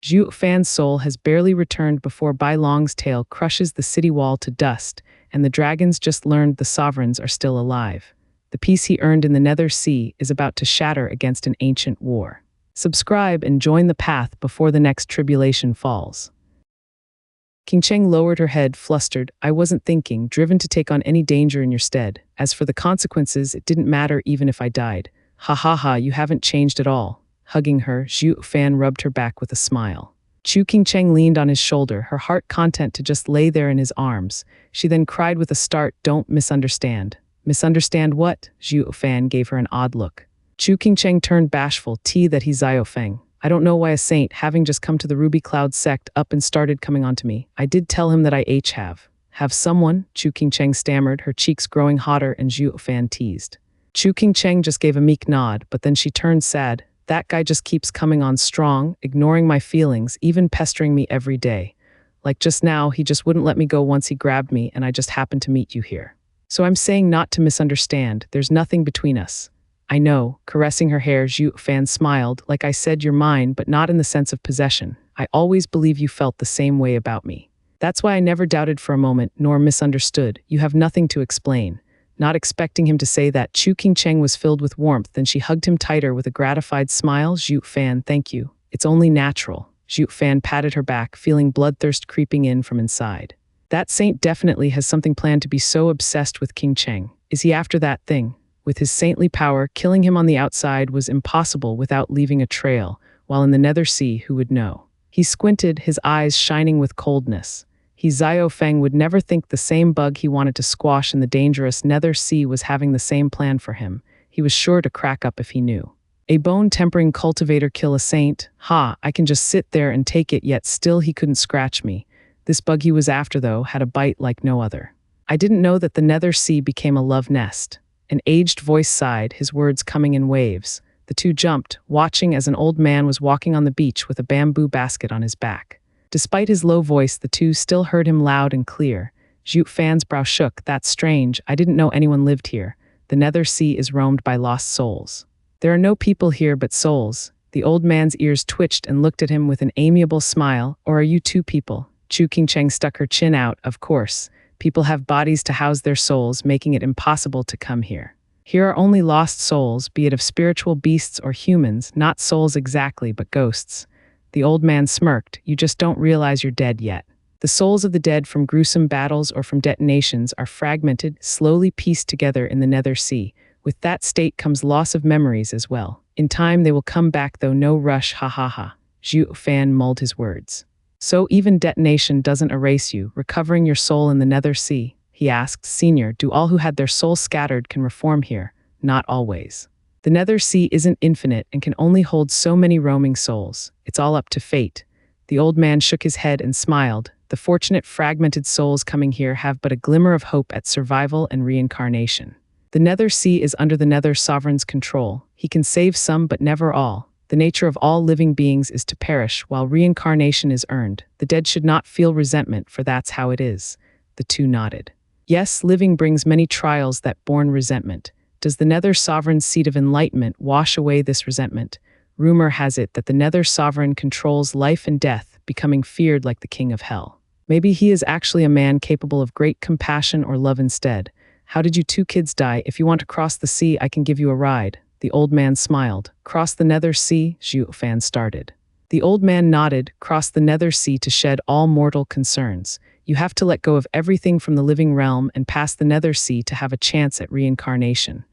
Zhuo Fan's soul has barely returned before Bai Long's tail crushes the city wall to dust, and the dragons just learned the sovereigns are still alive. The peace he earned in the Nether Sea is about to shatter against an ancient war. Subscribe and join the path before the next tribulation falls. Qingcheng lowered her head, flustered. I wasn't thinking, driven to take on any danger in your stead. As for the consequences, it didn't matter even if I died. Ha ha ha, you haven't changed at all. Hugging her, Zhuo Fan rubbed her back with a smile. Qingcheng leaned on his shoulder, her heart content to just lay there in his arms. She then cried with a start, don't misunderstand. Misunderstand what? Zhuo Fan gave her an odd look. Qingcheng turned bashful, that he's Zhuo Feng. I don't know why a saint, having just come to the Ruby Cloud sect, up and started coming onto me. I did tell him that I have. Have someone? Qingcheng stammered, her cheeks growing hotter, and Zhuo Fan teased. Qingcheng just gave a meek nod, but then she turned sad. That guy just keeps coming on strong, ignoring my feelings, even pestering me every day. Like just now, he just wouldn't let me go once he grabbed me, and I just happened to meet you here. So I'm saying not to misunderstand, there's nothing between us. I know, caressing her hair, Zhuo Fan smiled, like I said you're mine, but not in the sense of possession. I always believe you felt the same way about me. That's why I never doubted for a moment, nor misunderstood. You have nothing to explain. Not expecting him to say that, Qingcheng was filled with warmth, then she hugged him tighter with a gratified smile. Zhuo Fan, thank you. It's only natural. Zhuo Fan patted her back, feeling bloodthirst creeping in from inside. That saint definitely has something planned to be so obsessed with Qingcheng. Is he after that thing? With his saintly power, killing him on the outside was impossible without leaving a trail, while in the Nether Sea, who would know? He squinted, his eyes shining with coldness. Zhuo Feng would never think the same bug he wanted to squash in the dangerous Nether Sea was having the same plan for him. He was sure to crack up if he knew. A bone-tempering cultivator kill a saint? Ha, I can just sit there and take it, yet still he couldn't scratch me. This bug he was after, though, had a bite like no other. I didn't know that the Nether Sea became a love nest. An aged voice sighed, his words coming in waves. The two jumped, watching as an old man was walking on the beach with a bamboo basket on his back. Despite his low voice, the two still heard him loud and clear. Zhuo Fan's brow shook. That's strange. I didn't know anyone lived here. The Nether Sea is roamed by lost souls. There are no people here but souls. The old man's ears twitched and looked at him with an amiable smile. Or are you two people? Qingcheng stuck her chin out. Of course. People have bodies to house their souls, making it impossible to come here. Here are only lost souls, be it of spiritual beasts or humans, not souls exactly, but ghosts. The old man smirked. You just don't realize you're dead yet. The souls of the dead from gruesome battles or from detonations are fragmented, slowly pieced together in the Nether Sea. With that state comes loss of memories as well. In time they will come back, though no rush, ha ha ha. Zhuo Fan mulled his words. So even detonation doesn't erase you, recovering your soul in the Nether Sea? He asked. Senior, do all who had their soul scattered can reform here? Not always. The Nether Sea isn't infinite and can only hold so many roaming souls. It's all up to fate. The old man shook his head and smiled. The fortunate fragmented souls coming here have but a glimmer of hope at survival and reincarnation. The Nether Sea is under the Nether Sovereign's control. He can save some but never all. The nature of all living beings is to perish, while reincarnation is earned. The dead should not feel resentment, for that's how it is. The two nodded. Yes, living brings many trials that born resentment. Does the Nether Sovereign's seat of enlightenment wash away this resentment? Rumor has it that the Nether Sovereign controls life and death, becoming feared like the king of hell. Maybe he is actually a man capable of great compassion or love instead. How did you two kids die? If you want to cross the sea, I can give you a ride. The old man smiled. Cross the Nether Sea? Zhuo Fan started. The old man nodded. Cross the Nether Sea to shed all mortal concerns. You have to let go of everything from the living realm and pass the Nether Sea to have a chance at reincarnation.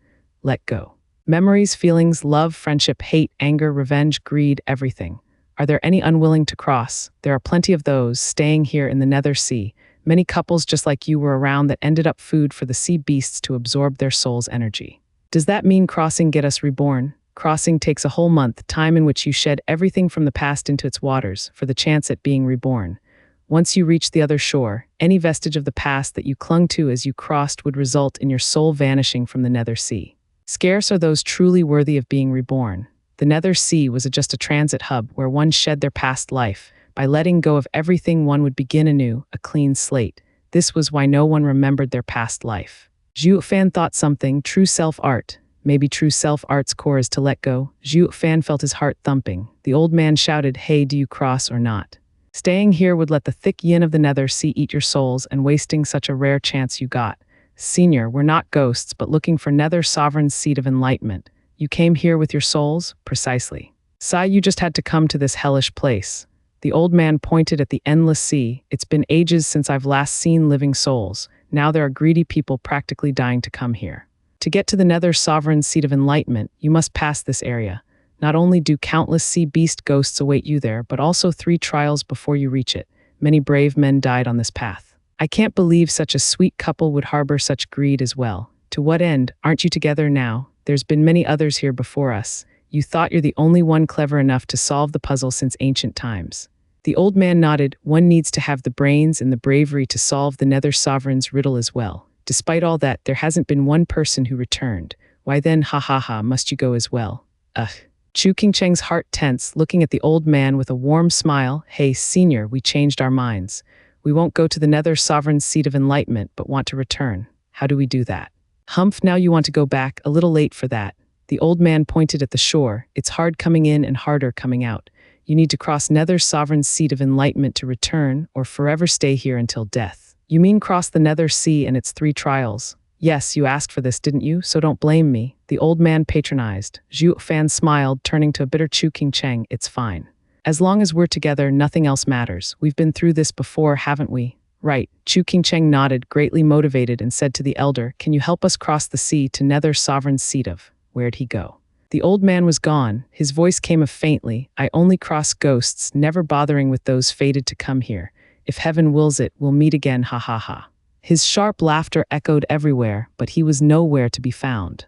Let go. Memories, feelings, love, friendship, hate, anger, revenge, greed, everything. Are there any unwilling to cross? There are plenty of those staying here in the Nether Sea. Many couples just like you were around that ended up food for the sea beasts to absorb their soul's energy. Does that mean crossing get us reborn? Crossing takes a whole month, time in which you shed everything from the past into its waters, for the chance at being reborn. Once you reach the other shore, any vestige of the past that you clung to as you crossed would result in your soul vanishing from the Nether Sea. Scarce are those truly worthy of being reborn. The Nether Sea was just a transit hub where one shed their past life. By letting go of everything, one would begin anew, a clean slate. This was why no one remembered their past life. Zhuo Fan thought something, true self-art. Maybe true self-art's core is to let go. Zhuo Fan felt his heart thumping. The old man shouted, "Hey, do you cross or not? Staying here would let the thick yin of the Nether Sea eat your souls, and wasting such a rare chance you got. Senior, we're not ghosts, but looking for Nether Sovereign's seat of enlightenment. You came here with your souls? Precisely. Sigh, you just had to come to this hellish place." The old man pointed at the endless sea. "It's been ages since I've last seen living souls. Now there are greedy people practically dying to come here. To get to the Nether Sovereign's seat of enlightenment, you must pass this area. Not only do countless sea beast ghosts await you there, but also 3 trials before you reach it. Many brave men died on this path. I can't believe such a sweet couple would harbor such greed as well. To what end? Aren't you together now? There's been many others here before us. You thought you're the only one clever enough to solve the puzzle since ancient times." The old man nodded. "One needs to have the brains and the bravery to solve the Nether Sovereign's riddle as well. Despite all that, there hasn't been one person who returned. Why then, ha ha ha, must you go as well? Ugh." Chu Qingcheng's heart tense, looking at the old man with a warm smile. "Hey, senior, we changed our minds. We won't go to the Nether Sovereign's seat of enlightenment, but want to return. How do we do that?" "Humph, now you want to go back, a little late for that." The old man pointed at the shore. "It's hard coming in and harder coming out. You need to cross Nether Sovereign's seat of enlightenment to return, or forever stay here until death." "You mean cross the Nether Sea and its 3 trials? Yes, you asked for this, didn't you? So don't blame me." The old man patronized. Zhuo Fan smiled, turning to a bitter Chu Qingcheng. "It's fine. As long as we're together, nothing else matters. We've been through this before, haven't we?" "Right." Chu Qingcheng nodded, greatly motivated, and said to the elder, "Can you help us cross the sea to Nether Sovereign's seat of..." Where'd he go? The old man was gone. His voice came off faintly. "I only cross ghosts, never bothering with those fated to come here. If heaven wills it, we'll meet again, ha ha ha." His sharp laughter echoed everywhere, but he was nowhere to be found.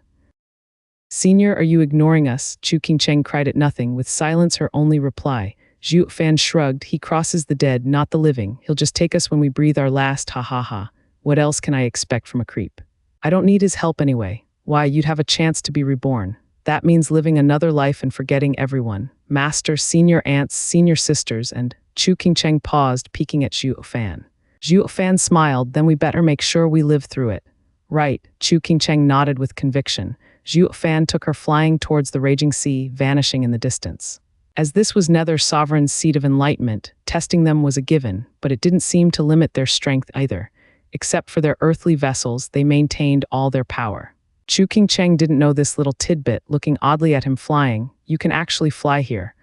"Senior, are you ignoring us?" Chu Qingcheng cried at nothing, with silence her only reply. Zhuo Fan shrugged. "He crosses the dead, not the living. He'll just take us when we breathe our last, ha ha ha. What else can I expect from a creep? I don't need his help anyway. Why, you'd have a chance to be reborn. That means living another life and forgetting everyone. Master, senior aunts, senior sisters, and..." Chu Qingcheng paused, peeking at Zhuo Fan. Zhuo Fan smiled. "Then we better make sure we live through it." "Right." Chu Qingcheng nodded with conviction. Zhuo Fan took her flying towards the raging sea, vanishing in the distance. As this was Nether Sovereign's seat of enlightenment, testing them was a given, but it didn't seem to limit their strength either. Except for their earthly vessels, they maintained all their power. Chu Qingcheng didn't know this little tidbit, looking oddly at him flying. "You can actually fly here.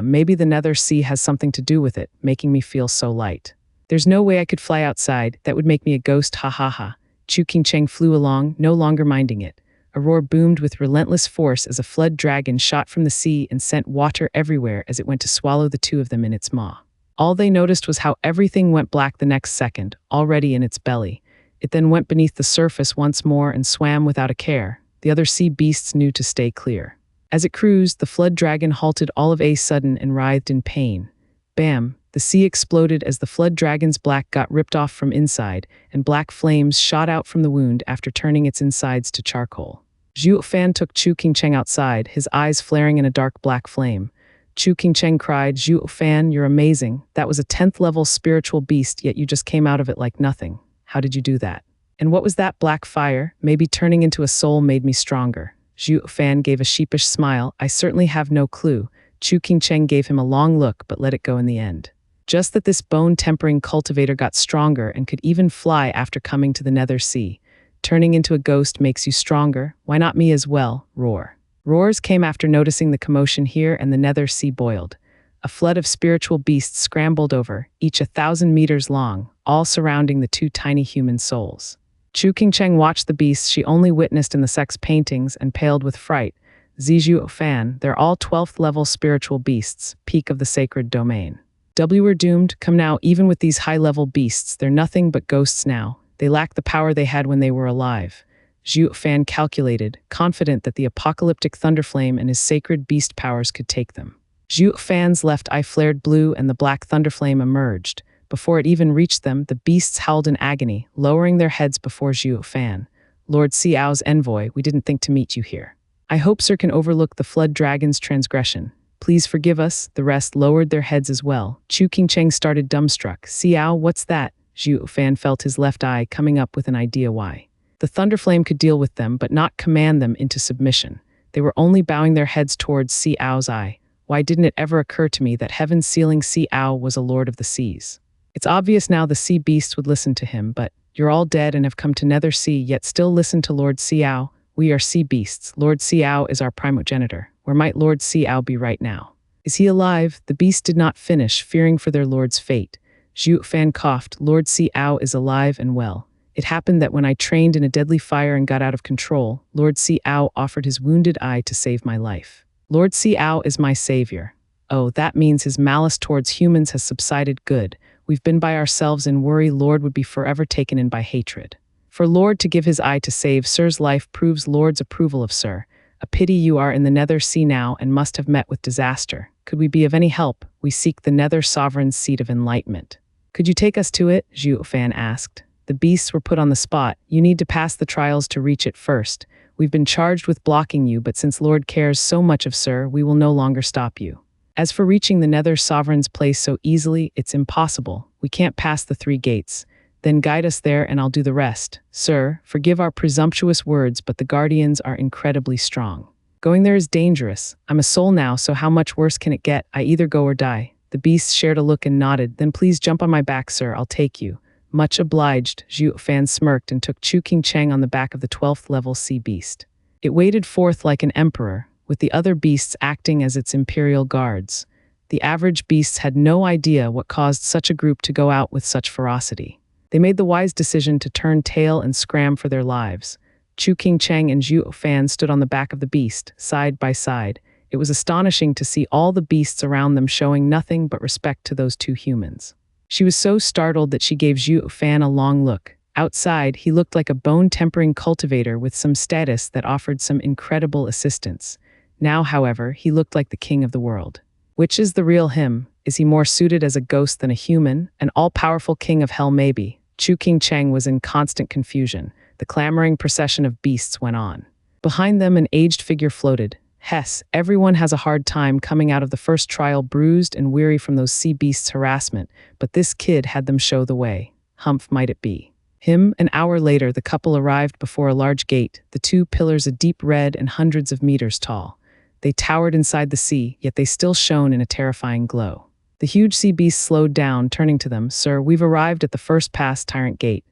Maybe the Nether Sea has something to do with it, making me feel so light. There's no way I could fly outside. That would make me a ghost, ha ha ha." Chu Qingcheng flew along, no longer minding it. A roar boomed with relentless force as a flood dragon shot from the sea and sent water everywhere as it went to swallow the 2 of them in its maw. All they noticed was how everything went black the next second, already in its belly. It then went beneath the surface once more and swam without a care. The other sea beasts knew to stay clear. As it cruised, the flood dragon halted all of a sudden and writhed in pain. Bam! The sea exploded as the flood dragon's back got ripped off from inside, and black flames shot out from the wound after turning its insides to charcoal. Zhuo Fan took Chu Qingcheng outside, his eyes flaring in a dark black flame. Chu Qingcheng cried, "Zhuo Fan, you're amazing. That was a 10th level spiritual beast, yet you just came out of it like nothing. How did you do that? And what was that black fire? Maybe turning into a soul made me stronger." Zhuo Fan gave a sheepish smile. "I certainly have no clue." Chu Qingcheng gave him a long look, but let it go in the end. Just that this bone-tempering cultivator got stronger and could even fly after coming to the Nether Sea. Turning into a ghost makes you stronger. Why not me as well? Roar. Roars came after noticing the commotion here, and the Nether Sea boiled. A flood of spiritual beasts scrambled over, each 1,000 meters long, all surrounding the 2 tiny human souls. Chu Qingcheng watched the beasts she only witnessed in the sex paintings and paled with fright. Zhuo Fan, they're all 12th level spiritual beasts, peak of the sacred domain. We're doomed. Come now, even with these high-level beasts, they're nothing but ghosts now. They lack the power they had when they were alive. Zhuo Fan calculated, confident that the apocalyptic Thunderflame and his sacred beast powers could take them. Zhuo Fan's left eye flared blue and the black Thunderflame emerged. Before it even reached them, the beasts howled in agony, lowering their heads before Zhuo Fan. "Lord Xiao's envoy, we didn't think to meet you here. I hope Sir can overlook the flood dragon's transgression. Please forgive us." The rest lowered their heads as well. Chu Qingcheng started dumbstruck. "Xiao, what's that?" Zhuo Fan felt his left eye coming up with an idea why. The Thunderflame could deal with them, but not command them into submission. They were only bowing their heads towards Xiao's eye. Why didn't it ever occur to me that heaven's sealing sea owl was a lord of the seas? It's obvious now the sea beasts would listen to him, but you're all dead and have come to Nether Sea, yet still listen to Lord Sea Owl. We are sea beasts. Lord Sea Owl is our primogenitor. Where might Lord Sea Owl be right now? Is he alive? The beasts did not finish, fearing for their lord's fate. Zhuo Fan coughed. Lord Sea Owl is alive and well. It happened that when I trained in a deadly fire and got out of control, Lord Sea Owl offered his wounded eye to save my life. Lord Sea Owl is my savior. Oh, that means his malice towards humans has subsided. Good. We've been by ourselves in worry. Lord would be forever taken in by hatred. For Lord to give his eye to save Sir's life proves Lord's approval of Sir. A pity you are in the Nether Sea now and must have met with disaster. Could we be of any help? We seek the Nether Sovereign's seat of enlightenment. Could you take us to it? Zhuo Fan asked. The beasts were put on the spot. You need to pass the trials to reach it first. We've been charged with blocking you, but since Lord cares so much of Sir, we will no longer stop you. As for reaching the Nether Sovereign's place so easily, it's impossible. We can't pass the 3 gates. Then guide us there and I'll do the rest. Sir, forgive our presumptuous words, but the Guardians are incredibly strong. Going there is dangerous. I'm a soul now, so how much worse can it get? I either go or die. The beasts shared a look and nodded. Then please jump on my back, sir. I'll take you. Much obliged. Zhuo Fan smirked and took Chu King Cheng on the back of the 12th level sea beast. It waded forth like an emperor, with the other beasts acting as its imperial guards. The average beasts had no idea what caused such a group to go out with such ferocity. They made the wise decision to turn tail and scram for their lives. Chu King Cheng and Zhuo Fan stood on the back of the beast, side by side. It was astonishing to see all the beasts around them showing nothing but respect to those 2 humans. She was so startled that she gave Zhuo Fan a long look. Outside, he looked like a bone-tempering cultivator with some status that offered some incredible assistance. Now, however, he looked like the king of the world. Which is the real him? Is he more suited as a ghost than a human? An all-powerful king of hell, maybe? Chu King Cheng was in constant confusion. The clamoring procession of beasts went on. Behind them, an aged figure floated. Hess, everyone has a hard time coming out of the first trial bruised and weary from those sea beasts' harassment, but this kid had them show the way. Humph might it be. Him, an hour later, the couple arrived before a large gate, the 2 pillars a deep red and hundreds of meters tall. They towered inside the sea, yet they still shone in a terrifying glow. The huge sea beast slowed down, turning to them. Sir, we've arrived at the first pass Tyrant Gate.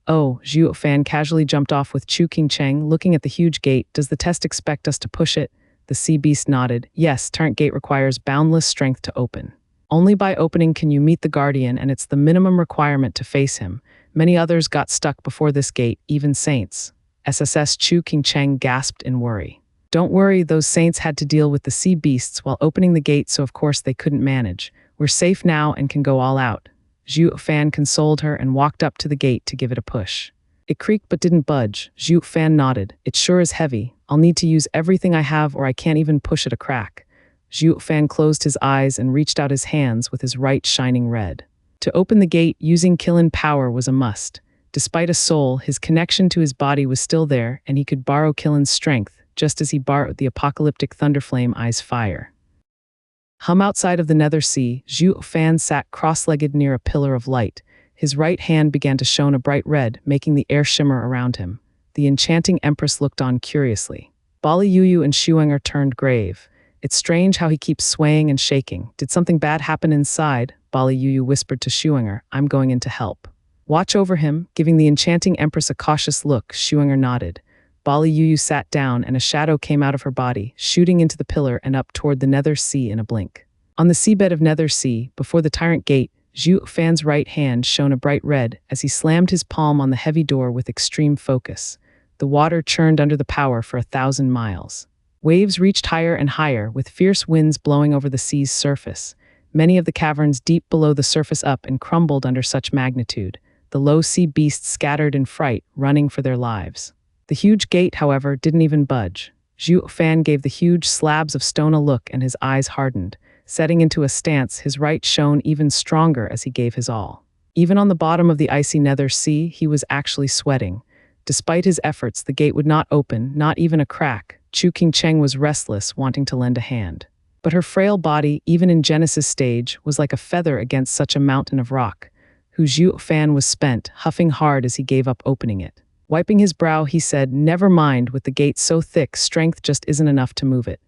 Oh, Zhuo Fan casually jumped off with Chu King Cheng, looking at the huge gate. Does the test expect us to push it? The sea beast nodded. Yes, Tyrant Gate requires boundless strength to open. Only by opening can you meet the Guardian, and it's the minimum requirement to face him. Many others got stuck before this gate, even saints. SSS Chu King Cheng gasped in worry. Don't worry, those saints had to deal with the sea beasts while opening the gate, so of course they couldn't manage. We're safe now and can go all out. Zhuo Fan consoled her and walked up to the gate to give it a push. It creaked but didn't budge. Zhuo Fan nodded. It sure is heavy. I'll need to use everything I have or I can't even push it a crack. Zhuo Fan closed his eyes and reached out his hands with his right shining red. To open the gate, using Kilin power was a must. Despite a soul, his connection to his body was still there, and he could borrow Kilin's strength, just as he borrowed the apocalyptic Thunderflame Eye's fire. Outside of the Nether Sea, Zhuo Fan sat cross-legged near a pillar of light. His right hand began to shone a bright red, making the air shimmer around him. The enchanting empress looked on curiously. Bali Yuyu and Shuenger turned grave. It's strange how he keeps swaying and shaking. Did something bad happen inside? Bali Yuyu whispered to Shuenger. I'm going in to help. Watch over him. Giving the enchanting empress a cautious look, Shuenger nodded. Bali Yuyu sat down and a shadow came out of her body, shooting into the pillar and up toward the Nether Sea in a blink. On the seabed of Nether Sea, before the Tyrant Gate, Zhuo Fan's right hand shone a bright red as he slammed his palm on the heavy door with extreme focus. The water churned under the power for 1,000 miles. Waves reached higher and higher, with fierce winds blowing over the sea's surface. Many of the caverns deep below the surface up and crumbled under such magnitude. The low sea beasts scattered in fright, running for their lives. The huge gate, however, didn't even budge. Zhuo Fan gave the huge slabs of stone a look and his eyes hardened. Setting into a stance, his right shone even stronger as he gave his all. Even on the bottom of the icy Nether Sea, he was actually sweating. Despite his efforts, the gate would not open, not even a crack. Chu King Cheng was restless, wanting to lend a hand. But her frail body, even in Genesis stage, was like a feather against such a mountain of rock. Zhuo Fan was spent, huffing hard as he gave up opening it. Wiping his brow, he said, "Never mind, with the gate so thick, strength just isn't enough to move it.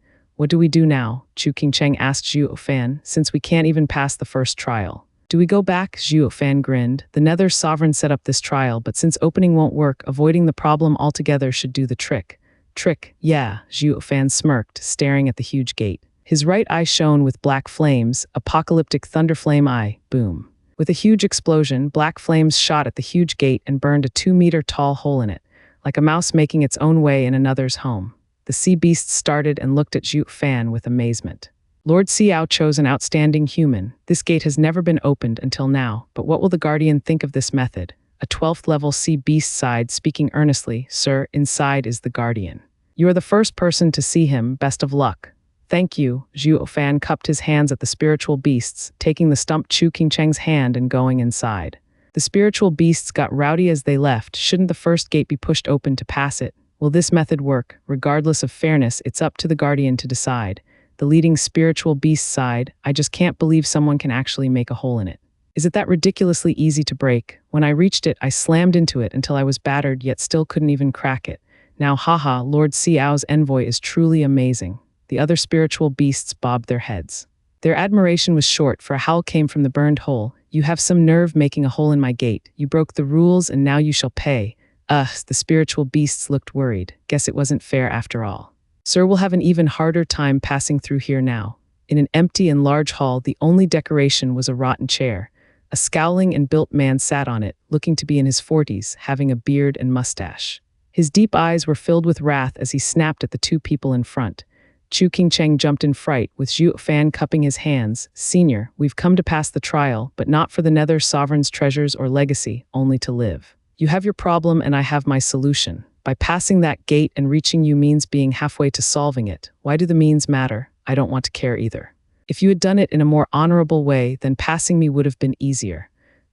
What do we do now? Chu Qingcheng asked Zhuo Fan, since we can't even pass the first trial. Do we go back? Zhuo Fan grinned. The Nether sovereign set up this trial, but since opening won't work, avoiding the problem altogether should do the trick. Trick? Yeah, Zhuo Fan smirked, staring at the huge gate. His right eye shone with black flames, apocalyptic thunderflame eye, boom. With a huge explosion, black flames shot at the huge gate and burned a 2-meter-tall hole in it, like a mouse making its own way in another's home. The sea beasts started and looked at Zhuo Fan with amazement. Lord Xiao chose an outstanding human. This gate has never been opened until now, but what will the Guardian think of this method? A 12th level sea beast sighed, speaking earnestly, Sir, inside is the Guardian. You are the first person to see him, best of luck. Thank you. Zhuo Fan cupped his hands at the spiritual beasts, taking the stumped Chu Qingcheng's hand and going inside. The spiritual beasts got rowdy as they left. Shouldn't the first gate be pushed open to pass it? Will this method work? Regardless of fairness, it's up to the Guardian to decide. The leading spiritual beast sighed, I just can't believe someone can actually make a hole in it. Is it that ridiculously easy to break? When I reached it, I slammed into it until I was battered, yet still couldn't even crack it. Now, haha, Lord Xiao's envoy is truly amazing. The other spiritual beasts bobbed their heads. Their admiration was short, for a howl came from the burned hole. You have some nerve making a hole in my gate. You broke the rules, and now you shall pay. The spiritual beasts looked worried. Guess it wasn't fair after all. Sir will have an even harder time passing through here now. In an empty and large hall, the only decoration was a rotten chair. A scowling and built man sat on it, looking to be in his 40s, having a beard and mustache. His deep eyes were filled with wrath as he snapped at the two people in front. Chu Qingcheng jumped in fright, with Zhuo Fan cupping his hands. Senior, we've come to pass the trial, but not for the Nether Sovereign's treasures or legacy, only to live. You have your problem and I have my solution. By passing that gate and reaching you means being halfway to solving it. Why do the means matter? I don't want to care either. If you had done it in a more honorable way, then passing me would have been easier.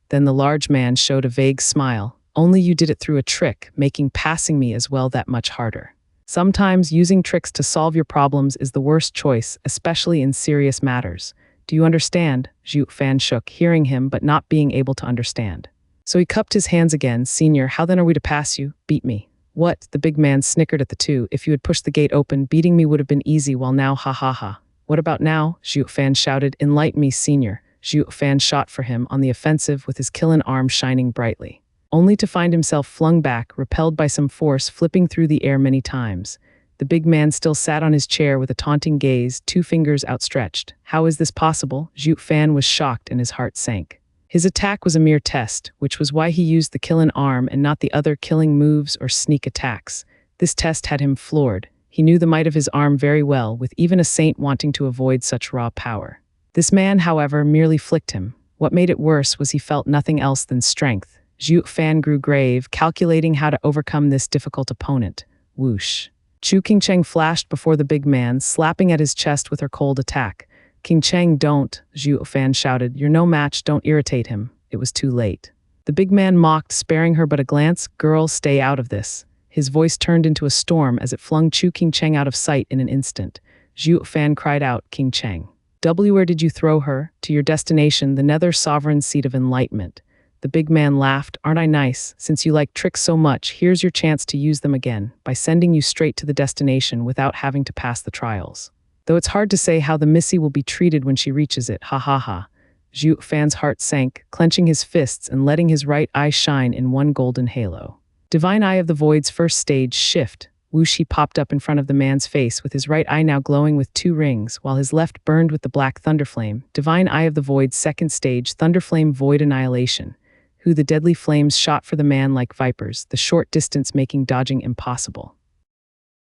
Then the large man showed a vague smile. Only you did it through a trick, making passing me as well that much harder. Sometimes using tricks to solve your problems is the worst choice, especially in serious matters. Do you understand? Zhuo Fan shook, hearing him but not being able to understand. So he cupped his hands again. Senior, how then are we to pass you? Beat me. What? The big man snickered at the two. If you had pushed the gate open, beating me would have been easy, while now ha ha ha. What about now? Zhuo Fan shouted. Enlighten me, Senior. Zhuo Fan shot for him on the offensive with his killing arm shining brightly, only to find himself flung back, repelled by some force, flipping through the air many times. The big man still sat on his chair with a taunting gaze, 2 fingers outstretched. How is this possible? Zhuo Fan was shocked and his heart sank. His attack was a mere test, which was why he used the killing arm and not the other killing moves or sneak attacks. This test had him floored. He knew the might of his arm very well, with even a saint wanting to avoid such raw power. This man, however, merely flicked him. What made it worse was he felt nothing else than strength. Zhuo Fan grew grave, calculating how to overcome this difficult opponent. Whoosh. Chu Qingcheng flashed before the big man, slapping at his chest with her cold attack. Qingcheng, don't, Zhuo Fan shouted. You're no match, don't irritate him. It was too late. The big man mocked, sparing her but a glance. Girl, stay out of this. His voice turned into a storm as it flung Chu Qingcheng out of sight in an instant. Zhuo Fan cried out, Qingcheng. Where did you throw her? To your destination, the Nether Sovereign's seat of enlightenment. The big man laughed. Aren't I nice? Since you like tricks so much, here's your chance to use them again, by sending you straight to the destination without having to pass the trials. Though it's hard to say how the Missy will be treated when she reaches it, ha ha ha. Zhuo Fan's heart sank, clenching his fists and letting his right eye shine in one golden halo. Divine Eye of the Void's first stage, Shift. Whoosh, he popped up in front of the man's face, with his right eye now glowing with 2 rings, while his left burned with the black thunderflame. Divine Eye of the Void's second stage, Thunderflame Void Annihilation. Who the deadly flames shot for the man like vipers, the short distance making dodging impossible.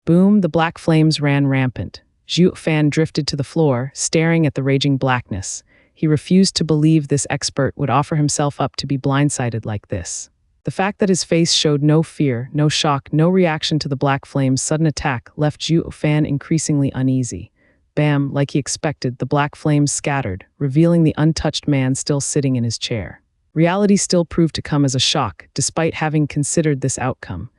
Boom, the black flames ran rampant. Zhuo Fan drifted to the floor, staring at the raging blackness. He refused to believe this expert would offer himself up to be blindsided like this. The fact that his face showed no fear, no shock, no reaction to the black flame's sudden attack left Zhuo Fan increasingly uneasy. Bam, like he expected, the black flames scattered, revealing the untouched man still sitting in his chair. Reality still proved to come as a shock, despite having considered this outcome.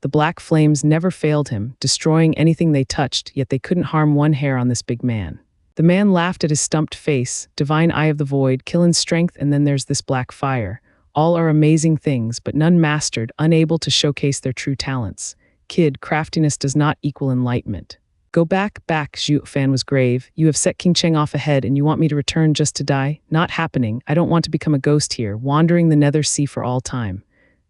The black flames never failed him, destroying anything they touched, yet they couldn't harm one hair on this big man. The man laughed at his stumped face. Divine Eye of the Void, killing strength, and then there's this black fire. All are amazing things, but none mastered, unable to showcase their true talents. Kid, craftiness does not equal enlightenment. Go back, Zhuo Fan was grave. You have set King Cheng off ahead and you want me to return just to die? Not happening. I don't want to become a ghost here, wandering the Nether Sea for all time.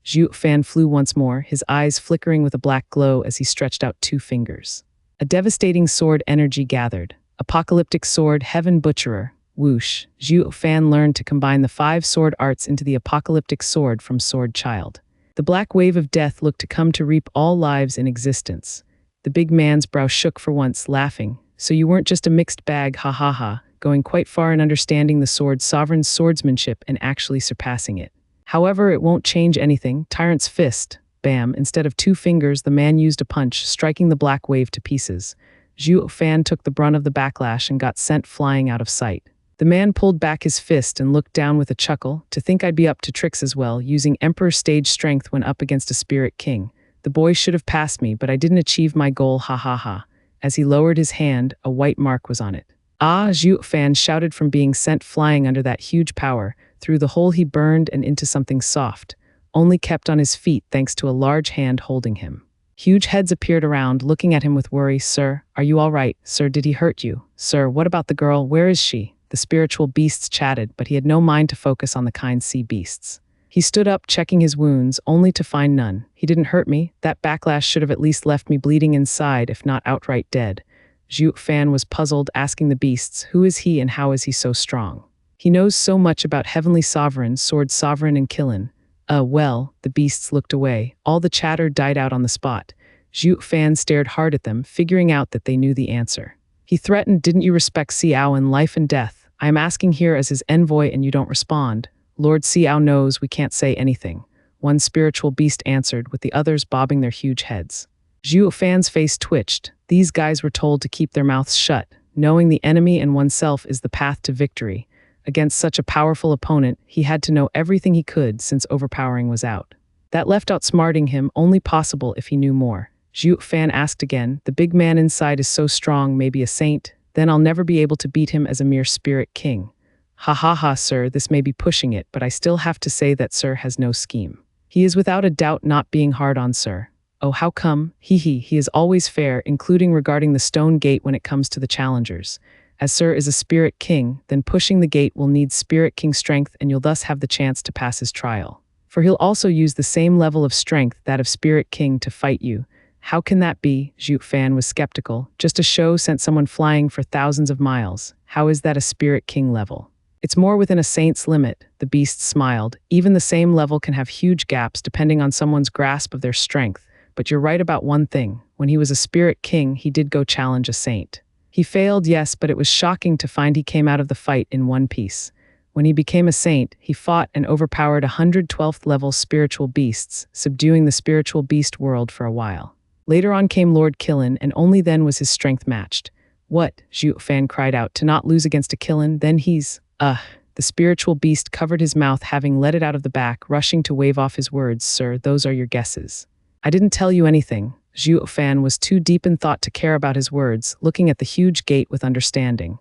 Zhuo Fan flew once more, his eyes flickering with a black glow as he stretched out 2 fingers. A devastating sword energy gathered. Apocalyptic sword, Heaven Butcherer. Whoosh. Zhuo Fan learned to combine the 5 sword arts into the apocalyptic sword from Sword Child. The black wave of death looked to come to reap all lives in existence. The big man's brow shook for once, laughing. So you weren't just a mixed bag, ha ha ha, going quite far in understanding the sword's sovereign swordsmanship and actually surpassing it. However, it won't change anything. Tyrant's fist. Bam. Instead of 2 fingers, the man used a punch, striking the black wave to pieces. Zhuo Fan took the brunt of the backlash and got sent flying out of sight. The man pulled back his fist and looked down with a chuckle. To think I'd be up to tricks as well, using Emperor stage strength when up against a spirit king. The boy should have passed me, but I didn't achieve my goal, ha ha ha. As he lowered his hand, a white mark was on it. Ah, Zhuo Fan shouted from being sent flying under that huge power. Through the hole he burned and into something soft, only kept on his feet thanks to a large hand holding him. Huge heads appeared around, looking at him with worry. Sir, are you all right? Sir, did he hurt you? Sir, what about the girl? Where is she? The spiritual beasts chatted, but he had no mind to focus on the kind sea beasts. He stood up, checking his wounds, only to find none. He didn't hurt me. That backlash should have at least left me bleeding inside, if not outright dead. Zhuo Fan was puzzled, asking the beasts, who is he and how is he so strong? He knows so much about Heavenly Sovereign, Sword Sovereign, and Killen. Well, the beasts looked away. All the chatter died out on the spot. Zhuo Fan stared hard at them, figuring out that they knew the answer. He threatened, didn't you respect Xiao in life and death? I am asking here as his envoy and you don't respond. Lord Xiao knows we can't say anything. One spiritual beast answered, with the others bobbing their huge heads. Zhuo Fan's face twitched. These guys were told to keep their mouths shut. Knowing the enemy and oneself is the path to victory. Against such a powerful opponent, he had to know everything he could since overpowering was out. That left outsmarting him only possible if he knew more. Zhuo Fan asked again, the big man inside is so strong, maybe a saint? Then I'll never be able to beat him as a mere spirit king. Ha ha ha, sir, this may be pushing it, but I still have to say that sir has no scheme. He is without a doubt not being hard on sir. Oh, how come? He is always fair, including regarding the stone gate when it comes to the challengers. As sir is a spirit king, then pushing the gate will need spirit king strength and you'll thus have the chance to pass his trial. For he'll also use the same level of strength, that of spirit king, to fight you. How can that be? Zhuo Fan was skeptical. Just a show sent someone flying for thousands of miles. How is that a spirit king level? It's more within a saint's limit, the beast smiled. Even the same level can have huge gaps depending on someone's grasp of their strength. But you're right about one thing. When he was a spirit king, he did go challenge a saint. He failed, yes, but it was shocking to find he came out of the fight in one piece. When he became a saint, he fought and overpowered 112th level spiritual beasts, subduing the spiritual beast world for a while. Later on came Lord Killen, and only then was his strength matched. What? Zhuo Fan cried out, to not lose against a Killen, then he's… The spiritual beast covered his mouth, having let it out of the back, rushing to wave off his words. Sir, those are your guesses. I didn't tell you anything. Zhuo Fan was too deep in thought to care about his words, looking at the huge gate with understanding.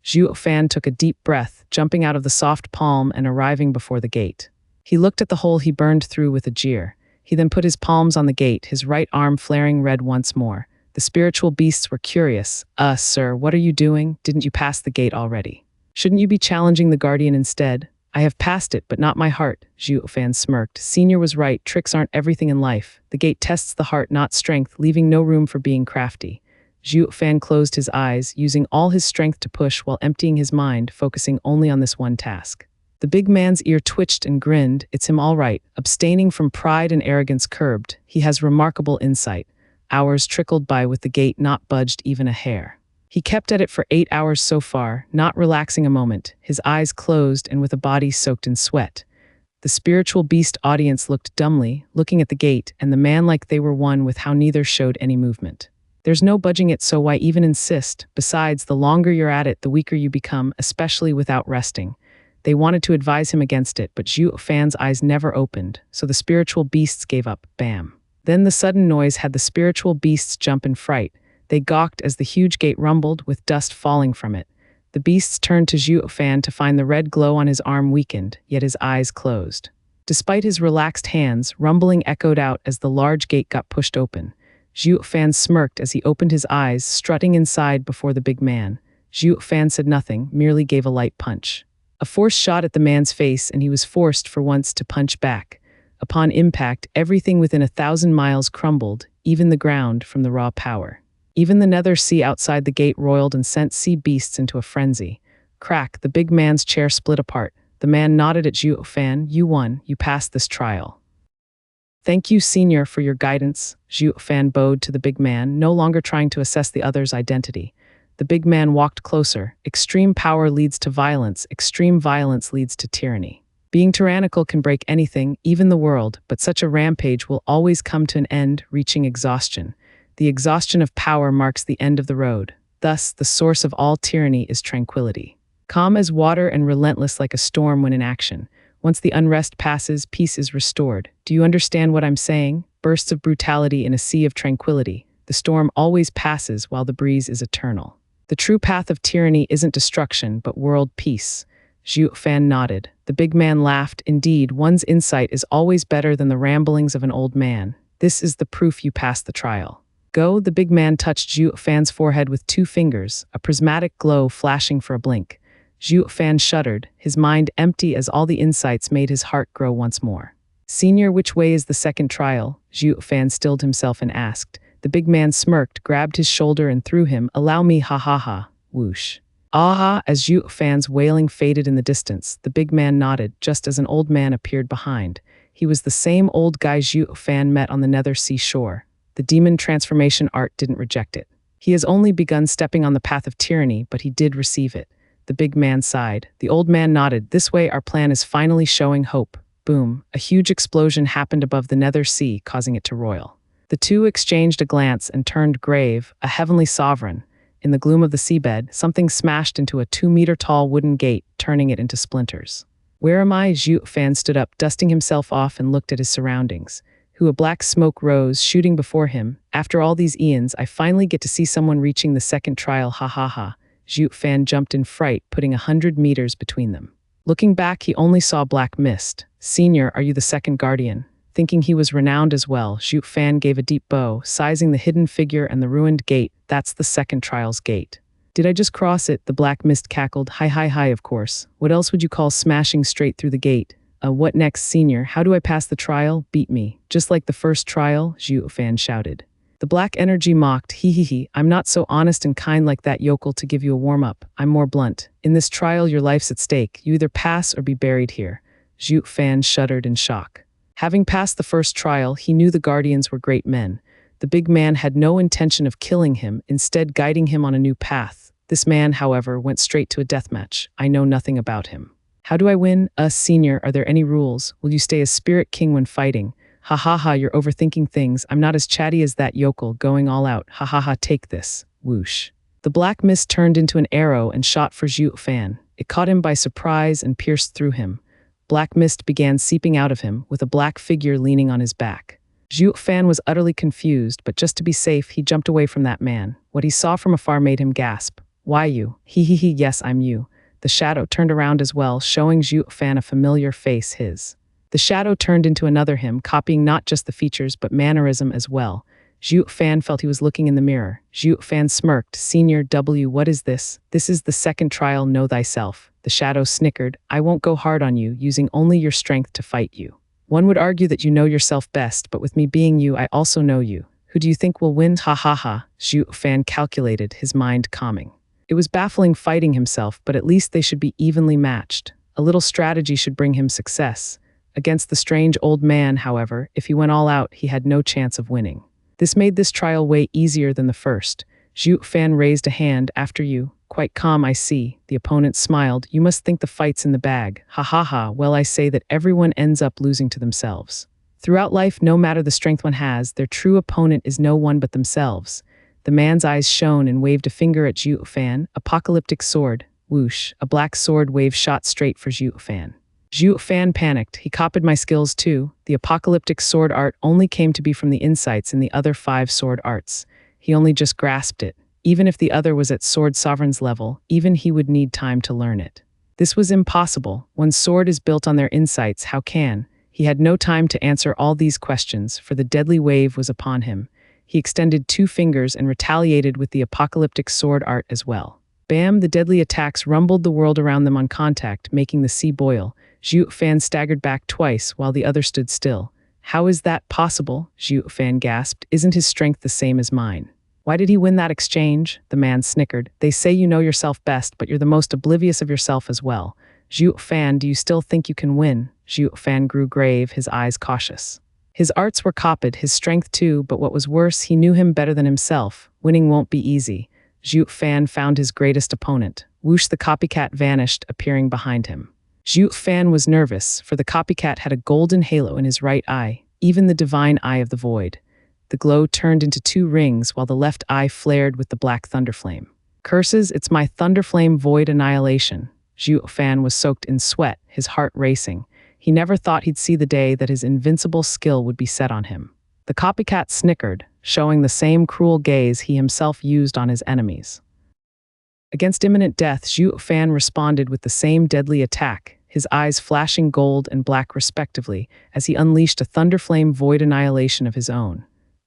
Zhuo Fan took a deep breath, jumping out of the soft palm and arriving before the gate. He looked at the hole he burned through with a jeer. He then put his palms on the gate, his right arm flaring red once more. The spiritual beasts were curious. Sir, what are you doing? Didn't you pass the gate already? Shouldn't you be challenging the guardian instead? I have passed it, but not my heart, Zhuo Fan smirked. Senior was right, tricks aren't everything in life. The gate tests the heart, not strength, leaving no room for being crafty. Zhuo Fan closed his eyes, using all his strength to push while emptying his mind, focusing only on this one task. The big man's ear twitched and grinned. It's him all right, abstaining from pride and arrogance curbed. He has remarkable insight. Hours trickled by with the gate not budged even a hair. He kept at it for 8 hours so far, not relaxing a moment, his eyes closed and with a body soaked in sweat. The spiritual beast audience looked dumbly, looking at the gate, and the man like they were one with how neither showed any movement. There's no budging it, so why even insist? Besides, the longer you're at it, the weaker you become, especially without resting. They wanted to advise him against it, but Zhuo Fan's eyes never opened, so the spiritual beasts gave up. Bam. Then the sudden noise had the spiritual beasts jump in fright. They gawked as the huge gate rumbled, with dust falling from it. The beasts turned to Zhuo Fan to find the red glow on his arm weakened, yet his eyes closed. Despite his relaxed hands, rumbling echoed out as the large gate got pushed open. Zhuo Fan smirked as he opened his eyes, strutting inside before the big man. Zhuo Fan said nothing, merely gave a light punch. A force shot at the man's face, and he was forced for once to punch back. Upon impact, everything within 1,000 miles crumbled, even the ground, from the raw power. Even the Nether sea outside the gate roiled and sent sea beasts into a frenzy. Crack, the big man's chair split apart. The man nodded at Zhuo Fan. You won, you passed this trial. Thank you, Senior, for your guidance. Zhuo Fan bowed to the big man, no longer trying to assess the other's identity. The big man walked closer. Extreme power leads to violence. Extreme violence leads to tyranny. Being tyrannical can break anything, even the world, but such a rampage will always come to an end, reaching exhaustion. The exhaustion of power marks the end of the road. Thus, the source of all tyranny is tranquility. Calm as water and relentless like a storm when in action. Once the unrest passes, peace is restored. Do you understand what I'm saying? Bursts of brutality in a sea of tranquility. The storm always passes while the breeze is eternal. The true path of tyranny isn't destruction, but world peace. Zhuo Fan nodded. The big man laughed. Indeed, one's insight is always better than the ramblings of an old man. This is the proof you passed the trial. Go, the big man touched Zhuo Fan's forehead with 2 fingers, a prismatic glow flashing for a blink. Zhuo Fan shuddered, his mind empty as all the insights made his heart grow once more. Senior, which way is the second trial? Zhuo Fan stilled himself and asked. The big man smirked, grabbed his shoulder and threw him. Allow me, ha ha ha. Whoosh. Ah, as Zhuo Fan's wailing faded in the distance, the big man nodded, just as an old man appeared behind. He was the same old guy Zhuo Fan met on the Nether seashore. The demon transformation art didn't reject it. He has only begun stepping on the path of tyranny, but he did receive it. The big man sighed. The old man nodded. This way our plan is finally showing hope. Boom. A huge explosion happened above the Nether sea, causing it to roil. The two exchanged a glance and turned grave, a heavenly sovereign. In the gloom of the seabed, something smashed into a 2-meter-tall wooden gate, turning it into splinters. Where am I? Zhuo Fan stood up, dusting himself off, and looked at his surroundings. A black smoke rose, shooting before him. After all these eons, I finally get to see someone reaching the second trial, ha ha ha. Zhuo Fan jumped in fright, putting 100 meters between them. Looking back, he only saw black mist. Senior, are you the second guardian? Thinking he was renowned as well, Zhuo Fan gave a deep bow, sizing the hidden figure and the ruined gate. That's the second trial's gate. Did I just cross it? The black mist cackled. Hi, of course. What else would you call smashing straight through the gate? What next, Senior? How do I pass the trial? Beat me. Just like the first trial, Zhuo Fan shouted. The black energy mocked. He. I'm not so honest and kind like that yokel to give you a warm-up. I'm more blunt. In this trial, your life's at stake. You either pass or be buried here. Zhuo Fan shuddered in shock. Having passed the first trial, he knew the Guardians were great men. The big man had no intention of killing him, instead guiding him on a new path. This man, however, went straight to a deathmatch. I know nothing about him. How do I win? Senior, are there any rules? Will you stay as Spirit King when fighting? Ha, you're overthinking things. I'm not as chatty as that yokel, going all out. Ha, take this. Whoosh. The black mist turned into an arrow and shot for Zhuo Fan. It caught him by surprise and pierced through him. Black mist began seeping out of him, with a black figure leaning on his back. Zhuo Fan was utterly confused, but just to be safe, he jumped away from that man. What he saw from afar made him gasp. Why you? He, yes, I'm you. The shadow turned around as well, showing Zhuo Fan a familiar face, his. The shadow turned into another him, copying not just the features, but mannerism as well. Zhuo Fan felt he was looking in the mirror. Zhuo Fan smirked. Senior W, what is this? This is the second trial, know thyself. The shadow snickered. I won't go hard on you, using only your strength to fight you. One would argue that you know yourself best, but with me being you, I also know you. Who do you think will win? Ha. Zhuo Fan calculated, his mind calming. It was baffling fighting himself, but at least they should be evenly matched. A little strategy should bring him success. Against the strange old man, however, if he went all out, he had no chance of winning. This made this trial way easier than the first. Zhuo Fan raised a hand. After you. Quite calm, I see. The opponent smiled. You must think the fight's in the bag. Ha. Well, I say that everyone ends up losing to themselves. Throughout life, no matter the strength one has, their true opponent is no one but themselves. The man's eyes shone and waved a finger at Zhuo Fan. Apocalyptic sword. Whoosh. A black sword wave shot straight for Zhuo Fan. Zhuo Fan panicked. He copied my skills too. The apocalyptic sword art only came to be from the insights in the other 5 sword arts. He only just grasped it. Even if the other was at sword sovereign's level, even he would need time to learn it. This was impossible. When sword is built on their insights, how can? He had no time to answer all these questions, for the deadly wave was upon him. He extended 2 fingers and retaliated with the apocalyptic sword art as well. Bam! The deadly attacks rumbled the world around them on contact, making the sea boil. Zhuo Fan staggered back twice while the other stood still. How is that possible? Zhuo Fan gasped. Isn't his strength the same as mine? Why did he win that exchange? The man snickered. They say you know yourself best, but you're the most oblivious of yourself as well. Zhuo Fan, do you still think you can win? Zhuo Fan grew grave, his eyes cautious. His arts were copied, his strength too, but what was worse, he knew him better than himself. Winning won't be easy. Zhuo Fan found his greatest opponent. Whoosh, the copycat vanished, appearing behind him. Zhuo Fan was nervous, for the copycat had a golden halo in his right eye, even the divine eye of the void. The glow turned into 2 rings while the left eye flared with the black thunderflame. Curses, it's my thunderflame void annihilation. Zhuo Fan was soaked in sweat, his heart racing. He never thought he'd see the day that his invincible skill would be set on him. The copycat snickered, showing the same cruel gaze he himself used on his enemies. Against imminent death, Zhuo Fan responded with the same deadly attack, his eyes flashing gold and black respectively, as he unleashed a thunderflame void annihilation of his own.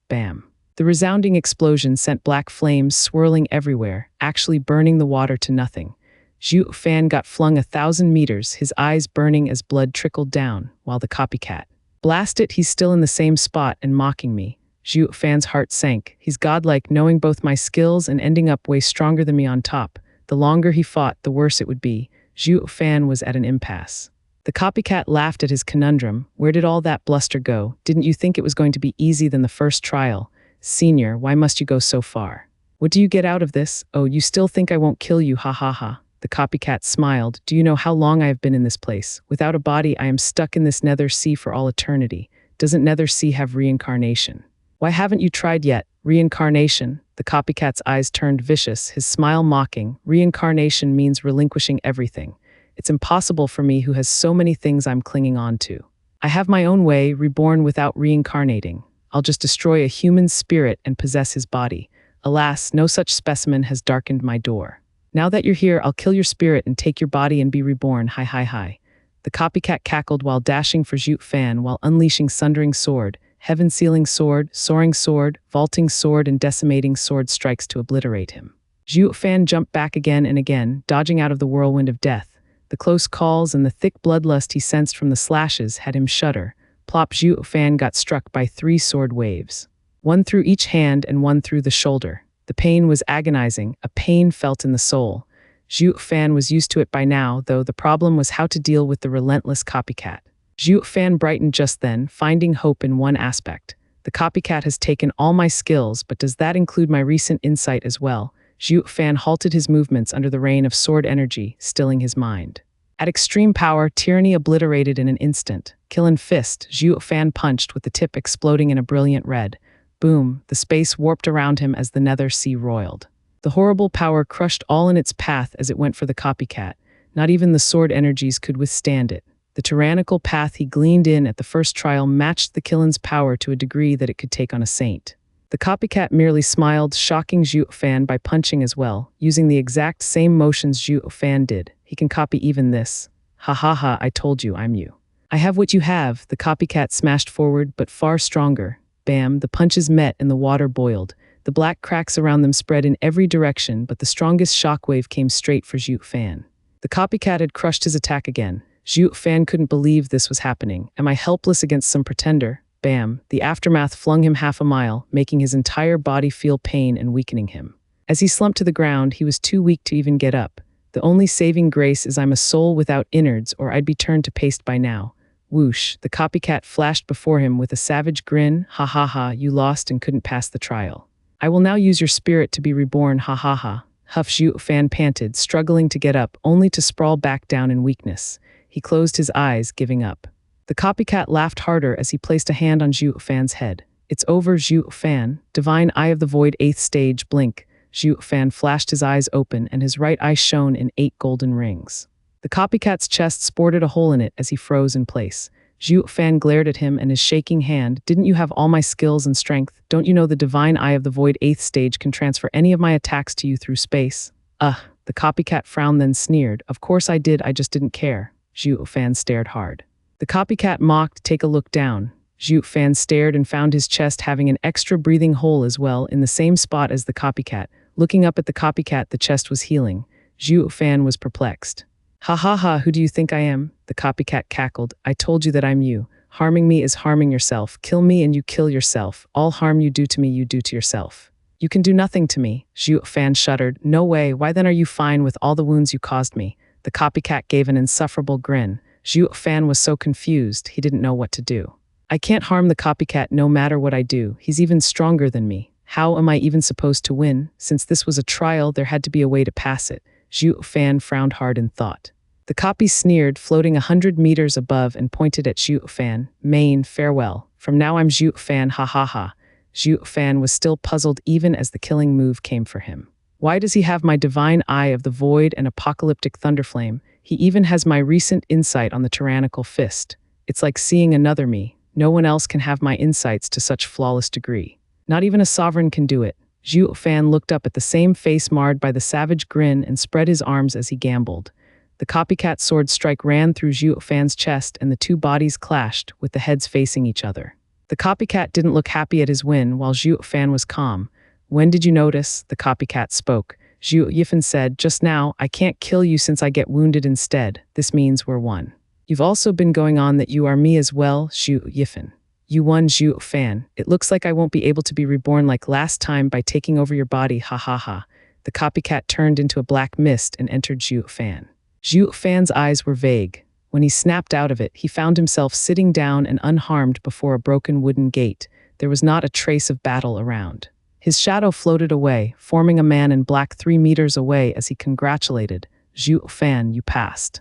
Bam! The resounding explosion sent black flames swirling everywhere, actually burning the water to nothing. Zhuo Fan got flung 1,000 meters, his eyes burning as blood trickled down, while the copycat. Blast it, he's still in the same spot and mocking me. Zhuo Fan's heart sank. He's godlike, knowing both my skills and ending up way stronger than me on top. The longer he fought, the worse it would be. Zhuo Fan was at an impasse. The copycat laughed at his conundrum. Where did all that bluster go? Didn't you think it was going to be easy than the first trial? Senior, why must you go so far? What do you get out of this? Oh, you still think I won't kill you, ha ha ha. The copycat smiled. Do you know how long I have been in this place? Without a body, I am stuck in this nether sea for all eternity. Doesn't nether sea have reincarnation? Why haven't you tried yet? Reincarnation? The copycat's eyes turned vicious, his smile mocking. Reincarnation means relinquishing everything. It's impossible for me who has so many things I'm clinging on to. I have my own way, reborn without reincarnating. I'll just destroy a human spirit and possess his body. Alas, no such specimen has darkened my door. Now that you're here, I'll kill your spirit and take your body and be reborn. Hi hi hi. The copycat cackled while dashing for Zhuo Fan while unleashing sundering sword, heaven-sealing sword, soaring sword, vaulting sword, and decimating sword strikes to obliterate him. Zhuo Fan jumped back again and again, dodging out of the whirlwind of death. The close calls and the thick bloodlust he sensed from the slashes had him shudder. Plop! Zhuo Fan got struck by 3 sword waves. One through each hand and one through the shoulder. The pain was agonizing, a pain felt in the soul. Zhuo Fan was used to it by now, though the problem was how to deal with the relentless copycat. Zhuo Fan brightened just then, finding hope in one aspect. The copycat has taken all my skills, but does that include my recent insight as well? Zhuo Fan halted his movements under the rain of sword energy, stilling his mind. At extreme power, tyranny obliterated in an instant. Killing fist, Zhuo Fan punched with the tip exploding in a brilliant red. Boom, the space warped around him as the nether sea roiled. The horrible power crushed all in its path as it went for the copycat. Not even the sword energies could withstand it. The tyrannical path he gleaned in at the first trial matched the killin's power to a degree that it could take on a saint. The copycat merely smiled, shocking Zhuo Fan by punching as well, using the exact same motions Zhuo Fan did. He can copy even this. Ha ha ha, I told you, I'm you. I have what you have. The copycat smashed forward, but far stronger. Bam, the punches met and the water boiled. The black cracks around them spread in every direction, but the strongest shockwave came straight for Zhuo Fan. The copycat had crushed his attack again. Zhuo Fan couldn't believe this was happening. Am I helpless against some pretender? Bam, the aftermath flung him half a mile, making his entire body feel pain and weakening him. As he slumped to the ground, he was too weak to even get up. The only saving grace is I'm a soul without innards, or I'd be turned to paste by now. Whoosh, the copycat flashed before him with a savage grin. Ha ha ha, you lost and couldn't pass the trial. I will now use your spirit to be reborn, ha ha ha. Huff, Zhuo Fan panted, struggling to get up, only to sprawl back down in weakness. He closed his eyes, giving up. The copycat laughed harder as he placed a hand on Zhuo Fan's head. It's over, Zhuo Fan. Divine Eye of the Void 8th stage, blink. Zhuo Fan flashed his eyes open and his right eye shone in 8 golden rings. The copycat's chest sported a hole in it as he froze in place. Zhuo Fan glared at him and his shaking hand. Didn't you have all my skills and strength? Don't you know the Divine Eye of the Void 8th stage can transfer any of my attacks to you through space? The copycat frowned then sneered. Of course I did, I just didn't care. Zhuo Fan stared hard. The copycat mocked, take a look down. Zhuo Fan stared and found his chest having an extra breathing hole as well in the same spot as the copycat. Looking up at the copycat, the chest was healing. Zhuo Fan was perplexed. Ha ha ha, who do you think I am? The copycat cackled. I told you that I'm you. Harming me is harming yourself. Kill me and you kill yourself. All harm you do to me, you do to yourself. You can do nothing to me. Zhuo Fan shuddered. No way, why then are you fine with all the wounds you caused me? The copycat gave an insufferable grin. Zhuo Fan was so confused, he didn't know what to do. I can't harm the copycat no matter what I do. He's even stronger than me. How am I even supposed to win? Since this was a trial, there had to be a way to pass it. Zhuo Fan frowned hard in thought. The copy sneered, floating 100 meters above, and pointed at Zhuo Fan. Main, farewell. From now I'm Zhuo Fan, ha ha ha. Zhuo Fan was still puzzled even as the killing move came for him. Why does he have my divine eye of the void and apocalyptic thunderflame? He even has my recent insight on the tyrannical fist. It's like seeing another me. No one else can have my insights to such flawless degree. Not even a sovereign can do it. Zhuo Fan looked up at the same face marred by the savage grin and spread his arms as he gambled. The copycat sword strike ran through Zhuo Fan's chest and the two bodies clashed, with the heads facing each other. The copycat didn't look happy at his win, while Zhuo Fan was calm. When did you notice? The copycat spoke. Zhuo Fan said, just now, I can't kill you since I get wounded instead. This means we're one. You've also been going on that you are me as well, Zhuo Fan. You won, Zhuo Fan. It looks like I won't be able to be reborn like last time by taking over your body, ha ha ha. The copycat turned into a black mist and entered Zhuo Fan. Zhuo Fan's eyes were vague. When he snapped out of it, he found himself sitting down and unharmed before a broken wooden gate. There was not a trace of battle around. His shadow floated away, forming a man in black 3 meters away as he congratulated. Zhuo Fan, you passed.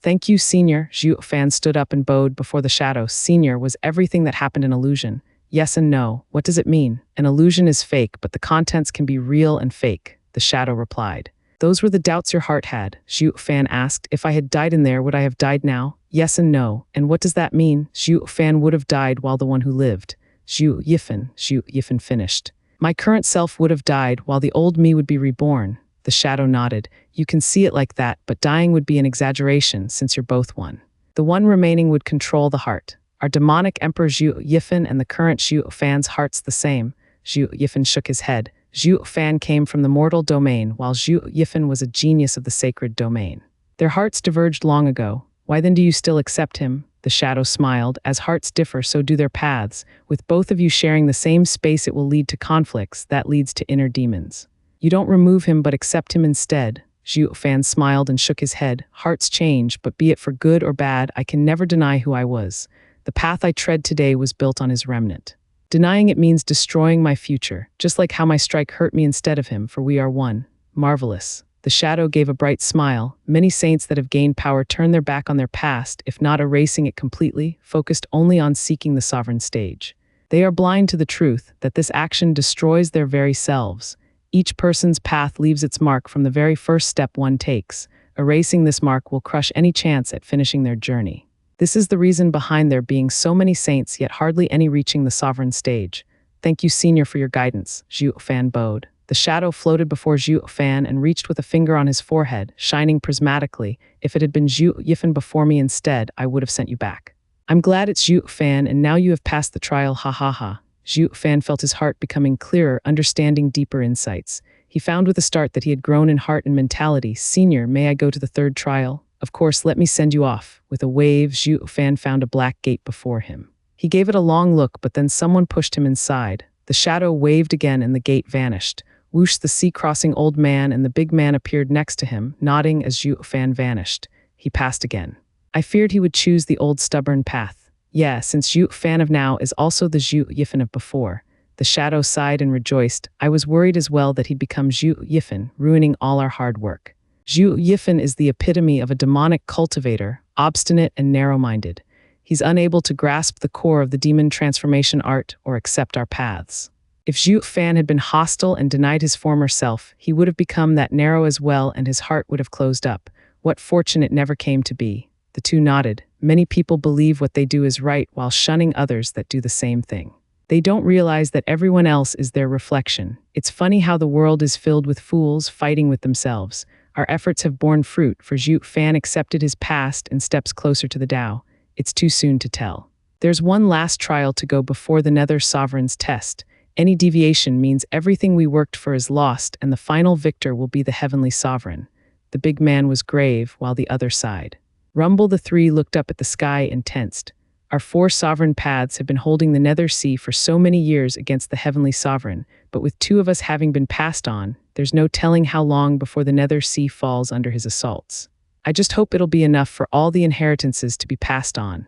Thank you, Senior. Zhuo Fan stood up and bowed before the shadow. Senior, was everything that happened an illusion? Yes and no. What does it mean? An illusion is fake, but the contents can be real and fake, the shadow replied. Those were the doubts your heart had, Zhuo Fan asked. If I had died in there, would I have died now? Yes and no. And what does that mean? Zhuo Fan would have died while the one who lived. Zhuo Fan finished. My current self would have died while the old me would be reborn. The shadow nodded. You can see it like that, but dying would be an exaggeration since you're both one. The one remaining would control the heart. Our demonic emperor Zhuo Fan and the current Zhuo Fan's heart's the same. Zhuo Fan shook his head. Zhuo Fan came from the mortal domain, while Zhuo Fan was a genius of the sacred domain. Their hearts diverged long ago. Why then do you still accept him? The shadow smiled. As hearts differ, so do their paths. With both of you sharing the same space, it will lead to conflicts. That leads to inner demons. You don't remove him, but accept him instead. Zhuo Fan smiled and shook his head. Hearts change, but be it for good or bad, I can never deny who I was. The path I tread today was built on his remnant. Denying it means destroying my future, just like how my strike hurt me instead of him, for we are one. Marvelous. The shadow gave a bright smile. Many saints that have gained power turn their back on their past, if not erasing it completely, focused only on seeking the sovereign stage. They are blind to the truth that this action destroys their very selves. Each person's path leaves its mark from the very first step one takes. Erasing this mark will crush any chance at finishing their journey. This is the reason behind there being so many saints, yet hardly any reaching the sovereign stage. Thank you, Senior, for your guidance, Zhuo Fan bowed. The shadow floated before Zhuo Fan and reached with a finger on his forehead, shining prismatically. If it had been Zhuo Fan before me instead, I would have sent you back. I'm glad it's Zhuo Fan, and now you have passed the trial, ha ha ha. Zhuo Fan felt his heart becoming clearer, understanding deeper insights. He found with a start that he had grown in heart and mentality. Senior, may I go to the third trial? Of course, let me send you off. With a wave, Zhuo Fan found a black gate before him. He gave it a long look, but then someone pushed him inside. The shadow waved again and the gate vanished. Whoosh, the sea-crossing old man and the big man appeared next to him, nodding as Zhuo Fan vanished. He passed again. I feared he would choose the old stubborn path. Yeah, since Zhuo Fan of now is also the Zhuo Fan of before. The shadow sighed and rejoiced. I was worried as well that he'd become Zhuo Fan, ruining all our hard work. Zhuo Fan is the epitome of a demonic cultivator, obstinate and narrow-minded. He's unable to grasp the core of the demon transformation art or accept our paths. If Zhuo Fan had been hostile and denied his former self, he would have become that narrow as well and his heart would have closed up. What fortune it never came to be. The two nodded. Many people believe what they do is right while shunning others that do the same thing. They don't realize that everyone else is their reflection. It's funny how the world is filled with fools fighting with themselves. Our efforts have borne fruit, for Zhuo Fan accepted his past and steps closer to the Tao. It's too soon to tell. There's one last trial to go before the Nether Sovereign's test. Any deviation means everything we worked for is lost, and the final victor will be the Heavenly Sovereign. The big man was grave, while the other sighed. Rumble the Three looked up at the sky and tensed. Our 4 sovereign paths have been holding the Nether Sea for so many years against the Heavenly Sovereign, but with 2 of us having been passed on, there's no telling how long before the Nether Sea falls under his assaults. I just hope it'll be enough for all the inheritances to be passed on.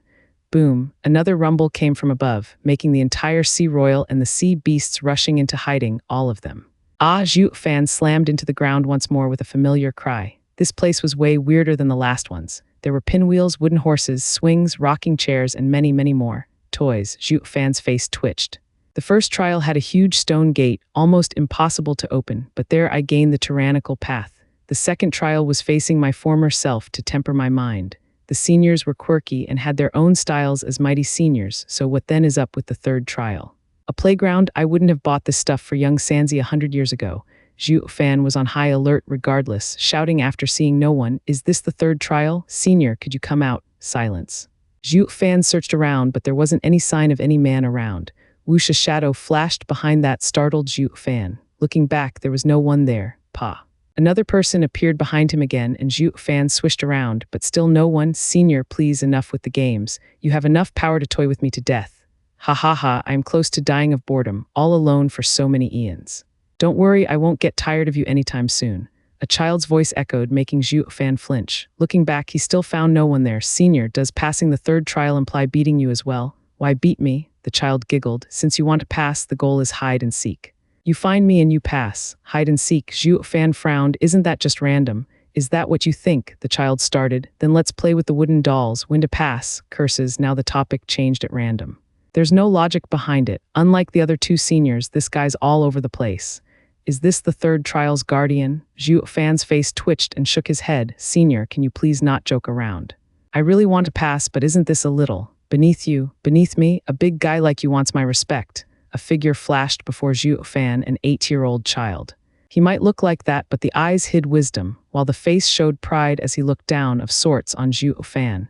Boom, another rumble came from above, making the entire Sea Royal and the sea beasts rushing into hiding, all of them. Zhuo Fan slammed into the ground once more with a familiar cry. This place was way weirder than the last ones. There were pinwheels, wooden horses, swings, rocking chairs, and many, many more toys. Zhuo Fan's face twitched. The first trial had a huge stone gate, almost impossible to open, but there I gained the tyrannical path. The second trial was facing my former self to temper my mind. The seniors were quirky and had their own styles as mighty seniors, so what then is up with the third trial? A playground? I wouldn't have bought this stuff for young Sanzi 100 years ago. Zhuo Fan was on high alert regardless, shouting after seeing no one, "Is this the third trial? Senior, could you come out?" Silence. Zhuo Fan searched around, but there wasn't any sign of any man around. Wuxia shadow flashed behind that startled Zhuo Fan. Looking back, there was no one there. Pa. Another person appeared behind him again, and Zhuo Fan swished around, but still no one. "Senior, please, enough with the games. You have enough power to toy with me to death. Ha ha ha, I am close to dying of boredom, all alone for so many eons. Don't worry, I won't get tired of you anytime soon." A child's voice echoed, making Zhuo Fan flinch. Looking back, he still found no one there. "Senior, does passing the third trial imply beating you as well?" "Why beat me?" The child giggled. "Since you want to pass, the goal is hide and seek. You find me and you pass. Hide and seek." Zhuo Fan frowned. "Isn't that just random?" "Is that what you think?" the child started. "Then let's play with the wooden dolls. When to pass." Curses, now the topic changed at random. There's no logic behind it. Unlike the other 2 seniors, this guy's all over the place. "Is this the third trial's guardian?" Zhuo Fan's face twitched and shook his head. "Senior, can you please not joke around? I really want to pass, but isn't this a little beneath you, beneath me? A big guy like you wants my respect." A figure flashed before Zhuo Fan, an 8-year-old child. He might look like that, but the eyes hid wisdom, while the face showed pride as he looked down of sorts on Zhuo Fan.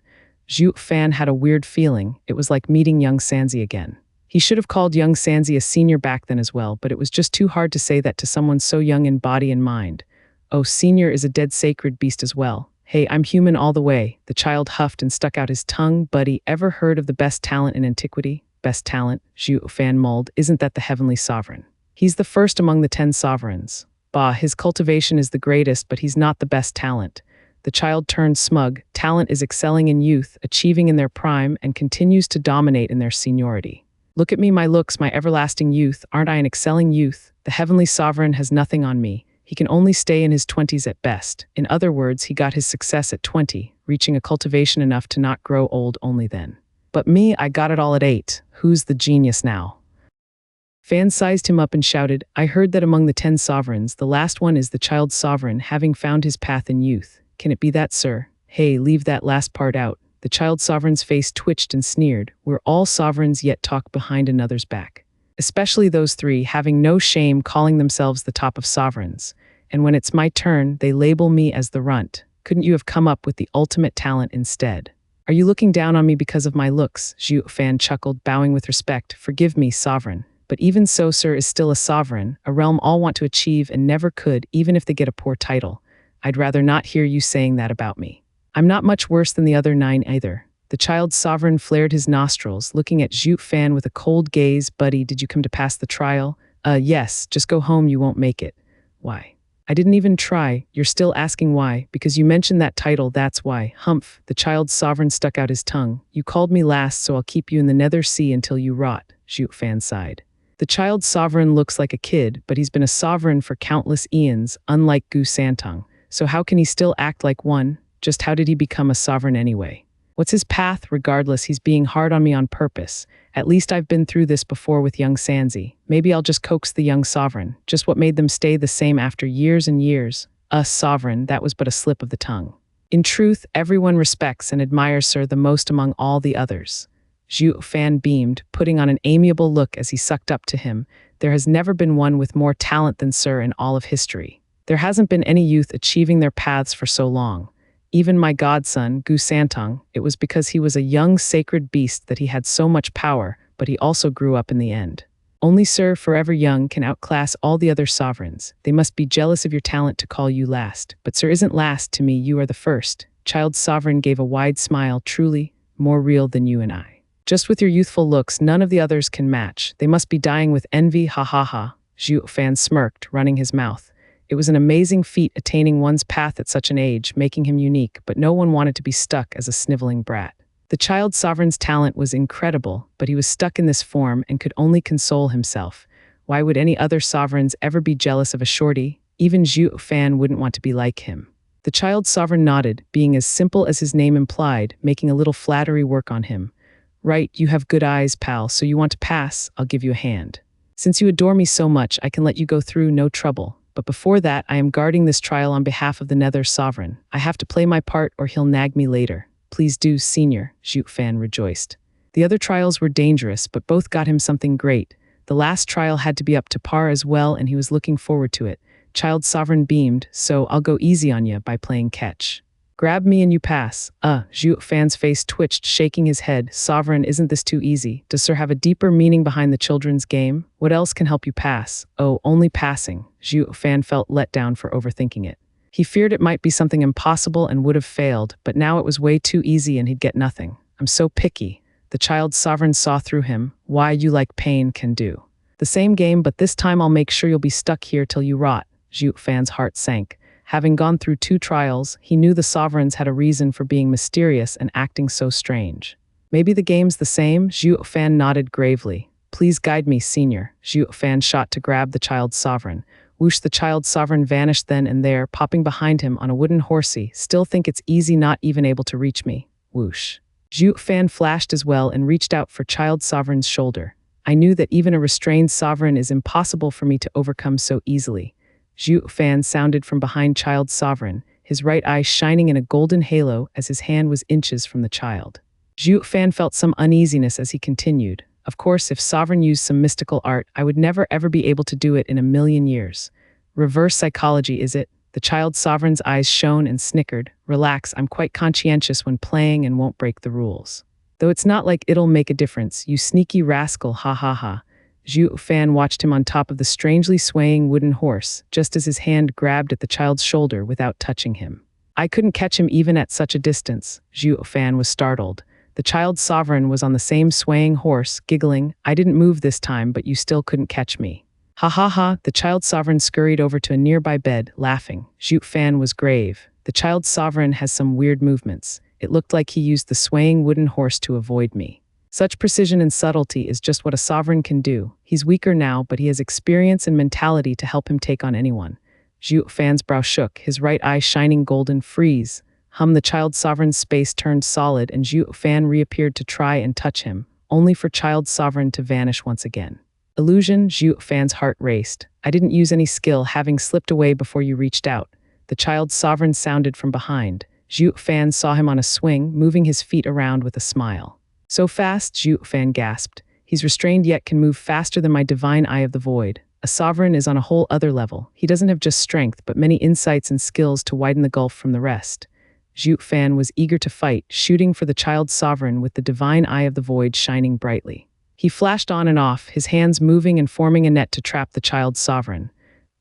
Zhuo Fan had a weird feeling. It was like meeting young Sanzi again. He should have called young Sanzi a senior back then as well, but it was just too hard to say that to someone so young in body and mind. "Oh, senior is a dead sacred beast as well. Hey, I'm human all the way." The child huffed and stuck out his tongue. "Buddy, ever heard of the best talent in antiquity?" "Best talent?" Zhuo Fan mulled. "Isn't that the Heavenly Sovereign? He's the first among the 10 sovereigns. Bah, his cultivation is the greatest, but he's not the best talent." The child turned smug. "Talent is excelling in youth, achieving in their prime, and continues to dominate in their seniority. Look at me, my looks, my everlasting youth. Aren't I an excelling youth? The Heavenly Sovereign has nothing on me. He can only stay in his 20s at best." In other words, he got his success at 20, reaching a cultivation enough to not grow old only then. "But me, I got it all at 8. Who's the genius now?" Fan sized him up and shouted, "I heard that among the 10 sovereigns, the last one is the child sovereign, having found his path in youth. Can it be that, sir?" "Hey, leave that last part out." The child sovereign's face twitched and sneered. "We're all sovereigns yet talk behind another's back. Especially those 3, having no shame calling themselves the top of sovereigns. And when it's my turn, they label me as the runt. Couldn't you have come up with the ultimate talent instead?" "Are you looking down on me because of my looks?" Zhuo Fan chuckled, bowing with respect. "Forgive me, sovereign. But even so, sir is still a sovereign, a realm all want to achieve and never could, even if they get a poor title. I'd rather not hear you saying that about me. I'm not much worse than the other 9 either." The child sovereign flared his nostrils, looking at Zhuo Fan with a cold gaze. "Buddy, did you come to pass the trial?" Yes, just go home, you won't make it." "Why?" "I didn't even try." "You're still asking why? Because you mentioned that title, that's why." "Humph." The child sovereign stuck out his tongue. "You called me last, so I'll keep you in the Nether Sea until you rot." Zhuo Fan sighed. The child sovereign looks like a kid, but he's been a sovereign for countless eons, unlike Gu Santong. So how can he still act like one? Just how did he become a sovereign anyway? What's his path? Regardless, he's being hard on me on purpose. At least I've been through this before with young Sanzi. Maybe I'll just coax the young sovereign. Just what made them stay the same after years and years. Us sovereign, that was but a slip of the tongue. In truth, everyone respects and admires Sir the most among all the others. Zhuo Fan beamed, putting on an amiable look as he sucked up to him. There has never been one with more talent than Sir in all of history. There hasn't been any youth achieving their paths for so long. Even my godson, Gu Santong, it was because he was a young sacred beast that he had so much power, but he also grew up in the end. Only Sir Forever Young can outclass all the other sovereigns. They must be jealous of your talent to call you last. But Sir isn't last to me, you are the first. Child Sovereign gave a wide smile, truly, more real than you and I. Just with your youthful looks, none of the others can match. They must be dying with envy, ha ha ha. Zhuo Fan smirked, running his mouth. It was an amazing feat attaining one's path at such an age, making him unique, but no one wanted to be stuck as a sniveling brat. The child sovereign's talent was incredible, but he was stuck in this form and could only console himself. Why would any other sovereigns ever be jealous of a shorty? Even Zhuo Fan wouldn't want to be like him. The child sovereign nodded, being as simple as his name implied, making a little flattery work on him. Right, you have good eyes, pal, so you want to pass, I'll give you a hand. Since you adore me so much, I can let you go through, no trouble. But before that, I am guarding this trial on behalf of the Nether Sovereign. I have to play my part or he'll nag me later. Please do, Senior, Zhuo Fan rejoiced. The other trials were dangerous, but both got him something great. The last trial had to be up to par as well, and he was looking forward to it. Child Sovereign beamed, so I'll go easy on you by playing catch. Grab me and you pass. Zhuo Fan's face twitched, shaking his head. Sovereign, isn't this too easy? Does Sir have a deeper meaning behind the children's game? What else can help you pass? Oh, only passing. Zhuo Fan felt let down for overthinking it. He feared it might be something impossible and would have failed, but now it was way too easy and he'd get nothing. I'm so picky. The child sovereign saw through him. Why, you like pain can do. The same game, but this time I'll make sure you'll be stuck here till you rot. Zhuo Fan's heart sank. Having gone through 2 trials, he knew the sovereigns had a reason for being mysterious and acting so strange. Maybe the game's the same? Zhuo Fan nodded gravely. Please guide me, Senior. Zhuo Fan shot to grab the child sovereign. Whoosh, the child sovereign vanished then and there, popping behind him on a wooden horsey. Still think it's easy, not even able to reach me. Whoosh. Zhuo Fan flashed as well and reached out for child sovereign's shoulder. I knew that even a restrained sovereign is impossible for me to overcome so easily. Zhuo Fan sounded from behind child sovereign, his right eye shining in a golden halo as his hand was inches from the child. Zhuo Fan felt some uneasiness as he continued. Of course, if Sovereign used some mystical art, I would never ever be able to do it in a million years. Reverse psychology, is it? The child Sovereign's eyes shone and snickered. Relax, I'm quite conscientious when playing and won't break the rules. Though it's not like it'll make a difference, you sneaky rascal, ha ha ha. Zhuo Fan watched him on top of the strangely swaying wooden horse, just as his hand grabbed at the child's shoulder without touching him. I couldn't catch him even at such a distance. Zhuo Fan was startled. The child sovereign was on the same swaying horse, giggling. I didn't move this time, but you still couldn't catch me. Ha ha ha, the child sovereign scurried over to a nearby bed, laughing. Zhuo Fan was grave. The child sovereign has some weird movements. It looked like he used the swaying wooden horse to avoid me. Such precision and subtlety is just what a sovereign can do. He's weaker now, but he has experience and mentality to help him take on anyone. Zhuo Fan's brow shook, his right eye shining golden. Freeze. The child sovereign's space turned solid and Zhuo Fan reappeared to try and touch him, only for child sovereign to vanish once again. Illusion, Zhuo Fan's heart raced. I didn't use any skill, having slipped away before you reached out. The child sovereign sounded from behind. Zhuo Fan saw him on a swing, moving his feet around with a smile. So fast, Zhuo Fan gasped. He's restrained yet can move faster than my divine eye of the void. A sovereign is on a whole other level. He doesn't have just strength, but many insights and skills to widen the gulf from the rest. Zhuo Fan was eager to fight, shooting for the child sovereign with the divine eye of the void shining brightly. He flashed on and off, his hands moving and forming a net to trap the child sovereign.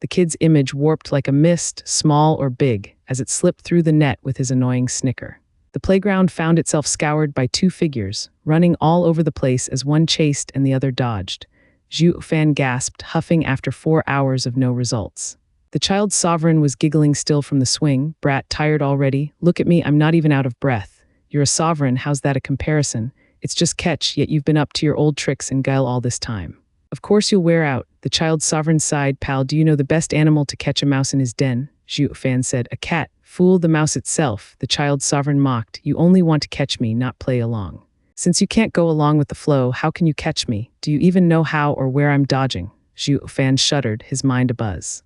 The kid's image warped like a mist, small or big, as it slipped through the net with his annoying snicker. The playground found itself scoured by 2 figures, running all over the place as one chased and the other dodged. Zhuo Fan gasped, huffing after 4 hours of no results. The child sovereign was giggling still from the swing. Brat, tired already? Look at me, I'm not even out of breath. You're a sovereign, how's that a comparison? It's just catch, yet you've been up to your old tricks and guile all this time. Of course you'll wear out. The child sovereign sighed. Pal, do you know the best animal to catch a mouse in his den? Zhuo Fan said. A cat. Fool, the mouse itself. The child sovereign mocked. You only want to catch me, not play along. Since you can't go along with the flow, how can you catch me? Do you even know how or where I'm dodging? Zhuo Fan shuddered, his mind abuzz.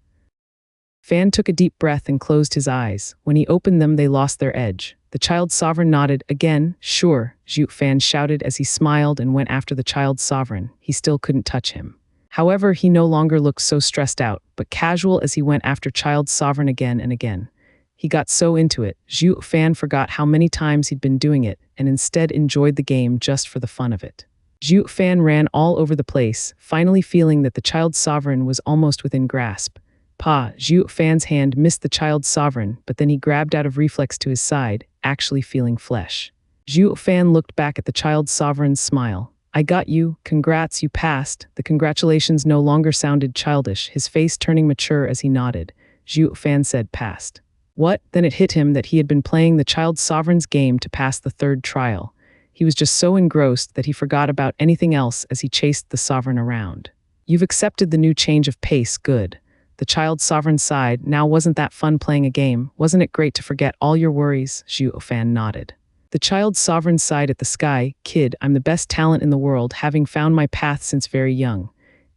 Fan took a deep breath and closed his eyes. When he opened them, they lost their edge. The child sovereign nodded. Again, sure, Zhuo Fan shouted as he smiled and went after the child sovereign. He still couldn't touch him. However, he no longer looked so stressed out, but casual as he went after child sovereign again and again. He got so into it, Zhuo Fan forgot how many times he'd been doing it and instead enjoyed the game just for the fun of it. Zhuo Fan ran all over the place, finally feeling that the child sovereign was almost within grasp. Zhuo Fan's hand missed the child sovereign, but then he grabbed out of reflex to his side, actually feeling flesh. Zhuo Fan looked back at the child sovereign's smile. I got you, congrats, you passed. The congratulations no longer sounded childish, his face turning mature as he nodded. Zhuo Fan said passed. What? Then it hit him that he had been playing the child sovereign's game to pass the third trial. He was just so engrossed that he forgot about anything else as he chased the sovereign around. You've accepted the new change of pace, good. The child sovereign sighed. Now wasn't that fun playing a game? Wasn't it great to forget all your worries? Zhuo Fan nodded. The child sovereign sighed at the sky. Kid, I'm the best talent in the world, having found my path since very young.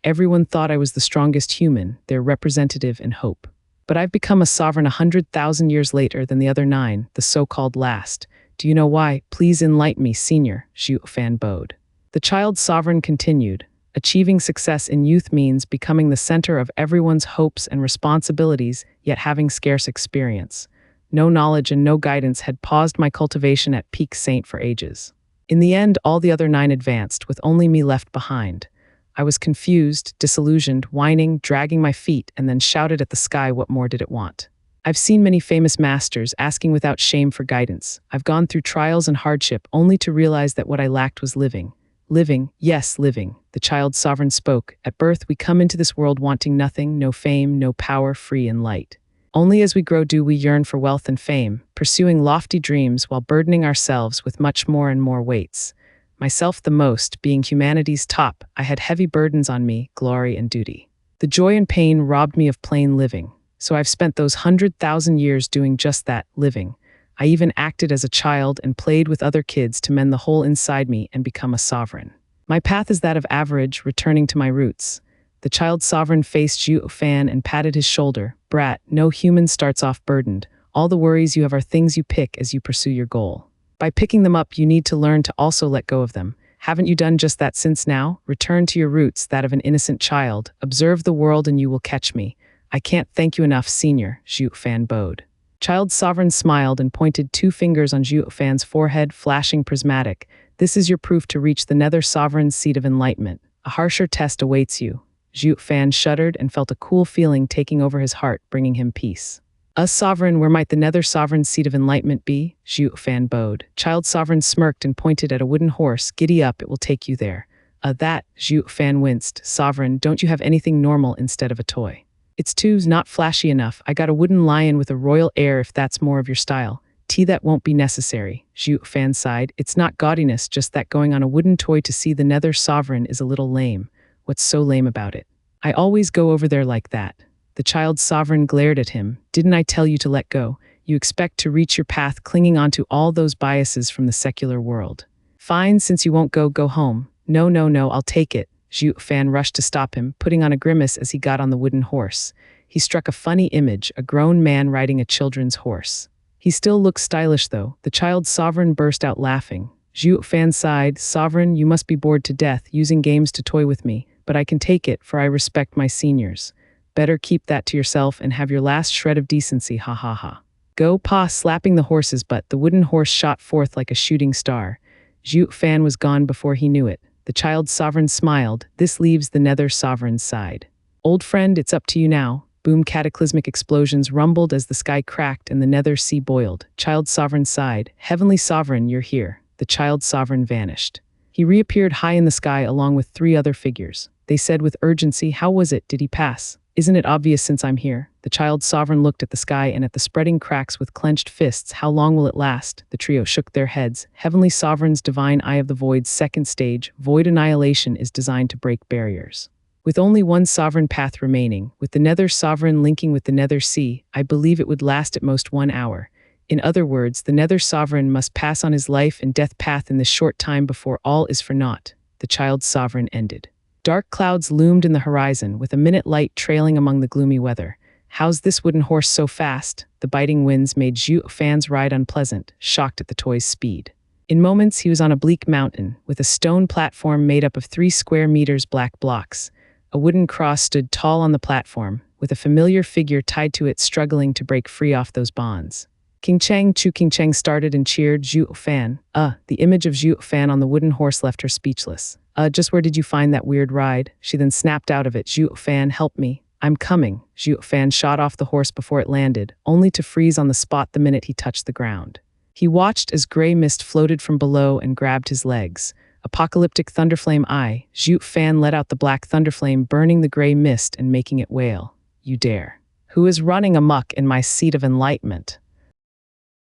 Everyone thought I was the strongest human, their representative and hope. But I've become a sovereign 100,000 years later than the other 9, the so-called last. Do you know why? Please enlighten me, senior, Zhuo Fan bowed. The child sovereign continued. Achieving success in youth means becoming the center of everyone's hopes and responsibilities, yet having scarce experience. No knowledge and no guidance had paused my cultivation at peak saint for ages. In the end, all the other 9 advanced, with only me left behind. I was confused, disillusioned, whining, dragging my feet, and then shouted at the sky, what more did it want? I've seen many famous masters asking without shame for guidance. I've gone through trials and hardship only to realize that what I lacked was living. Living, yes, living, the child sovereign spoke. At birth, we come into this world wanting nothing, no fame, no power, free and light. Only as we grow do we yearn for wealth and fame, pursuing lofty dreams while burdening ourselves with much more and more weights. Myself the most, being humanity's top, I had heavy burdens on me, glory and duty. The joy and pain robbed me of plain living, so I've spent those 100,000 years doing just that, living. I even acted as a child and played with other kids to mend the hole inside me and become a sovereign. My path is that of average, returning to my roots. The child sovereign faced Zhuo Fan and patted his shoulder. Brat, no human starts off burdened. All the worries you have are things you pick as you pursue your goal. By picking them up, you need to learn to also let go of them. Haven't you done just that since now? Return to your roots, that of an innocent child. Observe the world and you will catch me. I can't thank you enough, senior, Zhuo Fan bowed. Child sovereign smiled and pointed 2 fingers on Zhuo Fan's forehead, flashing prismatic. This is your proof to reach the Nether sovereign's seat of enlightenment. A harsher test awaits you. Zhuo Fan shuddered and felt a cool feeling taking over his heart, bringing him peace. A sovereign, where might the Nether sovereign's seat of enlightenment be? Zhuo Fan bowed. Child sovereign smirked and pointed at a wooden horse. Giddy up, it will take you there. That, Zhuo Fan winced. Sovereign, don't you have anything normal instead of a toy? It's not flashy enough. I got a wooden lion with a royal air if that's more of your style. That won't be necessary, Zhuo Fan sighed. It's not gaudiness, just that going on a wooden toy to see the Nether sovereign is a little lame. What's so lame about it? I always go over there like that. The child sovereign glared at him. Didn't I tell you to let go? You expect to reach your path clinging onto all those biases from the secular world. Fine, since you won't go home. No, I'll take it. Zhuo Fan rushed to stop him, putting on a grimace as he got on the wooden horse. He struck a funny image, a grown man riding a children's horse. He still looked stylish though. The child sovereign burst out laughing. Zhuo Fan sighed. Sovereign, you must be bored to death using games to toy with me, but I can take it, for I respect my seniors. Better keep that to yourself and have your last shred of decency, ha ha ha. Go, Pa, slapping the horse's butt. The wooden horse shot forth like a shooting star. Zhuo Fan was gone before he knew it. The child sovereign smiled. This leaves the Nether sovereign's side. Old friend, it's up to you now. Boom, cataclysmic explosions rumbled as the sky cracked and the Nether sea boiled. Child sovereign sighed. Heavenly sovereign, you're here. The child sovereign vanished. He reappeared high in the sky along with 3 other figures. They said with urgency, how was it? Did he pass? Isn't it obvious since I'm here? The child sovereign looked at the sky and at the spreading cracks with clenched fists. How long will it last? The trio shook their heads. Heavenly sovereign's divine eye of the void's second stage, void annihilation, is designed to break barriers. With only one sovereign path remaining, with the Nether sovereign linking with the Nether sea, I believe it would last at most 1 hour. In other words, the Nether sovereign must pass on his life and death path in this short time before all is for naught. The child sovereign ended. Dark clouds loomed in the horizon, with a minute light trailing among the gloomy weather. How's this wooden horse so fast? The biting winds made Zhuo Fan's ride unpleasant, shocked at the toy's speed. In moments, he was on a bleak mountain, with a stone platform made up of 3 square meters black blocks. A wooden cross stood tall on the platform, with a familiar figure tied to it struggling to break free off those bonds. King Cheng started and cheered Zhuo Fan. The image of Zhuo Fan on the wooden horse left her speechless. Just where did you find that weird ride? She then snapped out of it. Zhuo Fan, help me. I'm coming. Zhuo Fan shot off the horse before it landed, only to freeze on the spot the minute he touched the ground. He watched as gray mist floated from below and grabbed his legs. Apocalyptic thunderflame eye. Zhuo Fan let out the black thunderflame, burning the gray mist and making it wail. You dare. Who is running amok in my seat of enlightenment?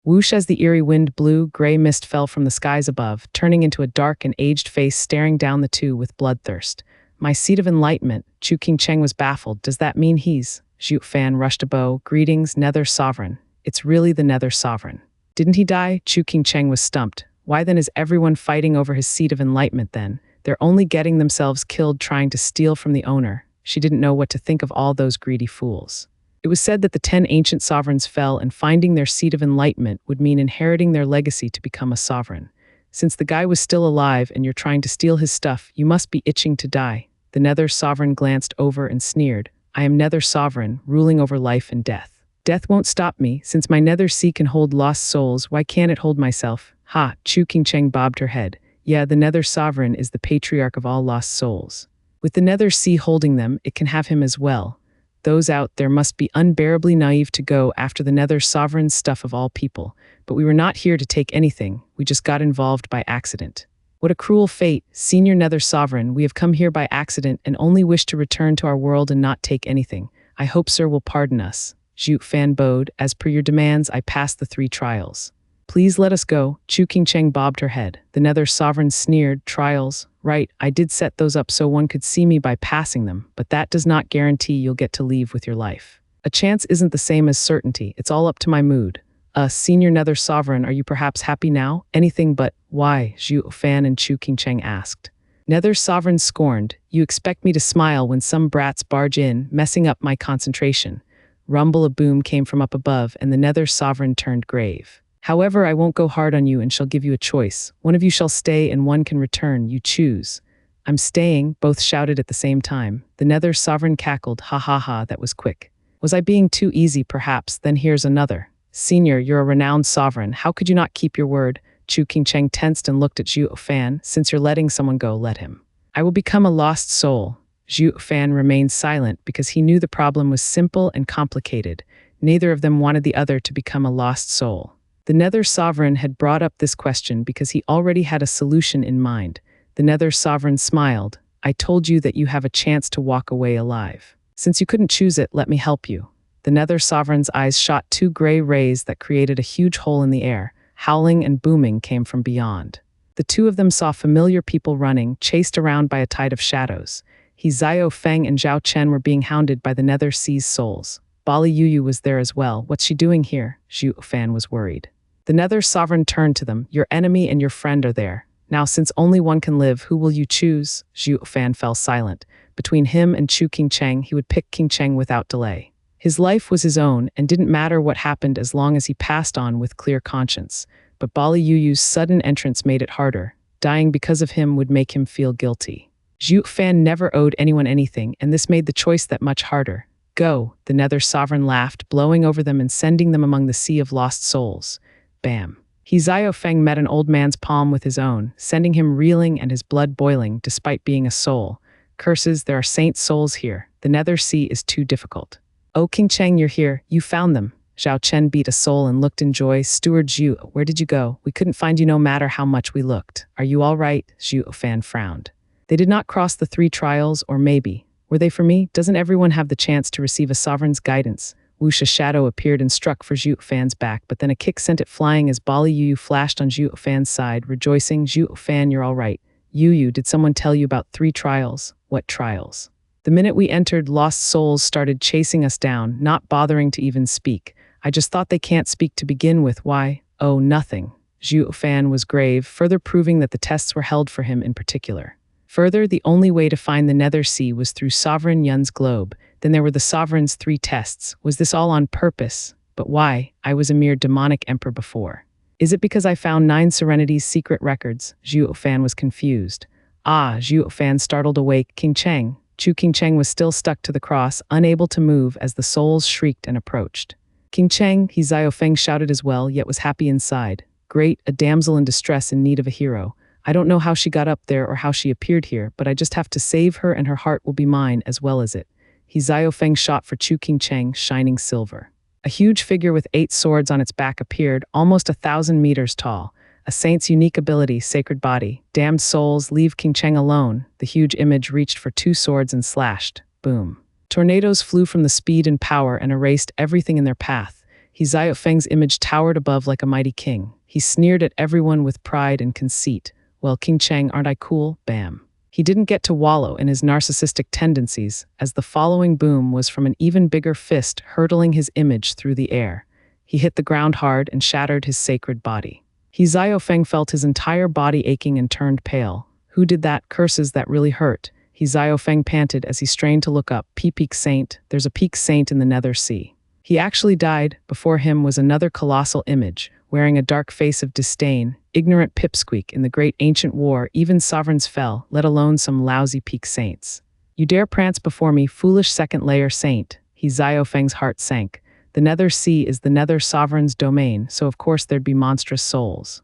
Whoosh, as the eerie wind blew, gray mist fell from the skies above, turning into a dark and aged face staring down the two with bloodthirst. My seat of enlightenment. King Cheng was baffled. Does that mean he's? Zhuo Fan rushed a bow. Greetings, Nether Sovereign. It's really the Nether Sovereign. Didn't he die? King Cheng was stumped. Why then is everyone fighting over his seat of enlightenment then? They're only getting themselves killed trying to steal from the owner. She didn't know what to think of all those greedy fools. It was said that the 10 ancient sovereigns fell, and finding their seat of enlightenment would mean inheriting their legacy to become a sovereign. Since the guy was still alive and you're trying to steal his stuff, you must be itching to die. The Nether Sovereign glanced over and sneered. I am Nether Sovereign, ruling over life and death. Death won't stop me. Since my Nether Sea can hold lost souls, why can't it hold myself? Ha! King Cheng bobbed her head. Yeah, the Nether Sovereign is the patriarch of all lost souls. With the Nether Sea holding them, it can have him as well. Those out there must be unbearably naive to go after the Nether Sovereign's stuff of all people. But we were not here to take anything, we just got involved by accident. What a cruel fate, Senior Nether Sovereign, we have come here by accident and only wish to return to our world and not take anything. I hope Sir will pardon us. Zhuo Fan bowed. As per your demands, I passed the 3 trials. Please let us go. King Cheng bobbed her head. The Nether Sovereign sneered. Trials? Right, I did set those up so one could see me by passing them, but that does not guarantee you'll get to leave with your life. A chance isn't the same as certainty. It's all up to my mood. Senior Nether Sovereign, are you perhaps happy now? Anything but. Why? Zhuo Fan and King Cheng asked. Nether Sovereign scorned. You expect me to smile when some brats barge in, messing up my concentration. Rumble a boom came from up above, and the Nether Sovereign turned grave. However, I won't go hard on you and shall give you a choice. One of you shall stay and one can return. You choose. I'm staying, both shouted at the same time. The Nether Sovereign cackled. Ha ha ha, that was quick. Was I being too easy, perhaps? Then here's another. Senior, you're a renowned sovereign. How could you not keep your word? King Cheng tensed and looked at Zhuo Fan. Since you're letting someone go, let him. I will become a lost soul. Zhuo Fan remained silent because he knew the problem was simple and complicated. Neither of them wanted the other to become a lost soul. The Nether Sovereign had brought up this question because he already had a solution in mind. The Nether Sovereign smiled. I told you that you have a chance to walk away alive. Since you couldn't choose it, let me help you. The Nether Sovereign's eyes shot 2 gray rays that created a huge hole in the air. Howling and booming came from beyond. The 2 of them saw familiar people running, chased around by a tide of shadows. Zhuo Feng and Zhao Chen were being hounded by the Nether Sea's souls. Bali Yuyu was there as well. What's she doing here? Zhuo Fan was worried. The Nether Sovereign turned to them. Your enemy and your friend are there. Now, since only one can live, who will you choose? Zhuo Fan fell silent. Between him and King Cheng, he would pick King Cheng without delay. His life was his own and didn't matter what happened as long as he passed on with clear conscience. But Bali Yuyu's sudden entrance made it harder. Dying because of him would make him feel guilty. Zhuo Fan never owed anyone anything, and this made the choice that much harder. Go, the Nether Sovereign laughed, blowing over them and sending them among the sea of lost souls. Bam. Zhuo Feng met an old man's palm with his own, sending him reeling and his blood boiling despite being a soul. Curses, there are saint souls here. The Nether Sea is too difficult. Oh, King Cheng, you're here. You found them. Zhao Chen beat a soul and looked in joy. Steward Zhu, where did you go? We couldn't find you no matter how much we looked. Are you all right? Zhuo Fan frowned. They did not cross the 3 trials, or maybe. Were they for me? Doesn't everyone have the chance to receive a sovereign's guidance? Whoosh, a shadow appeared and struck for Zhuo Fan's back, but then a kick sent it flying as Bali Yuyu flashed on Zhuo Fan's side, rejoicing. Zhuo Fan, you're all right. Yuyu, did someone tell you about 3 trials? What trials? The minute we entered, lost souls started chasing us down, not bothering to even speak. I just thought they can't speak to begin with. Why? Oh, nothing. Zhuo Fan was grave, further proving that the tests were held for him in particular. Further, the only way to find the Nether Sea was through Sovereign Yun's globe. Then there were the Sovereign's 3 tests. Was this all on purpose? But why? I was a mere demonic emperor before. Is it because I found 9 Serenity's secret records? Zhuo Fan was confused. Ah, Zhuo Fan startled awake. King Cheng. Chu Qingcheng was still stuck to the cross, unable to move as the souls shrieked and approached. Qingcheng, he Zhao Feng shouted as well, yet was happy inside. Great, a damsel in distress in need of a hero. I don't know how she got up there or how she appeared here, but I just have to save her and her heart will be mine as well as it. He Zhao Feng shot for Chu Qingcheng, shining silver. A huge figure with 8 swords on its back appeared, almost 1,000 meters tall. A saint's unique ability, sacred body. Damned souls, leave Qingcheng alone. The huge image reached for 2 swords and slashed. Boom. Tornadoes flew from the speed and power and erased everything in their path. He Zhao Feng's image towered above like a mighty king. He sneered at everyone with pride and conceit. Well, Qingcheng, aren't I cool? Bam. He didn't get to wallow in his narcissistic tendencies, as the following boom was from an even bigger fist hurtling his image through the air. He hit the ground hard and shattered his sacred body. He Zhao Feng felt his entire body aching and turned pale. Who did that? Curses, that really hurt. He Zhao Feng panted as he strained to look up. Peak saint, there's a peak saint in the Nether Sea. He actually died. Before him was another colossal image, wearing a dark face of disdain, ignorant pipsqueak. In the great ancient war, even sovereigns fell, let alone some lousy peak saints. You dare prance before me, foolish second-layer saint. He Zhao Feng's heart sank. The Nether Sea is the Nether sovereign's domain, so of course there'd be monstrous souls.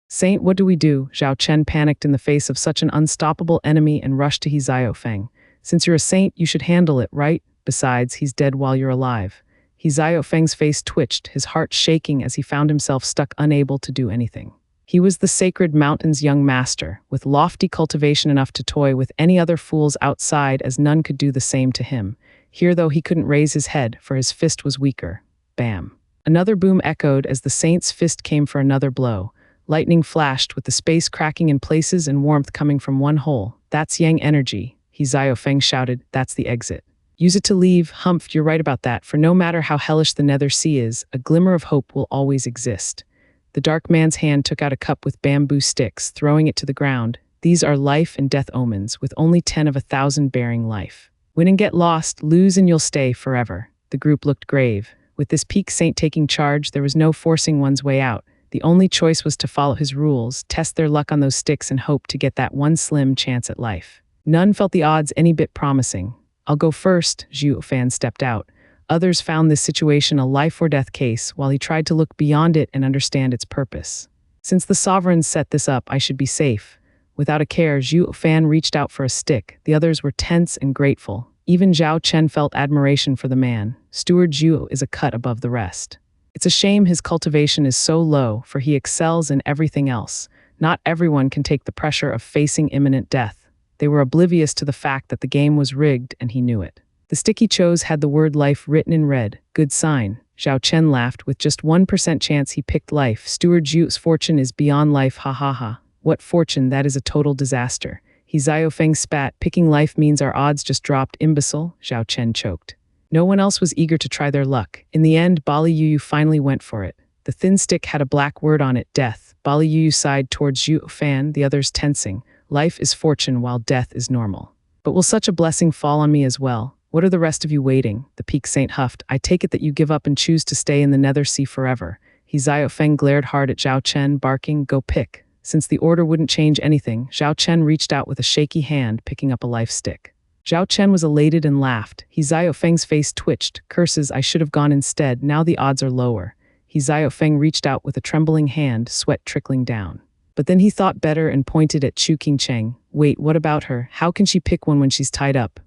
Saint, what do we do? Zhao Chen panicked in the face of such an unstoppable enemy and rushed to He Zhao Feng. Since you're a saint, you should handle it, right? Besides, he's dead while you're alive. He Zhao Feng's face twitched, his heart shaking as he found himself stuck, unable to do anything. He was the sacred mountain's young master, with lofty cultivation enough to toy with any other fools outside, as none could do the same to him. Here, though, he couldn't raise his head, for his fist was weaker. Bam. Another boom echoed as the saint's fist came for another blow. Lightning flashed, with the space cracking in places and warmth coming from one hole. That's Yang energy. He Zhao Feng shouted. That's the exit. Use it to leave. Humph, you're right about that, for no matter how hellish the Nether Sea is, a glimmer of hope will always exist. The dark man's hand took out a cup with bamboo sticks, throwing it to the ground. These are life and death omens, with only 10 of 1,000 bearing life. Win and get lost, lose and you'll stay forever. The group looked grave. With this peak saint taking charge, there was no forcing one's way out. The only choice was to follow his rules, test their luck on those sticks and hope to get that one slim chance at life. None felt the odds any bit promising. I'll go first, Zhuo Fan stepped out. Others found this situation a life-or-death case, while he tried to look beyond it and understand its purpose. Since the sovereigns set this up, I should be safe. Without a care, Zhuo Fan reached out for a stick. The others were tense and grateful. Even Zhao Chen felt admiration for the man. Steward Zhuo is a cut above the rest. It's a shame his cultivation is so low, for he excels in everything else. Not everyone can take the pressure of facing imminent death. They were oblivious to the fact that the game was rigged, and he knew it. The stick he chose had the word life written in red. Good sign. Zhao Chen laughed. With just 1% chance he picked life. Steward Zhuo's fortune is beyond life, ha ha ha. What fortune? That is a total disaster. He Zhao Feng spat. Picking life means our odds just dropped, imbecile. Zhao Chen choked. No one else was eager to try their luck. In the end, Bali Yuyu finally went for it. The thin stick had a black word on it, death. Bali Yuyu sighed towards Zhuo Fan, the others tensing. Life is fortune while death is normal. But will such a blessing fall on me as well? What are the rest of you waiting? The peak saint huffed. I take it that you give up and choose to stay in the Nether Sea forever. He Zhao Feng glared hard at Zhao Chen, barking, go pick. Since the order wouldn't change anything, Zhao Chen reached out with a shaky hand, picking up a life stick. Zhao Chen was elated and laughed. He Zhao Feng's face twitched. Curses, I should have gone instead. Now the odds are lower. He Zhao Feng reached out with a trembling hand, sweat trickling down. But then he thought better and pointed at Chu Qingcheng. Wait, what about her? How can she pick one when she's tied up?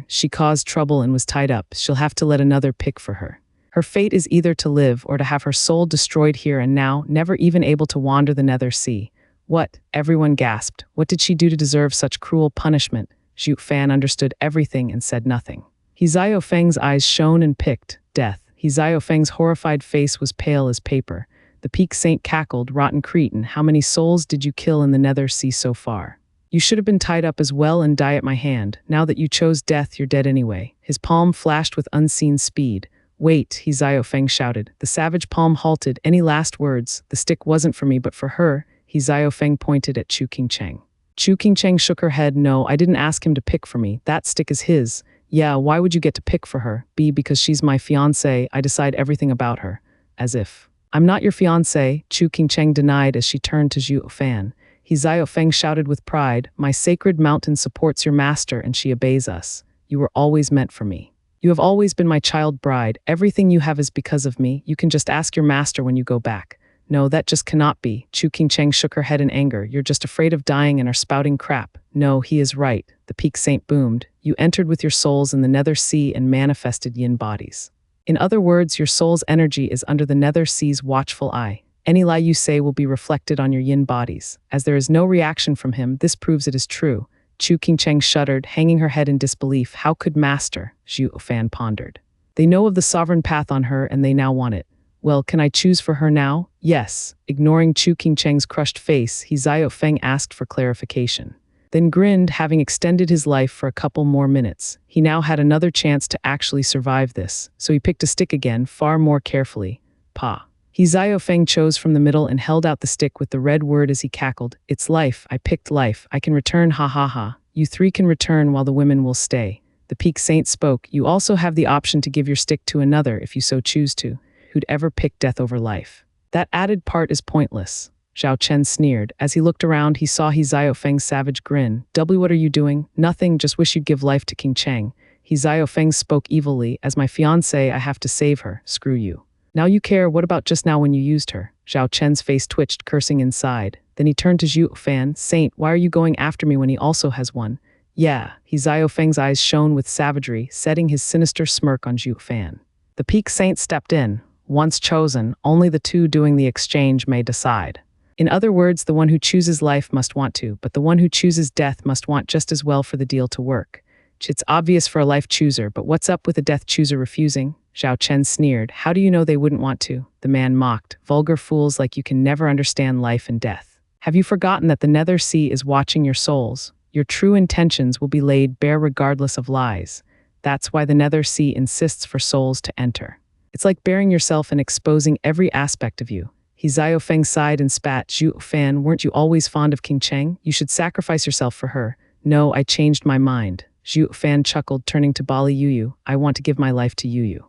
She caused trouble and was tied up. She'll have to let another pick for her. Her fate is either to live or to have her soul destroyed here and now, never even able to wander the Nether Sea. What? Everyone gasped. What did she do to deserve such cruel punishment? Zhuo Fan understood everything and said nothing. He Zhao Feng's eyes shone and picked. Death. He Zhao Feng's horrified face was pale as paper. The peak saint cackled. Rotten cretin, how many souls did you kill in the Nether Sea so far? You should have been tied up as well and die at my hand. Now that you chose death, you're dead anyway. His palm flashed with unseen speed. Wait, He Zhao Feng shouted. The savage palm halted. Any last words? The stick wasn't for me but for her. He Zhao Feng pointed at Chu Qingcheng. Chu Qingcheng shook her head. No, I didn't ask him to pick for me. That stick is his. Yeah, why would you get to pick for her? B, because she's my fiancée. I decide everything about her. As if. I'm not your fiancée, Chu Qingcheng denied as she turned to Zhuo Fan. He Feng shouted with pride, "My sacred mountain supports your master and she obeys us. You were always meant for me. You have always been my child bride. Everything you have is because of me. You can just ask your master when you go back." "No, that just cannot be." Chu Qingcheng shook her head in anger. "You're just afraid of dying and are spouting crap." "No, he is right," the peak saint boomed. "You entered with your souls in the Nether Sea and manifested yin bodies. In other words, your soul's energy is under the Nether Sea's watchful eye. Any lie you say will be reflected on your yin bodies. As there is no reaction from him, this proves it is true." Chu Qingcheng shuddered, hanging her head in disbelief. "How could Master?" Zhuo Fan pondered. "They know of the sovereign path on her and they now want it. Well, can I choose for her now?" "Yes." Ignoring Chu Qingcheng's crushed face, He Feng asked for clarification. Then grinned, having extended his life for a couple more minutes. He now had another chance to actually survive this, so he picked a stick again, far more carefully. "Pa." He Feng chose from the middle and held out the stick with the red word as he cackled. "It's life. I picked life. I can return, ha ha ha. You three can return while the women will stay." The peak saint spoke. "You also have the option to give your stick to another if you so choose to. Who'd ever pick death over life? That added part is pointless." Zhao Chen sneered. As he looked around, he saw He Feng's savage grin. "W, what are you doing?" "Nothing, just wish you'd give life to King Cheng." He Feng spoke evilly. "As my fiancé, I have to save her. Screw you. Now you care, what about just now when you used her?" Zhao Chen's face twitched, cursing inside. Then he turned to Zhuo Fan. "Saint, why are you going after me when he also has one?" "Yeah." He Feng's eyes shone with savagery, setting his sinister smirk on Zhuo Fan. The peak saint stepped in. "Once chosen, only the two doing the exchange may decide. In other words, the one who chooses life must want to, but the one who chooses death must want just as well for the deal to work. It's obvious for a life chooser, but what's up with a death chooser refusing?" Zhao Chen sneered. "How do you know they wouldn't want to?" The man mocked. "Vulgar fools like you can never understand life and death. Have you forgotten that the Nether Sea is watching your souls? Your true intentions will be laid bare regardless of lies. That's why the Nether Sea insists for souls to enter. It's like baring yourself and exposing every aspect of you." He Feng sighed and spat. "Zhuo Fan, weren't you always fond of King Cheng? You should sacrifice yourself for her." "No, I changed my mind." Zhuo Fan chuckled, turning to Bali Yuyu. "I want to give my life to Yuyu."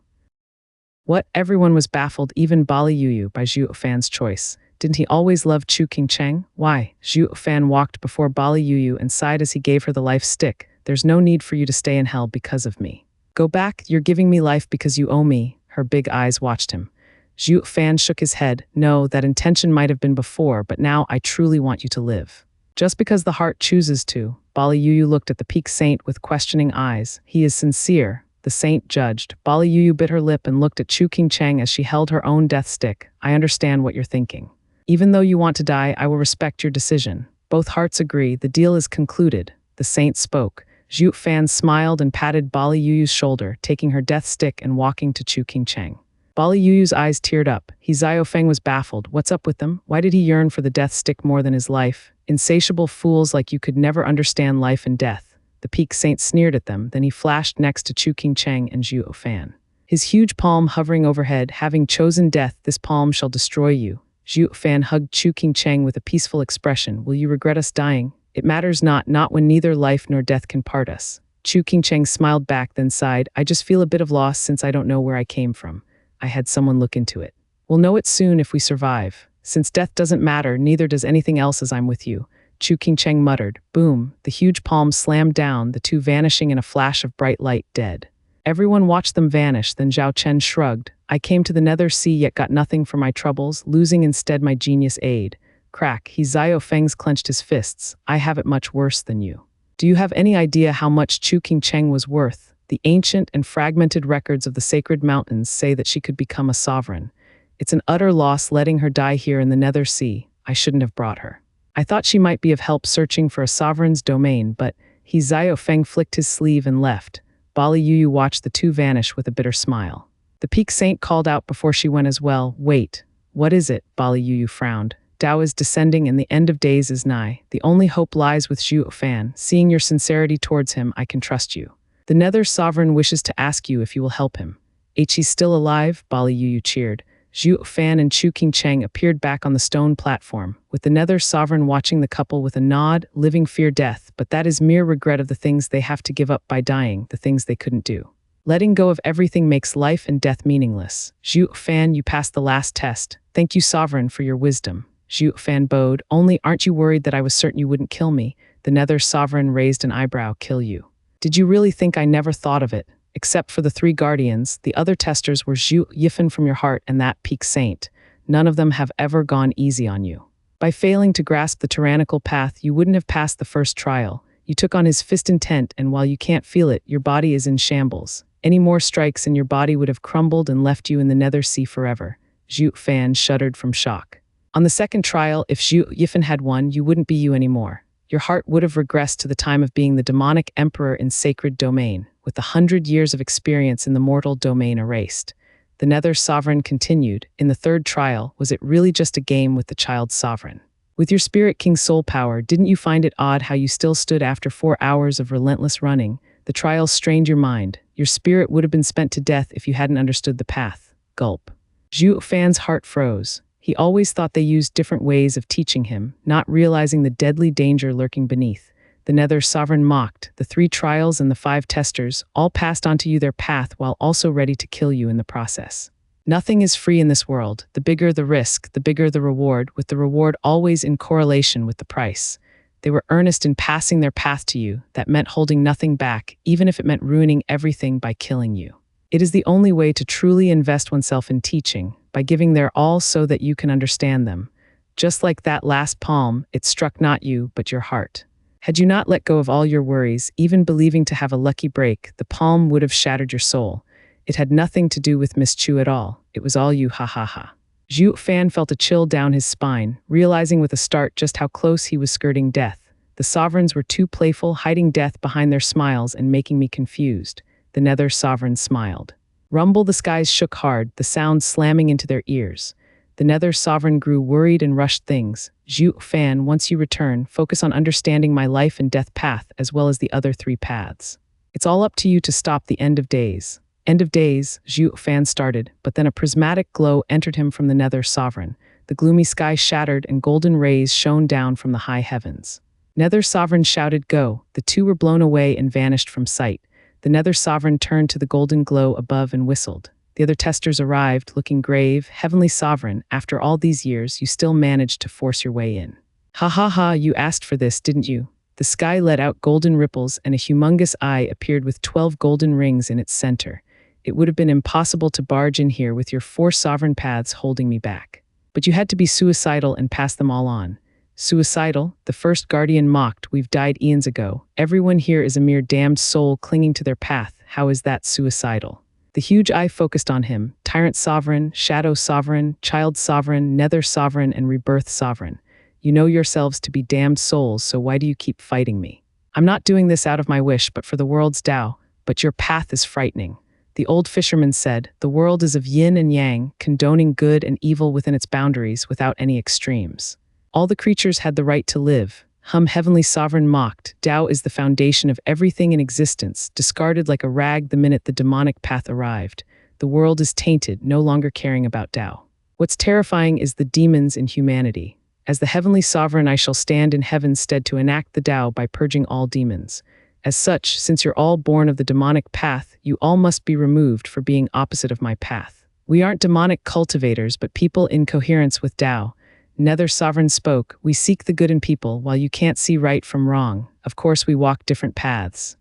What? Everyone was baffled, even Bali Yuyu, by Zhuo Fan's choice. Didn't he always love Chu Qingcheng? "Why?" Zhuo Fan walked before Bali Yuyu and sighed as he gave her the life stick. "There's no need for you to stay in hell because of me. Go back, you're giving me life because you owe me." Her big eyes watched him. Zhuo Fan shook his head. "No, that intention might have been before, but now I truly want you to live. Just because the heart chooses to." Bali Yuyu looked at the peak saint with questioning eyes. "He is sincere," the saint judged. Bali Yuyu bit her lip and looked at Chu Qingcheng as she held her own death stick. "I understand what you're thinking. Even though you want to die, I will respect your decision. Both hearts agree. The deal is concluded." The saint spoke. Zhuo Fan smiled and patted Bali Yuyu's shoulder, taking her death stick and walking to Chu Qingcheng. Bali Yuyu's eyes teared up. He Feng was baffled. What's up with them? Why did he yearn for the death stick more than his life? Insatiable fools like you could never understand life and death. The peak saint sneered at them, then he flashed next to Chu Qingcheng and Zhuo Fan. His huge palm hovering overhead, "Having chosen death, this palm shall destroy you." Zhuo Fan hugged Chu Qingcheng with a peaceful expression. "Will you regret us dying?" "It matters not when neither life nor death can part us." Chu Qingcheng smiled back, then sighed. "I just feel a bit of loss since I don't know where I came from. I had someone look into it. We'll know it soon if we survive. Since death doesn't matter, neither does anything else as I'm with you." Chu Qingcheng muttered. Boom, the huge palm slammed down, the two vanishing in a flash of bright light, dead. Everyone watched them vanish, then Zhao Chen shrugged. "I came to the Nether Sea yet got nothing for my troubles, losing instead my genius aid." Crack, He Feng's clenched his fists. "I have it much worse than you. Do you have any idea how much Chu Qingcheng was worth? The ancient and fragmented records of the sacred mountains say that she could become a sovereign. It's an utter loss letting her die here in the Nether Sea. I shouldn't have brought her. I thought she might be of help searching for a sovereign's domain, but..." He Feng flicked his sleeve and left. Bali Yuyu watched the two vanish with a bitter smile. The peak saint called out before she went as well. "Wait, what is it?" Bali Yuyu frowned. "Tao is descending and the end of days is nigh. The only hope lies with Zhuo Fan. Seeing your sincerity towards him, I can trust you. The Nether Sovereign wishes to ask you if you will help him." "He's still alive?" Bali Yuyu cheered. Zhuo Fan and Chu Qingcheng appeared back on the stone platform, with the Nether Sovereign watching the couple with a nod. "Living fear death, but that is mere regret of the things they have to give up by dying, the things they couldn't do. Letting go of everything makes life and death meaningless. Zhuo Fan, you passed the last test. Thank you, Sovereign, for your wisdom." Zhuo Fan bowed. Only, aren't you worried that I was certain you wouldn't kill me? The Nether sovereign raised an eyebrow. Kill you? Did you really think I never thought of it? Except for the 3 guardians, the other testers were Zhuo Fan from your heart and that peak saint. None of them have ever gone easy on you. By failing to grasp the tyrannical path, you wouldn't have passed the first trial. You took on his fist intent, and while you can't feel it, your body is in shambles. Any more strikes and your body would have crumbled and left you in the Nether Sea forever. Zhuo Fan shuddered from shock. On the second trial, if Zhuo Fan had won, you wouldn't be you anymore. Your heart would have regressed to the time of being the demonic emperor in sacred domain, with the 100 years of experience in the mortal domain erased. The Nether sovereign continued. In the third trial, was it really just a game with the child sovereign? With your Spirit King soul power, didn't you find it odd how you still stood after 4 hours of relentless running? The trials strained your mind. Your spirit would have been spent to death if you hadn't understood the path. Gulp. Zhuo Fan's heart froze. He always thought they used different ways of teaching him, not realizing the deadly danger lurking beneath. The Nether sovereign mocked. The 3 trials and the 5 testers all passed onto you their path while also ready to kill you in the process. Nothing is free in this world. The bigger the risk, the bigger the reward, with the reward always in correlation with the price. They were earnest in passing their path to you. That meant holding nothing back, even if it meant ruining everything by killing you. It is the only way to truly invest oneself in teaching, by giving their all so that you can understand them. Just like that last palm, it struck not you, but your heart. Had you not let go of all your worries, even believing to have a lucky break, the palm would have shattered your soul. It had nothing to do with Miss Chu at all. It was all you, ha ha ha. Zhuo Fan felt a chill down his spine, realizing with a start just how close he was skirting death. The sovereigns were too playful, hiding death behind their smiles and making me confused. The Nether sovereign smiled. Rumble, the skies shook hard, the sound slamming into their ears. The Nether sovereign grew worried and rushed things. Zhuo Fan, once you return, focus on understanding my life and death path as well as the other 3 paths. It's all up to you to stop the end of days. End of days, Zhuo Fan started, but then a prismatic glow entered him from the Nether sovereign. The gloomy sky shattered and golden rays shone down from the high heavens. Nether sovereign shouted, "Go!" The 2 were blown away and vanished from sight. The Nether sovereign turned to the golden glow above and whistled. The other testers arrived, looking grave. Heavenly sovereign, after all these years, you still managed to force your way in. Ha ha ha, you asked for this, didn't you? The sky let out golden ripples and a humongous eye appeared with 12 golden rings in its center. It would have been impossible to barge in here with your 4 sovereign paths holding me back. But you had to be suicidal and pass them all on. Suicidal? The first guardian mocked. We've died eons ago. Everyone here is a mere damned soul clinging to their path. How is that suicidal? The huge eye focused on him. Tyrant sovereign, shadow sovereign, child sovereign, nether sovereign, and rebirth sovereign. You know yourselves to be damned souls, so why do you keep fighting me? I'm not doing this out of my wish, but for the world's Tao. But your path is frightening. The old fisherman said, the world is of yin and yang, condoning good and evil within its boundaries without any extremes. All the creatures had the right to live. Heavenly sovereign mocked. Tao is the foundation of everything in existence, discarded like a rag the minute the demonic path arrived. The world is tainted, no longer caring about Tao. What's terrifying is the demons in humanity. As the heavenly sovereign, I shall stand in heaven's stead to enact the Tao by purging all demons. As such, since you're all born of the demonic path, you all must be removed for being opposite of my path. We aren't demonic cultivators, but people in coherence with Tao. Nether sovereign spoke, we seek the good in people while you can't see right from wrong. Of course we walk different paths.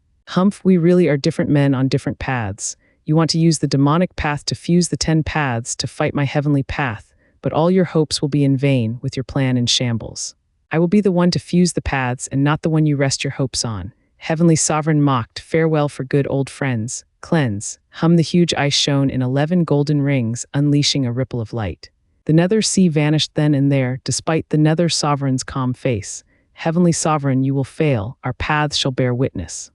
We really are different men on different paths. You want to use the demonic path to fuse the 10 paths to fight my heavenly path, but all your hopes will be in vain with your plan in shambles. I will be the one to fuse the paths and not the one you rest your hopes on. Heavenly sovereign mocked, farewell for good old friends. Cleanse. The huge ice shone in 11 golden rings, unleashing a ripple of light. The Nether sea vanished then and there, despite the Nether sovereign's calm face. Heavenly sovereign, you will fail. Our paths shall bear witness.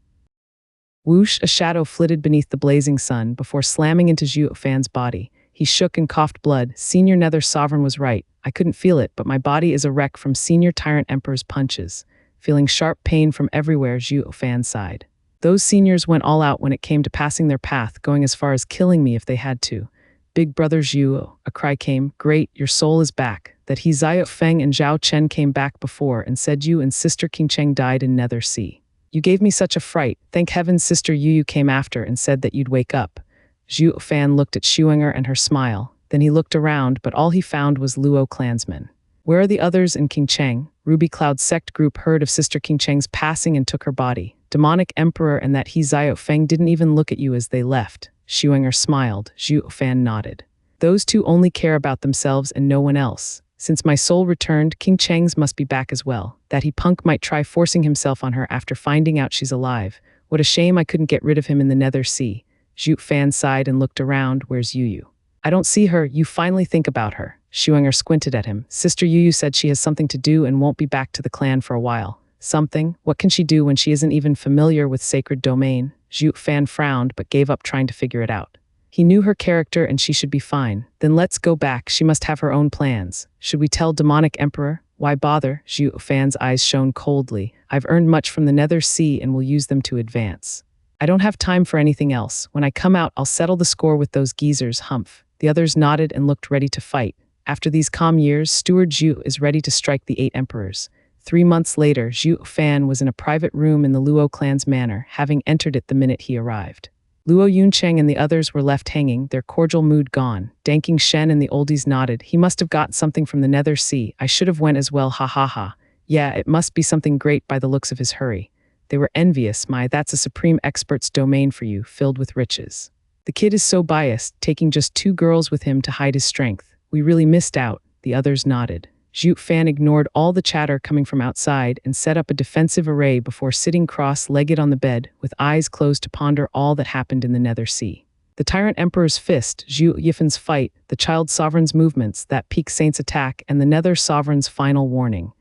Whoosh, a shadow flitted beneath the blazing sun before slamming into Zhuo Fan's body. He shook and coughed blood. Senior Nether sovereign was right. I couldn't feel it, but my body is a wreck from Senior Tyrant Emperor's punches. Feeling sharp pain from everywhere, Zhuo Fan sighed. Those seniors went all out when it came to passing their path, going as far as killing me if they had to. Big brother Zhuo, a cry came, great, your soul is back. That he Zhao Feng and Zhao Chen came back before and said you and Sister King Cheng died in Nether Sea. You gave me such a fright. Thank heaven Sister Yu came after and said that you'd wake up. Zhuo Fan looked at Shuinger and her smile. Then he looked around, but all he found was Luo clansmen. Where are the others in King Cheng? Ruby Cloud's sect group heard of Sister King Cheng's passing and took her body. Demonic Emperor and that he Zhuo Fan didn't even look at you as they left. Xuenger smiled. Zhuo Fan nodded. Those two only care about themselves and no one else. Since my soul returned, King Cheng's must be back as well. That he punk might try forcing himself on her after finding out she's alive. What a shame I couldn't get rid of him in the Nether Sea. Zhuo Fan sighed and looked around. Where's Yu? I don't see her. You finally think about her. Xuenger squinted at him. Sister Yu said she has something to do and won't be back to the clan for a while. Something? What can she do when she isn't even familiar with sacred domain? Zhuo Fan frowned but gave up trying to figure it out. He knew her character and she should be fine. Then let's go back. She must have her own plans. Should we tell Demonic Emperor? Why bother? Zhuo Fan's eyes shone coldly. I've earned much from the Nether Sea and will use them to advance. I don't have time for anything else. When I come out, I'll settle the score with those geezers. Humph. The others nodded and looked ready to fight. After these calm years, Steward Zhu is ready to strike the 8 emperors. 3 months later, Zhuo Fan was in a private room in the Luo clan's manor, having entered it the minute he arrived. Luo Yuncheng and the others were left hanging, their cordial mood gone. Danking Shen and the oldies nodded. He must have gotten something from the Nether Sea. I should have went as well, ha ha ha. Yeah, it must be something great by the looks of his hurry. They were envious. That's a supreme expert's domain for you, filled with riches. The kid is so biased, taking just 2 girls with him to hide his strength. We really missed out. The others nodded. Zhuo Fan ignored all the chatter coming from outside and set up a defensive array before sitting cross-legged on the bed, with eyes closed to ponder all that happened in the Nether Sea. The Tyrant Emperor's fist, Zhu Yifan's fight, the Child Sovereign's movements, that Peak Saint's attack, and the Nether Sovereign's final warning.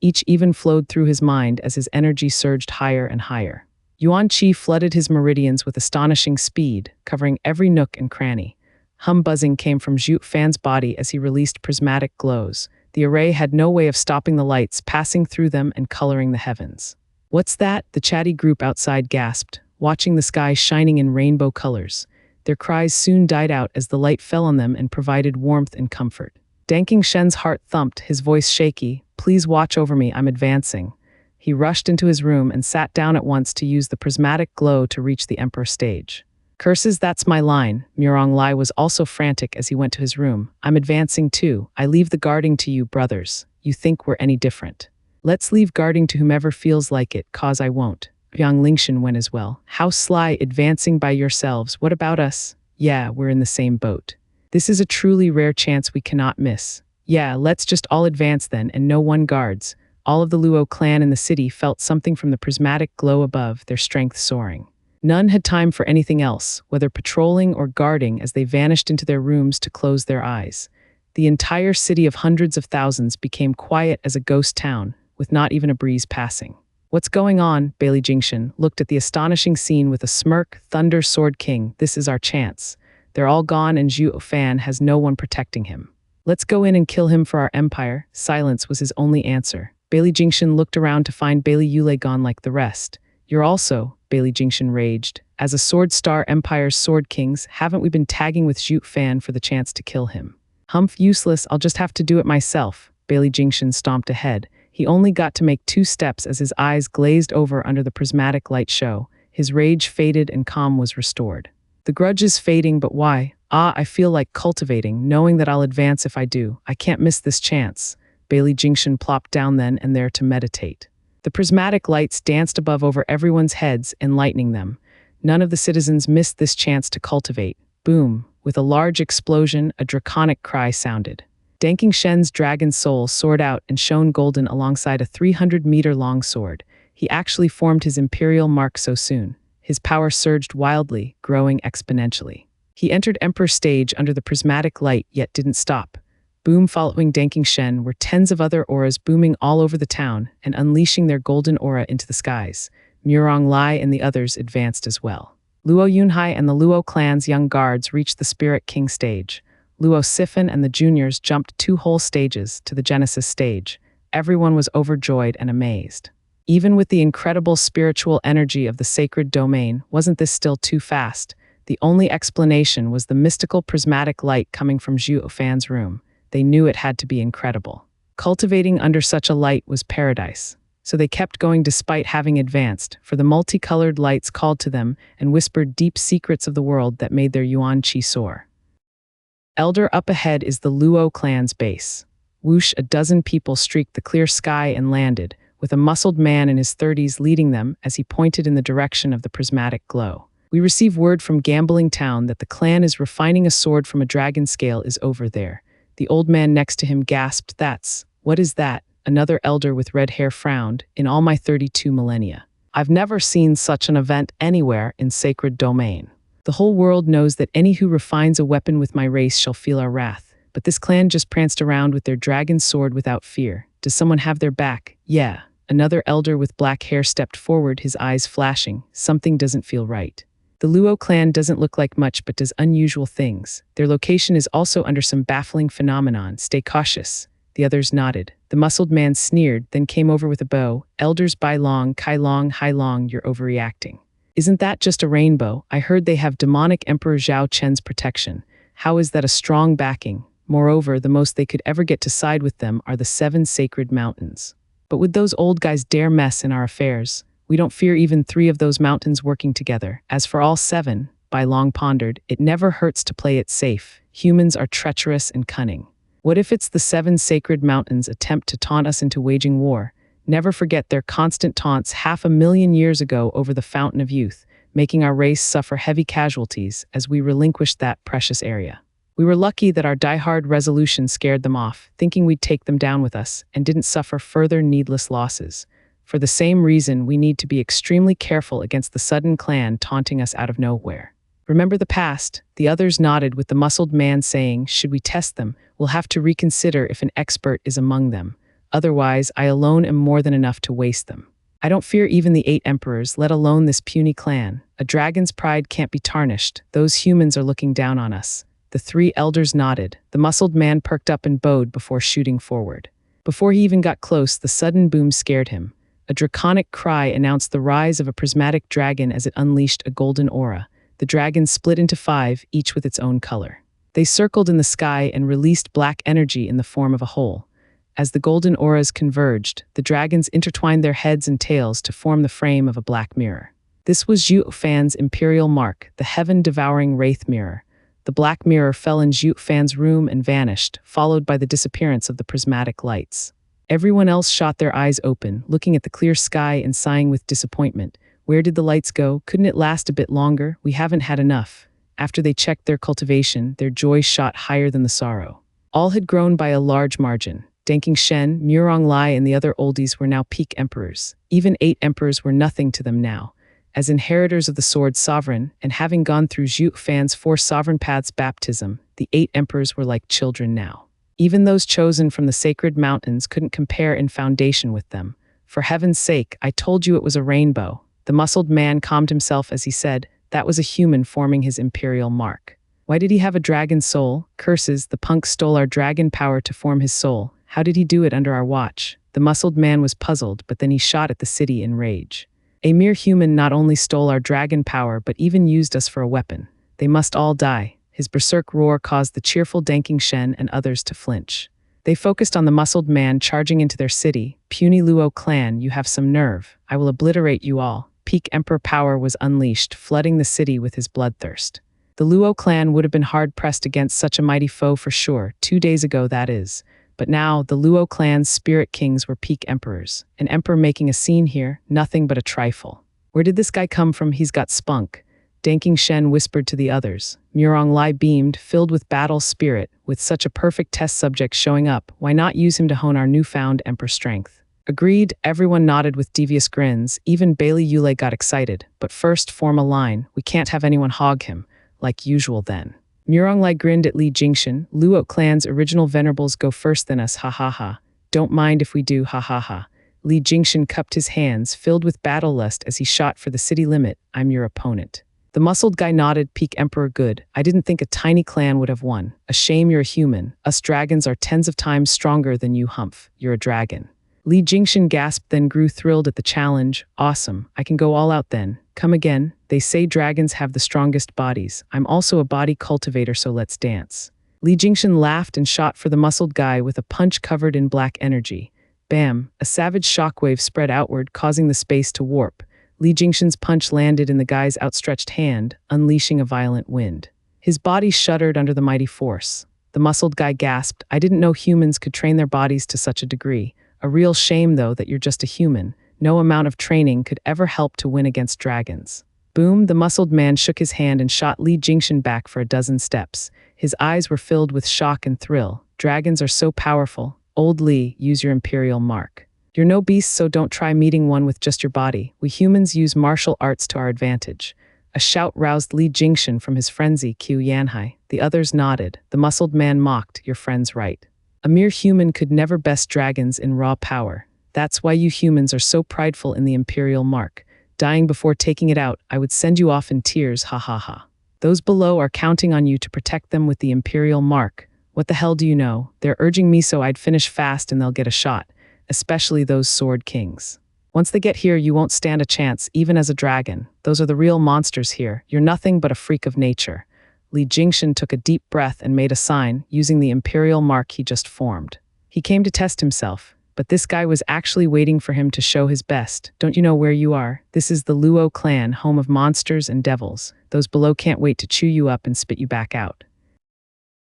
Each even flowed through his mind as his energy surged higher and higher. Yuan Qi flooded his meridians with astonishing speed, covering every nook and cranny. Hum buzzing came from Zhuo Fan's body as he released prismatic glows. The array had no way of stopping the lights passing through them and coloring the heavens. What's that? The chatty group outside gasped, watching the sky shining in rainbow colors. Their cries soon died out as the light fell on them and provided warmth and comfort. Danking Shen's heart thumped, his voice shaky. Please watch over me, I'm advancing. He rushed into his room and sat down at once to use the prismatic glow to reach the Emperor stage. Curses, that's my line. Murong Lai was also frantic as he went to his room. I'm advancing too. I leave the guarding to you, brothers. You think we're any different? Let's leave guarding to whomever feels like it, cause I won't. Yang Lingshan went as well. How sly, advancing by yourselves. What about us? Yeah, we're in the same boat. This is a truly rare chance we cannot miss. Yeah, let's just all advance then, and no one guards. All of the Luo clan in the city felt something from the prismatic glow above, their strength soaring. None had time for anything else, whether patrolling or guarding, as they vanished into their rooms to close their eyes. The entire city of hundreds of thousands became quiet as a ghost town, with not even a breeze passing. What's going on? Bailey Jingshan looked at the astonishing scene with a smirk. Thunder Sword King, this is our chance. They're all gone and Zhuo Fan has no one protecting him. Let's go in and kill him for our empire. Silence was his only answer. Bailey Jingshan looked around to find Bailey Yule gone like the rest. You're also, Bailey Jingshan raged. As a Sword Star Empire's Sword Kings, haven't we been tagging with Zhuo Fan for the chance to kill him? Humph, useless, I'll just have to do it myself. Bailey Jingshan stomped ahead. He only got to make 2 steps as his eyes glazed over under the prismatic light show. His rage faded and calm was restored. The grudge is fading, but why? I feel like cultivating, knowing that I'll advance if I do. I can't miss this chance. Bailey Jingshan plopped down then and there to meditate. The prismatic lights danced above over everyone's heads, enlightening them. None of the citizens missed this chance to cultivate. Boom! With a large explosion, a draconic cry sounded. Danking Shen's dragon soul soared out and shone golden alongside a 300-meter-long sword. He actually formed his imperial mark so soon. His power surged wildly, growing exponentially. He entered Emperor stage under the prismatic light, yet didn't stop. Boom, following Danking Shen were tens of other auras booming all over the town and unleashing their golden aura into the skies. Murong Lai and the others advanced as well. Luo Yunhai and the Luo clan's young guards reached the Spirit King stage. Luo Sifan and the juniors jumped 2 whole stages to the Genesis stage. Everyone was overjoyed and amazed. Even with the incredible spiritual energy of the sacred domain, wasn't this still too fast? The only explanation was the mystical prismatic light coming from Zhuo Fan's room. They knew it had to be incredible. Cultivating under such a light was paradise. So they kept going despite having advanced, for the multicolored lights called to them and whispered deep secrets of the world that made their Yuan Qi soar. Elder, up ahead is the Luo clan's base. Whoosh, a dozen people streaked the clear sky and landed, with a muscled man in his 30s leading them as he pointed in the direction of the prismatic glow. We receive word from Gambling Town that the clan is refining a sword from a dragon scale is over there. The old man next to him gasped, what is that? Another elder with red hair frowned, in all my 32 millennia. I've never seen such an event anywhere in sacred domain. The whole world knows that any who refines a weapon with my race shall feel our wrath, but this clan just pranced around with their dragon sword without fear. Does someone have their back? Yeah. Another elder with black hair stepped forward, his eyes flashing. Something doesn't feel right. The Luo clan doesn't look like much but does unusual things. Their location is also under some baffling phenomenon. Stay cautious. The others nodded. The muscled man sneered, then came over with a bow. Elders Bai Long, Kai Long, Hai Long, you're overreacting. Isn't that just a rainbow? I heard they have demonic Emperor Zhao Chen's protection. How is that a strong backing? Moreover, the most they could ever get to side with them are the 7 sacred mountains. But would those old guys dare mess in our affairs? We don't fear even 3 of those mountains working together. As for all 7, Bai Long pondered, it never hurts to play it safe. Humans are treacherous and cunning. What if it's the 7 sacred mountains attempt to taunt us into waging war? Never forget their constant taunts 500,000 years ago over the Fountain of Youth, making our race suffer heavy casualties as we relinquished that precious area. We were lucky that our die-hard resolution scared them off, thinking we'd take them down with us, and didn't suffer further needless losses. For the same reason, we need to be extremely careful against the sudden clan taunting us out of nowhere. Remember the past? The others nodded, with the muscled man saying, should we test them, we'll have to reconsider if an expert is among them. Otherwise, I alone am more than enough to waste them. I don't fear even the 8 emperors, let alone this puny clan. A dragon's pride can't be tarnished. Those humans are looking down on us. The 3 elders nodded. The muscled man perked up and bowed before shooting forward. Before he even got close, the sudden boom scared him. A draconic cry announced the rise of a prismatic dragon as it unleashed a golden aura. The dragons split into 5, each with its own color. They circled in the sky and released black energy in the form of a hole. As the golden auras converged, the dragons intertwined their heads and tails to form the frame of a black mirror. This was Zhuo Fan's imperial mark, the heaven-devouring wraith mirror. The black mirror fell in Zhuo Fan's room and vanished, followed by the disappearance of the prismatic lights. Everyone else shot their eyes open, looking at the clear sky and sighing with disappointment. Where did the lights go? Couldn't it last a bit longer? We haven't had enough. After they checked their cultivation, their joy shot higher than the sorrow. All had grown by a large margin. Danking Shen, Murong Lai, and the other oldies were now peak emperors. Even 8 emperors were nothing to them now. As inheritors of the sword sovereign, and having gone through Zhuo Fan's 4 sovereign paths baptism, the 8 emperors were like children now. Even those chosen from the sacred mountains couldn't compare in foundation with them. For heaven's sake, I told you it was a rainbow. The muscled man calmed himself as he said, that was a human forming his imperial mark. Why did he have a dragon soul? Curses, the punk stole our dragon power to form his soul. How did he do it under our watch? The muscled man was puzzled, but then he shot at the city in rage. A mere human not only stole our dragon power, but even used us for a weapon. They must all die. His berserk roar caused the cheerful Danking Shen and others to flinch. They focused on the muscled man charging into their city. Puny Luo clan, you have some nerve. I will obliterate you all. Peak emperor power was unleashed, flooding the city with his bloodthirst. The Luo clan would have been hard-pressed against such a mighty foe for sure, 2 days ago that is. But now, the Luo clan's spirit kings were peak emperors. An emperor making a scene here, nothing but a trifle. Where did this guy come from? He's got spunk. Danking Shen whispered to the others. Murong Lai beamed, filled with battle spirit. With such a perfect test subject showing up, why not use him to hone our newfound emperor strength? Agreed, everyone nodded with devious grins. Even Bailey Yule got excited. But first, form a line. We can't have anyone hog him. Like usual then. Murong Lai grinned at Li Jingshan. Luo clan's original venerables go first than us, ha ha ha. Don't mind if we do, ha ha ha. Li Jingshan cupped his hands, filled with battle lust as he shot for the city limit. I'm your opponent. The muscled guy nodded, peak emperor good. I didn't think a tiny clan would have won. A shame you're a human. Us dragons are 10s of times stronger than you, humph. You're a dragon. Li Jingshan gasped, then grew thrilled at the challenge. Awesome. I can go all out then. Come again. They say dragons have the strongest bodies. I'm also a body cultivator, so let's dance. Li Jingshan laughed and shot for the muscled guy with a punch covered in black energy. Bam! A savage shockwave spread outward, causing the space to warp. Li Jingshan's punch landed in the guy's outstretched hand, unleashing a violent wind. His body shuddered under the mighty force. The muscled guy gasped. I didn't know humans could train their bodies to such a degree. A real shame, though, that you're just a human. No amount of training could ever help to win against dragons. Boom, the muscled man shook his hand and shot Li Jingxin back for a dozen steps. His eyes were filled with shock and thrill. Dragons are so powerful. Old Li, use your imperial mark. You're no beast, so don't try meeting one with just your body. We humans use martial arts to our advantage. A shout roused Li Jingxin from his frenzy, Qiu Yanhai. The others nodded. The muscled man mocked, your friend's right. A mere human could never best dragons in raw power. That's why you humans are so prideful in the imperial mark. Dying before taking it out, I would send you off in tears, ha ha ha. Those below are counting on you to protect them with the imperial mark. What the hell do you know? They're urging me so I'd finish fast and they'll get a shot, especially those sword kings. Once they get here, you won't stand a chance, even as a dragon. Those are the real monsters here. You're nothing but a freak of nature. Li Jingxin took a deep breath and made a sign, using the imperial mark he just formed. He came to test himself. But this guy was actually waiting for him to show his best. Don't you know where you are? This is the Luo clan, home of monsters and devils. Those below can't wait to chew you up and spit you back out.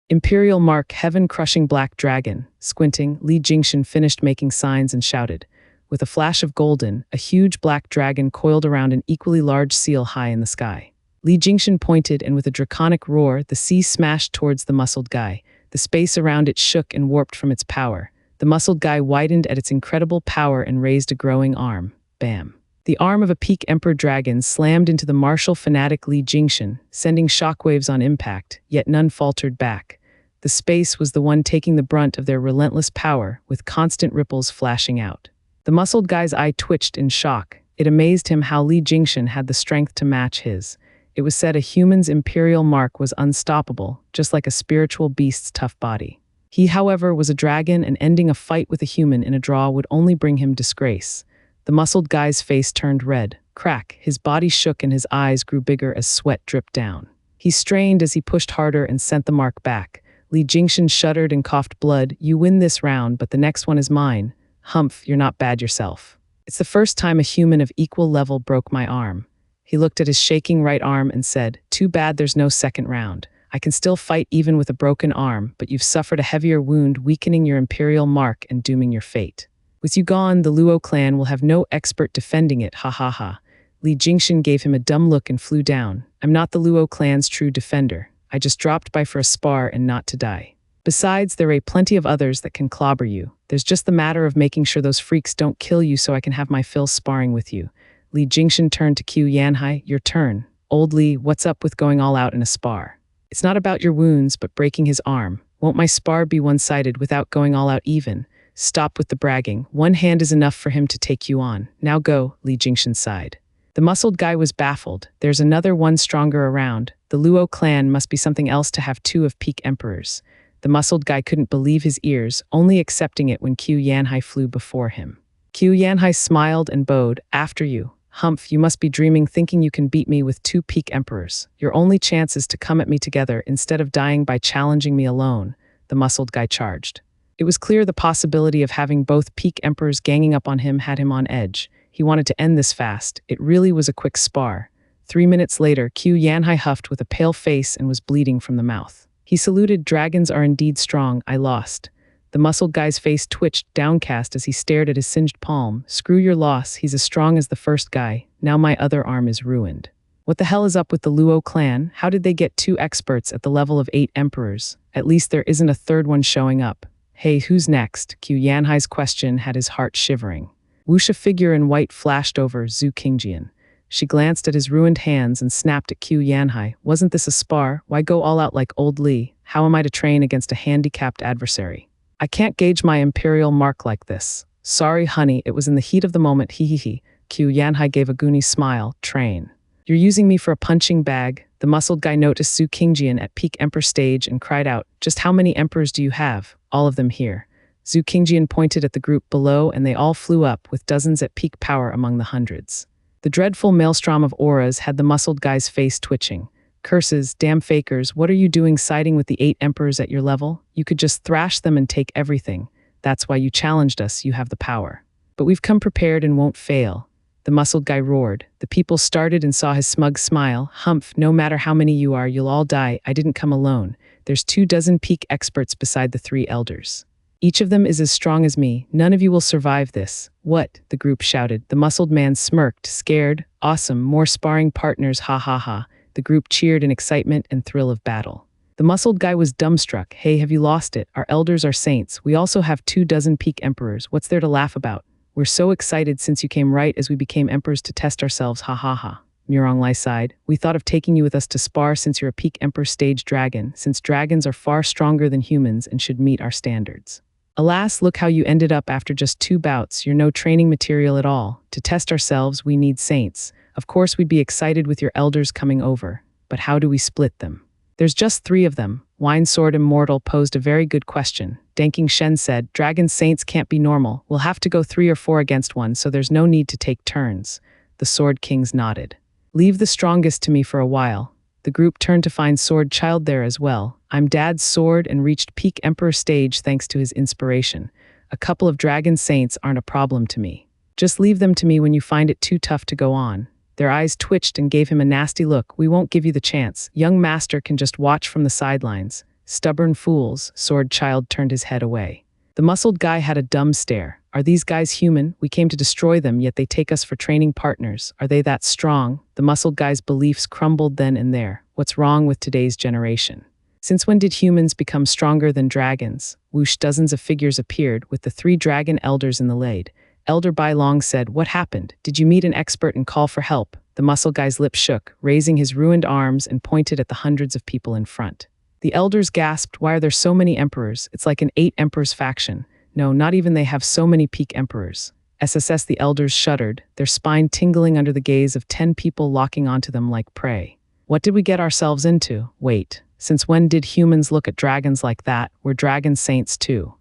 Imperial mark, heaven-crushing black dragon. Squinting, Li Jingxin finished making signs and shouted. With a flash of golden, a huge black dragon coiled around an equally large seal high in the sky. Li Jingxin pointed, and with a draconic roar, the sea smashed towards the muscled guy. The space around it shook and warped from its power. The muscled guy widened at its incredible power and raised a growing arm. Bam. The arm of a peak emperor dragon slammed into the martial fanatic Li Jingxin, sending shockwaves on impact, yet none faltered back. The space was the one taking the brunt of their relentless power, with constant ripples flashing out. The muscled guy's eye twitched in shock. It amazed him how Li Jingxin had the strength to match his. It was said a human's imperial mark was unstoppable, just like a spiritual beast's tough body. He, however, was a dragon, and ending a fight with a human in a draw would only bring him disgrace. The muscled guy's face turned red. Crack, his body shook and his eyes grew bigger as sweat dripped down. He strained as he pushed harder and sent the mark back. Li Jingxin shuddered and coughed blood. You win this round, but the next one is mine. Humph, you're not bad yourself. It's the first time a human of equal level broke my arm. He looked at his shaking right arm and said, too bad there's no second round. I can still fight even with a broken arm, but you've suffered a heavier wound, weakening your imperial mark and dooming your fate. With you gone, the Luo clan will have no expert defending it, ha ha ha. Li Jingxin gave him a dumb look and flew down. I'm not the Luo clan's true defender. I just dropped by for a spar and not to die. Besides, there are plenty of others that can clobber you. There's just the matter of making sure those freaks don't kill you so I can have my fill sparring with you. Li Jingxin turned to Qiu Yanhai. Your turn. Old Li, what's up with going all out in a spar? It's not about your wounds, but breaking his arm. Won't my spar be one-sided without going all out even? Stop with the bragging. One hand is enough for him to take you on. Now go, Li Jingxin sighed. The muscled guy was baffled. There's another one stronger around. The Luo clan must be something else to have two of peak emperors. The muscled guy couldn't believe his ears, only accepting it when Qiu Yanhai flew before him. Qiu Yanhai smiled and bowed. After you. Humph, you must be dreaming, thinking you can beat me with two peak emperors. Your only chance is to come at me together instead of dying by challenging me alone, the muscled guy charged. It was clear the possibility of having both peak emperors ganging up on him had him on edge. He wanted to end this fast. It really was a quick spar. 3 minutes later, Qiu Yanhai huffed with a pale face and was bleeding from the mouth. He saluted. Dragons are indeed strong. I lost. The muscled guy's face twitched, downcast as he stared at his singed palm. Screw your loss, he's as strong as the first guy. Now my other arm is ruined. What the hell is up with the Luo clan? How did they get two experts at the level of 8 emperors? At least there isn't a third one showing up. Hey, who's next? Qiu Yanhai's question had his heart shivering. Wuxia figure in white flashed over Zhu Qingjian. She glanced at his ruined hands and snapped at Qiu Yanhai. Wasn't this a spar? Why go all out like old Li? How am I to train against a handicapped adversary? I can't gauge my imperial mark like this. Sorry, honey, it was in the heat of the moment, he. Qiu Yanhai gave a goony smile. Train. You're using me for a punching bag? The muscled guy noticed Zhu Qingjian at peak emperor stage and cried out, just how many emperors do you have? All of them here. Zhu Qingjian pointed at the group below and they all flew up, with dozens at peak power among the hundreds. The dreadful maelstrom of auras had the muscled guy's face twitching. Curses, damn fakers, what are you doing siding with the 8 emperors at your level? You could just thrash them and take everything. That's why you challenged us, you have the power. But we've come prepared and won't fail. The muscled guy roared. The people started and saw his smug smile. Humph, no matter how many you are, you'll all die. I didn't come alone. there's 24 peak experts beside the 3 elders. Each of them is as strong as me. None of you will survive this. What? The group shouted. The muscled man smirked, scared. Awesome, more sparring partners, ha ha ha. The group cheered in excitement and thrill of battle. The muscled guy was dumbstruck. Hey, have you lost it? Our elders are saints. We also have 24 peak emperors. What's there to laugh about? We're so excited since you came right as we became emperors to test ourselves, ha ha ha. Muronglai sighed. We thought of taking you with us to spar since you're a peak emperor stage dragon, since dragons are far stronger than humans and should meet our standards. Alas, look how you ended up after just 2 bouts. You're no training material at all. To test ourselves, we need saints. Of course, we'd be excited with your elders coming over, but how do we split them? There's just 3 of them. Wine Sword Immortal posed a very good question. Danking Shen said, Dragon Saints can't be normal. We'll have to go 3 or 4 against one, so there's no need to take turns. The Sword Kings nodded. Leave the strongest to me for a while. The group turned to find Sword Child there as well. I'm Dad's sword and reached peak Emperor stage thanks to his inspiration. A couple of Dragon Saints aren't a problem to me. Just leave them to me when you find it too tough to go on. Their eyes twitched and gave him a nasty look. We won't give you the chance. Young master can just watch from the sidelines. Stubborn fools, Sword Child turned his head away. The muscled guy had a dumb stare. Are these guys human? We came to destroy them, yet they take us for training partners. Are they that strong? The muscled guy's beliefs crumbled then and there. What's wrong with today's generation? Since when did humans become stronger than dragons? Whoosh, dozens of figures appeared, with the 3 dragon elders in the lead. Elder Bai Long said, What happened? Did you meet an expert and call for help? The muscle guy's lips shook, raising his ruined arms and pointed at the hundreds of people in front. The elders gasped, Why are there so many emperors? It's like an 8 emperors faction. No, not even they have so many peak emperors. SSS the elders shuddered, their spine tingling under the gaze of 10 people locking onto them like prey. What did we get ourselves into? Wait, since when did humans look at dragons like that? We're dragon saints too.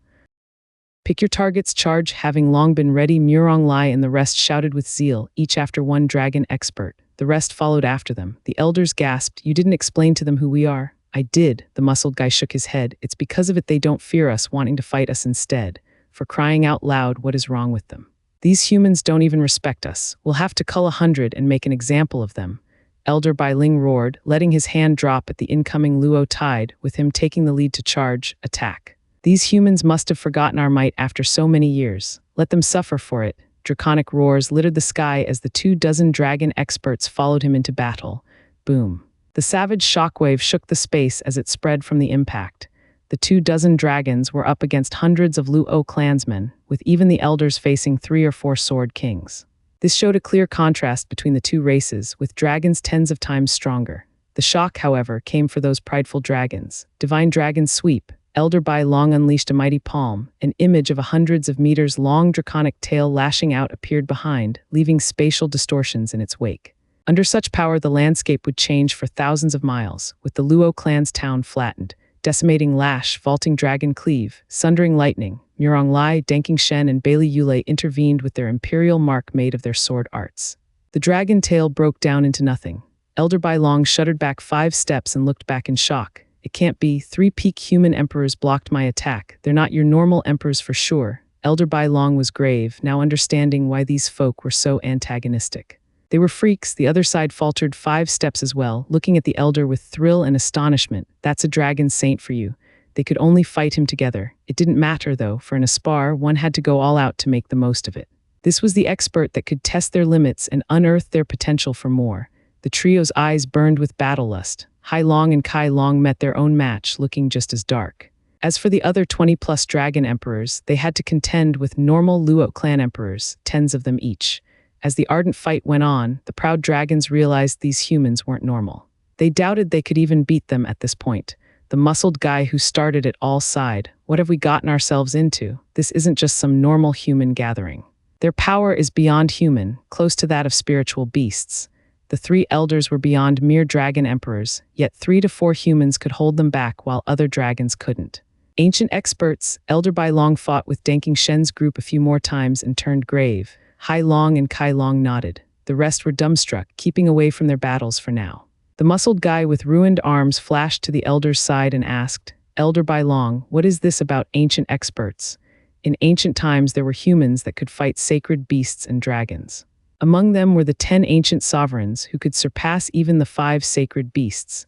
Pick your targets, charge, having long been ready, Muronglai and the rest shouted with zeal, each after 1 dragon expert. The rest followed after them. The elders gasped, You didn't explain to them who we are. I did, the muscled guy shook his head. It's because of it they don't fear us, wanting to fight us instead. For crying out loud, what is wrong with them? These humans don't even respect us. We'll have to cull 100 and make an example of them. Elder Bai Ling roared, letting his hand drop at the incoming Luo tide, with him taking the lead to charge, attack. These humans must have forgotten our might after so many years. Let them suffer for it. Draconic roars littered the sky as the 24 dragon experts followed him into battle. Boom. The savage shockwave shook the space as it spread from the impact. The 24 dragons were up against hundreds of Luo clansmen, with even the elders facing 3 or 4 sword kings. This showed a clear contrast between the 2 races, with dragons tens of times stronger. The shock, however, came for those prideful dragons. Divine Dragon Sweep. Elder Bai Long unleashed a mighty palm. An image of a hundreds of meters long draconic tail lashing out appeared behind, leaving spatial distortions in its wake. Under such power, the landscape would change for thousands of miles, with the Luo clan's town flattened. Decimating lash, vaulting dragon cleave, sundering lightning. Muronglai, Danking Shen, and Bailey Yulei intervened with their imperial mark made of their sword arts. The dragon tail broke down into nothing. Elder Bai Long shuddered back 5 steps and looked back in shock. It can't be. 3 peak human emperors blocked my attack. They're not your normal emperors for sure. Elder Bai Long was grave, now understanding why these folk were so antagonistic. They were freaks. The other side faltered 5 steps as well, looking at the elder with thrill and astonishment. That's a dragon saint for you. They could only fight him together. It didn't matter, though, for in a spar, one had to go all out to make the most of it. This was the expert that could test their limits and unearth their potential for more. The trio's eyes burned with battle lust. Hai Long and Kai Long met their own match, looking just as dark. As for the other 20+ dragon emperors, they had to contend with normal Luo clan emperors, 10s of them each. As the ardent fight went on, the proud dragons realized these humans weren't normal. They doubted they could even beat them at this point. The muscled guy who started it all sighed. What have we gotten ourselves into? This isn't just some normal human gathering. Their power is beyond human, close to that of spiritual beasts. The 3 elders were beyond mere dragon emperors, yet 3 to 4 humans could hold them back while other dragons couldn't. Ancient experts, Elder Bai Long fought with Danking Shen's group a few more times and turned grave. Hai Long and Kai Long nodded. The rest were dumbstruck, keeping away from their battles for now. The muscled guy with ruined arms flashed to the elder's side and asked, Elder Bai Long, what is this about ancient experts? In ancient times there were humans that could fight sacred beasts and dragons. Among them were the 10 ancient sovereigns who could surpass even the 5 sacred beasts.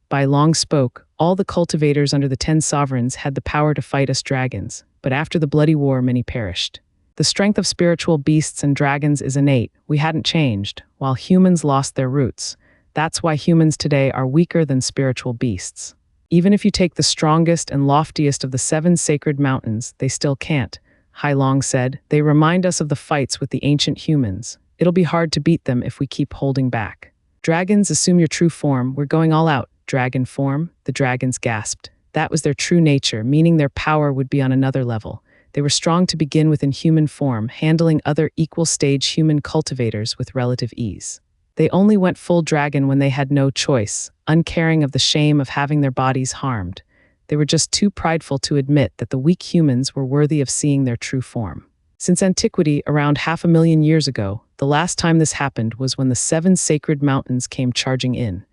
Bai Long spoke, all the cultivators under the 10 sovereigns had the power to fight us dragons, but after the bloody war many perished. The strength of spiritual beasts and dragons is innate, we hadn't changed, while humans lost their roots. That's why humans today are weaker than spiritual beasts. Even if you take the strongest and loftiest of the 7 sacred mountains, they still can't. Hai Long said, they remind us of the fights with the ancient humans. It'll be hard to beat them if we keep holding back. Dragons, assume your true form, we're going all out. Dragon form? The dragons gasped. That was their true nature, meaning their power would be on another level. They were strong to begin with in human form, handling other equal-stage human cultivators with relative ease. They only went full dragon when they had no choice, uncaring of the shame of having their bodies harmed. They were just too prideful to admit that the weak humans were worthy of seeing their true form. Since antiquity, around 500,000 years ago, the last time this happened was when the 7 sacred mountains came charging in.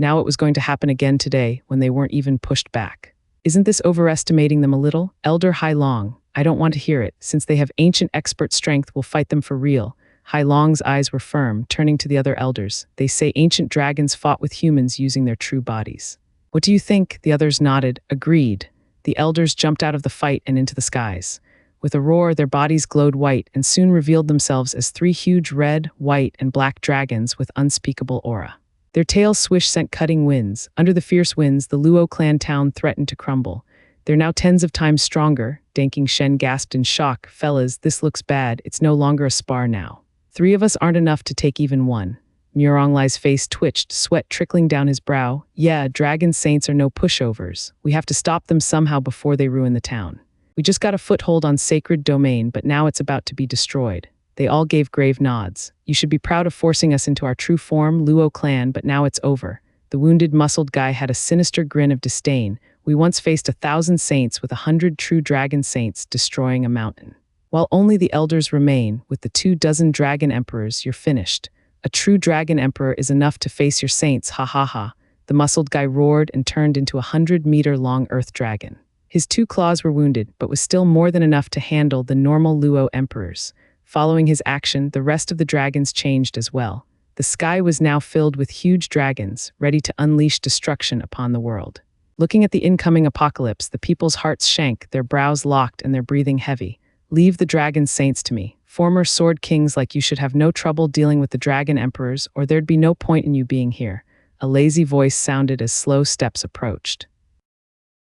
Now it was going to happen again today, when they weren't even pushed back. Isn't this overestimating them a little? Elder Hai Long, I don't want to hear it. Since they have ancient expert strength, we'll fight them for real. Hai Long's eyes were firm, turning to the other elders. They say ancient dragons fought with humans using their true bodies. What do you think? The others nodded, agreed. The elders jumped out of the fight and into the skies. With a roar, their bodies glowed white and soon revealed themselves as 3 huge red, white, and black dragons with unspeakable aura. Their tails swish sent cutting winds. Under the fierce winds, the Luo clan town threatened to crumble. They're now 10s of times stronger. Danking Shen gasped in shock. Fellas, this looks bad. It's no longer a spar now. 3 of us aren't enough to take even one. Muronglai's face twitched, sweat trickling down his brow. Yeah, dragon saints are no pushovers. We have to stop them somehow before they ruin the town. We just got a foothold on sacred domain, but now it's about to be destroyed. They all gave grave nods. You should be proud of forcing us into our true form, Luo clan, but now it's over. The wounded, muscled guy had a sinister grin of disdain. We once faced 1,000 saints with 100 true dragon saints destroying a mountain. While only the elders remain, with the 24 dragon emperors, you're finished. A true dragon emperor is enough to face your saints, ha ha ha. The muscled guy roared and turned into a 100-meter-long earth dragon. His 2 claws were wounded, but was still more than enough to handle the normal Luo emperors. Following his action, the rest of the dragons changed as well. The sky was now filled with huge dragons, ready to unleash destruction upon the world. Looking at the incoming apocalypse, the people's hearts sank, their brows locked, and their breathing heavy. Leave the dragon saints to me. Former sword kings like you should have no trouble dealing with the dragon emperors, or there'd be no point in you being here. A lazy voice sounded as slow steps approached.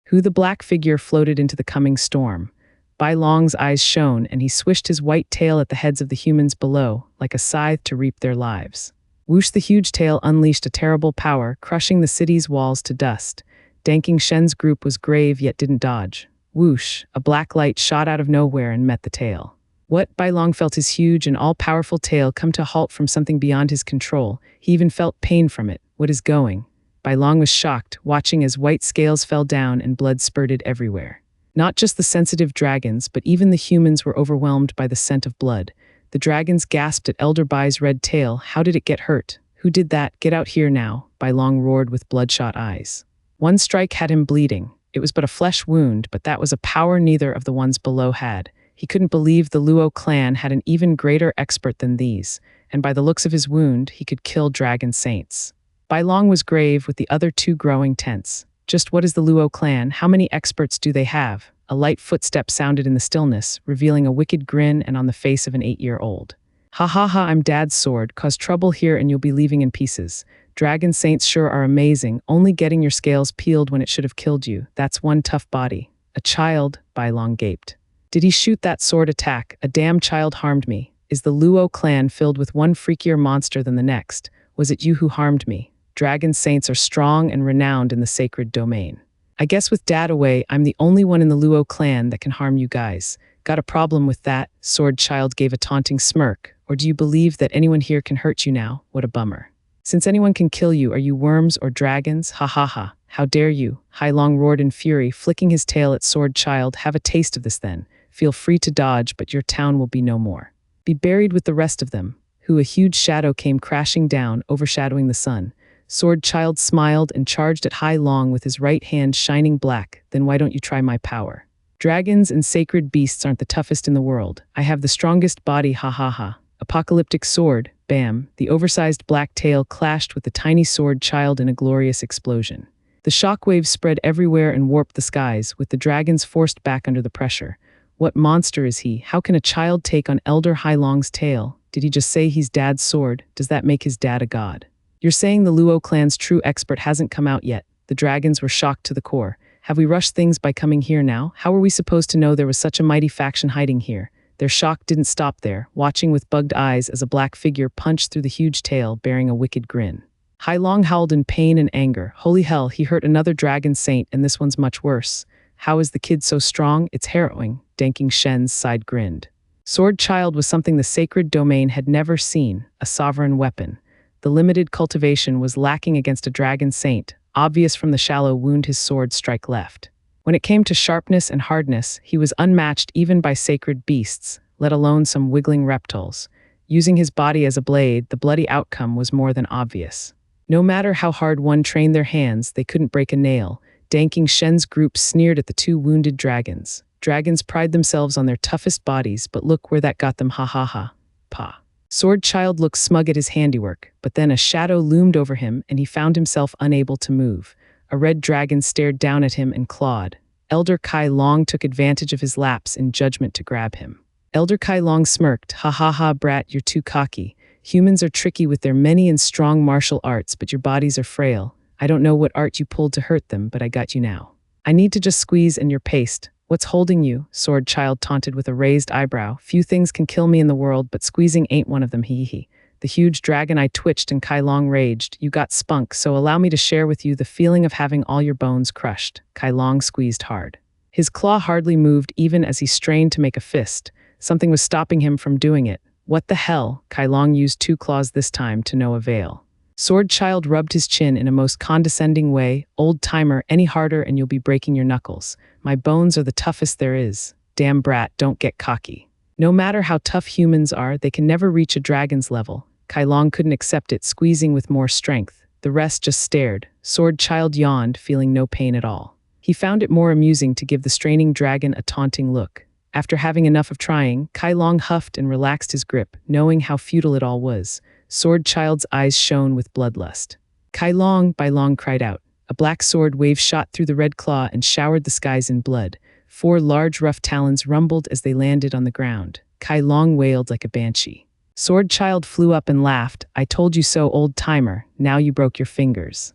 Who the black figure floated into the coming storm. Bai Long's eyes shone, and he swished his white tail at the heads of the humans below, like a scythe to reap their lives. Whoosh, the huge tail unleashed a terrible power, crushing the city's walls to dust. Danking Shen's group was grave yet didn't dodge. Whoosh, a black light shot out of nowhere and met the tail. What? Bai Long felt his huge and all-powerful tail come to a halt from something beyond his control. He even felt pain from it. What is going? Bai Long was shocked, watching as white scales fell down and blood spurted everywhere. Not just the sensitive dragons, but even the humans were overwhelmed by the scent of blood. The dragons gasped at Elder Bai's red tail. How did it get hurt? Who did that? Get out here now, Bai Long roared with bloodshot eyes. One strike had him bleeding. It was but a flesh wound, but that was a power neither of the ones below had. He couldn't believe the Luo clan had an even greater expert than these, and by the looks of his wound, he could kill dragon saints. Bai Long was grave, with the other 2 growing tense. Just what is the Luo clan? How many experts do they have? A light footstep sounded in the stillness, revealing a wicked grin and on the face of an 8-year-old. Ha ha ha, I'm Dad's sword. Cause trouble here and you'll be leaving in pieces. Dragon saints sure are amazing, only getting your scales peeled when it should have killed you. That's one tough body. A child, Bai Long gaped. Did he shoot that sword attack? A damn child harmed me. Is the Luo clan filled with one freakier monster than the next? Was it you who harmed me? Dragon saints are strong and renowned in the sacred domain. I guess with Dad away, I'm the only one in the Luo clan that can harm you guys. Got a problem with that? Sword Child gave a taunting smirk. Or do you believe that anyone here can hurt you now? What a bummer. Since anyone can kill you, are you worms or dragons? Ha ha ha. How dare you? Hai Long roared in fury, flicking his tail at Sword Child. Have a taste of this then. Feel free to dodge, but your town will be no more. Be buried with the rest of them. Who? A huge shadow came crashing down, overshadowing the sun. Sword Child smiled and charged at Hai Long with his right hand shining black. Then why don't you try my power? Dragons and sacred beasts aren't the toughest in the world. I have the strongest body, ha ha ha. Apocalyptic sword, bam. The oversized black tail clashed with the tiny Sword Child in a glorious explosion. The shockwaves spread everywhere and warped the skies, with the dragons forced back under the pressure. What monster is he? How can a child take on Elder Hailong's tail? Did he just say he's dad's sword? Does that make his dad a god? You're saying the Luo clan's true expert hasn't come out yet. The dragons were shocked to the core. Have we rushed things by coming here now? How were we supposed to know there was such a mighty faction hiding here? Their shock didn't stop there, watching with bugged eyes as a black figure punched through the huge tail, bearing a wicked grin. Hailong howled in pain and anger. Holy hell, he hurt another dragon saint, and this one's much worse. How is the kid so strong? It's harrowing. Danking Shen's side grinned. Sword Child was something the sacred domain had never seen, a sovereign weapon. The limited cultivation was lacking against a dragon saint, obvious from the shallow wound his sword strike left. When it came to sharpness and hardness, he was unmatched even by sacred beasts, let alone some wiggling reptiles. Using his body as a blade, the bloody outcome was more than obvious. No matter how hard one trained their hands, they couldn't break a nail. Danking Shen's group sneered at the two wounded dragons. Dragons pride themselves on their toughest bodies, but look where that got them, ha ha ha. Pa. Sword Child looked smug at his handiwork, but then a shadow loomed over him and he found himself unable to move. A red dragon stared down at him and clawed. Elder Kai Long took advantage of his lapse in judgment to grab him. Elder Kai Long smirked, ha ha ha brat, you're too cocky. Humans are tricky with their many and strong martial arts, but your bodies are frail. I don't know what art you pulled to hurt them, but I got you now. I need to just squeeze and you're paste. What's holding you? Sword Child taunted with a raised eyebrow. Few things can kill me in the world, but squeezing ain't one of them, hee hee. The huge dragon eye twitched and Kai Long raged. You got spunk, so allow me to share with you the feeling of having all your bones crushed. Kai Long squeezed hard. His claw hardly moved even as he strained to make a fist. Something was stopping him from doing it. What the hell? Kai Long used two claws this time to no avail. Sword Child rubbed his chin in a most condescending way. Old timer, any harder and you'll be breaking your knuckles. My bones are the toughest there is. Damn brat, don't get cocky. No matter how tough humans are, they can never reach a dragon's level. Kai Long couldn't accept it, squeezing with more strength. The rest just stared. Sword Child yawned, feeling no pain at all. He found it more amusing to give the straining dragon a taunting look. After having enough of trying, Kai Long huffed and relaxed his grip, knowing how futile it all was. Sword Child's eyes shone with bloodlust. Kai Long, Bai Long cried out. A black sword wave shot through the red claw and showered the skies in blood. 4 large rough talons rumbled as they landed on the ground. Kai Long wailed like a banshee. Sword Child flew up and laughed. I told you so, old timer. Now you broke your fingers.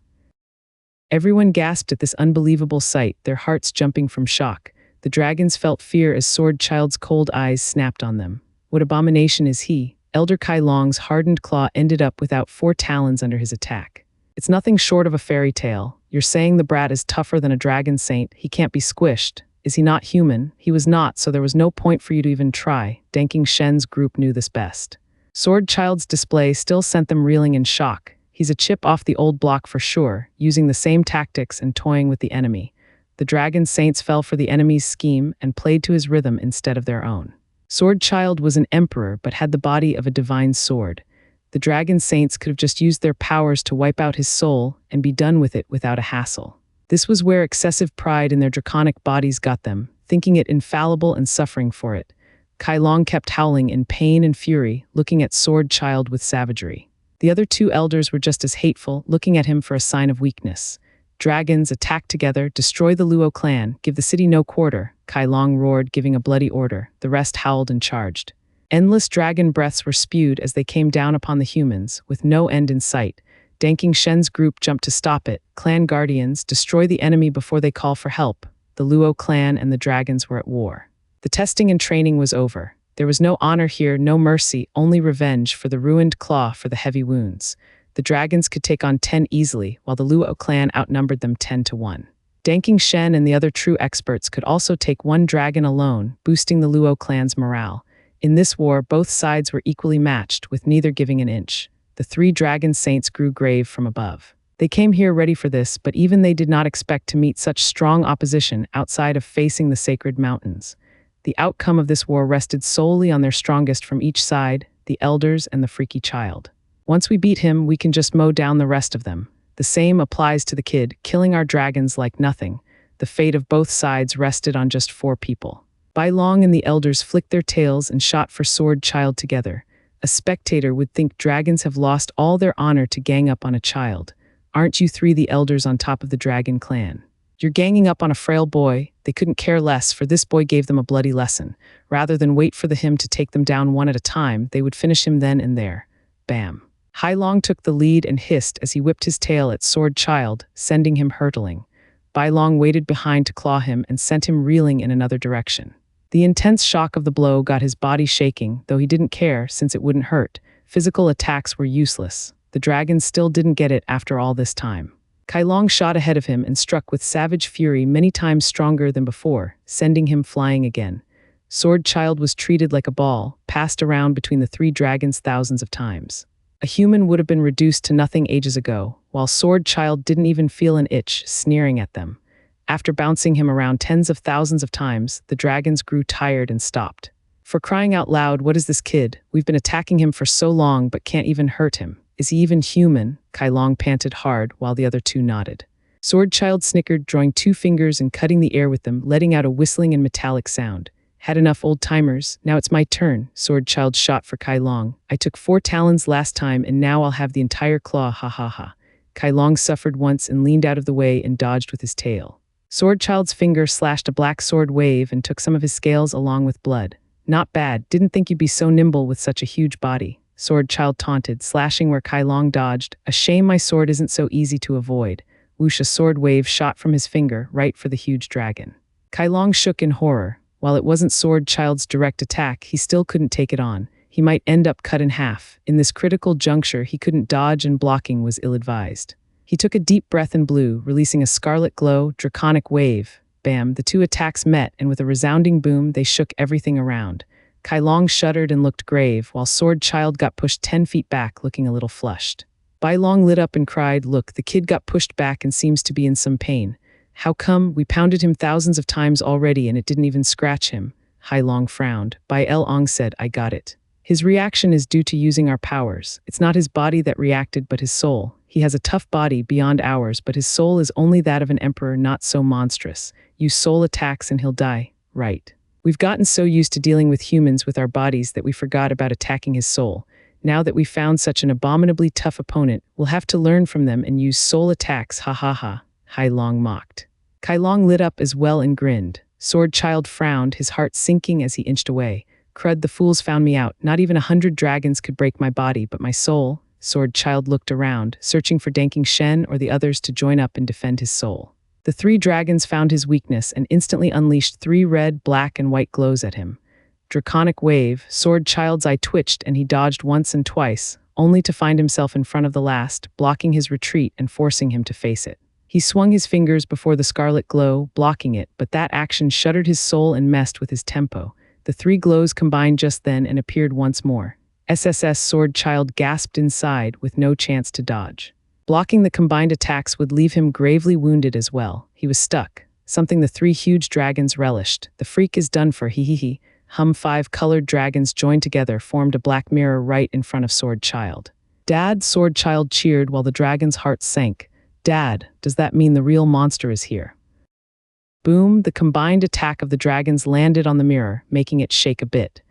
Everyone gasped at this unbelievable sight, their hearts jumping from shock. The dragons felt fear as Sword Child's cold eyes snapped on them. What abomination is he? Elder Kai Long's hardened claw ended up without 4 talons under his attack. It's nothing short of a fairy tale. You're saying the brat is tougher than a dragon saint. He can't be squished. Is he not human? He was not, so there was no point for you to even try. Danking Shen's group knew this best. Sword Child's display still sent them reeling in shock. He's a chip off the old block for sure, using the same tactics and toying with the enemy. The dragon saints fell for the enemy's scheme and played to his rhythm instead of their own. Sword Child was an emperor but had the body of a divine sword. The dragon saints could have just used their powers to wipe out his soul and be done with it without a hassle. This was where excessive pride in their draconic bodies got them, thinking it infallible and suffering for it. Kai Long kept howling in pain and fury, looking at Sword Child with savagery. The other 2 elders were just as hateful, looking at him for a sign of weakness. Dragons, attack together, destroy the Luo clan, give the city no quarter. Kai Long roared, giving a bloody order. The rest howled and charged. Endless dragon breaths were spewed as they came down upon the humans, with no end in sight. Danking Shen's group jumped to stop it. Clan guardians, destroy the enemy before they call for help. The Luo clan and the dragons were at war. The testing and training was over. There was no honor here, no mercy, only revenge for the ruined claw for the heavy wounds. The dragons could take on 10 easily, while the Luo clan outnumbered them 10-1. Danking Shen and the other true experts could also take 1 dragon alone, boosting the Luo clan's morale. In this war, both sides were equally matched, with neither giving an inch. The 3 dragon saints grew grave from above. They came here ready for this, but even they did not expect to meet such strong opposition outside of facing the sacred mountains. The outcome of this war rested solely on their strongest from each side, the elders and the freaky child. Once we beat him, we can just mow down the rest of them. The same applies to the kid, killing our dragons like nothing. The fate of both sides rested on just 4 people. Bai Long and the elders flicked their tails and shot for Sword Child together. A spectator would think dragons have lost all their honor to gang up on a child. Aren't you three the elders on top of the dragon clan? You're ganging up on a frail boy. They couldn't care less, for this boy gave them a bloody lesson. Rather than wait for the him to take them down one at a time, they would finish him then and there. Bam. Hai Long took the lead and hissed as he whipped his tail at Sword Child, sending him hurtling. Bai Long waited behind to claw him and sent him reeling in another direction. The intense shock of the blow got his body shaking, though he didn't care since it wouldn't hurt. Physical attacks were useless. The dragon still didn't get it after all this time. Kai Long shot ahead of him and struck with savage fury many times stronger than before, sending him flying again. Sword Child was treated like a ball, passed around between the three dragons thousands of times. A human would have been reduced to nothing ages ago, while Sword Child didn't even feel an itch, sneering at them. After bouncing him around tens of thousands of times, the dragons grew tired and stopped. For crying out loud, what is this kid? We've been attacking him for so long but can't even hurt him. Is he even human? Kai Long panted hard while the other two nodded. Sword Child snickered, drawing two fingers and cutting the air with them, letting out a whistling and metallic sound. Had enough, old timers. Now it's my turn. Sword Child shot for Kai Long. I took 4 talons last time and now I'll have the entire claw, ha ha ha. Kai Long suffered once and leaned out of the way and dodged with his tail. Sword Child's finger slashed a black sword wave and took some of his scales along with blood. Not bad, didn't think you'd be so nimble with such a huge body. Sword Child taunted, slashing where Kai Long dodged. A shame my sword isn't so easy to avoid. Whoosh, a sword wave shot from his finger, right for the huge dragon. Kai Long shook in horror. While it wasn't Sword Child's direct attack, he still couldn't take it on. He might end up cut in half. In this critical juncture, he couldn't dodge and blocking was ill-advised. He took a deep breath and blew, releasing a scarlet glow, draconic wave. Bam, the two attacks met, and with a resounding boom, they shook everything around. Kai Long shuddered and looked grave, while Sword Child got pushed 10 feet back, looking a little flushed. Bai Long lit up and cried, look, the kid got pushed back and seems to be in some pain. How come? We pounded him thousands of times already and it didn't even scratch him. Hai Long frowned. Bai Long said, I got it. His reaction is due to using our powers. It's not his body that reacted, but his soul. He has a tough body beyond ours, but his soul is only that of an emperor, not so monstrous. Use soul attacks and he'll die. Right. We've gotten so used to dealing with humans with our bodies that we forgot about attacking his soul. Now that we've found such an abominably tough opponent, we'll have to learn from them and use soul attacks, ha ha ha. Hai Long mocked. Kai Long lit up as well and grinned. Sword Child frowned, his heart sinking as he inched away. Crud, the fools found me out. Not even 100 dragons could break my body, but my soul. Sword Child looked around, searching for Danking Shen or the others to join up and defend his soul. The 3 dragons found his weakness and instantly unleashed 3 red, black, and white glows at him. Draconic wave, Sword Child's eye twitched and he dodged once and twice, only to find himself in front of the last, blocking his retreat and forcing him to face it. He swung his fingers before the scarlet glow, blocking it, but that action shuddered his soul and messed with his tempo. The 3 glows combined just then and appeared once more. SSS Sword Child gasped inside, with no chance to dodge. Blocking the combined attacks would leave him gravely wounded as well. He was stuck, something the 3 huge dragons relished. The freak is done for, hee hee hee. 5 colored dragons joined together formed a black mirror right in front of Sword Child. Dad, Sword Child cheered while the dragon's heart sank. Dad, does that mean the real monster is here? Boom, the combined attack of the dragons landed on the mirror, making it shake a bit.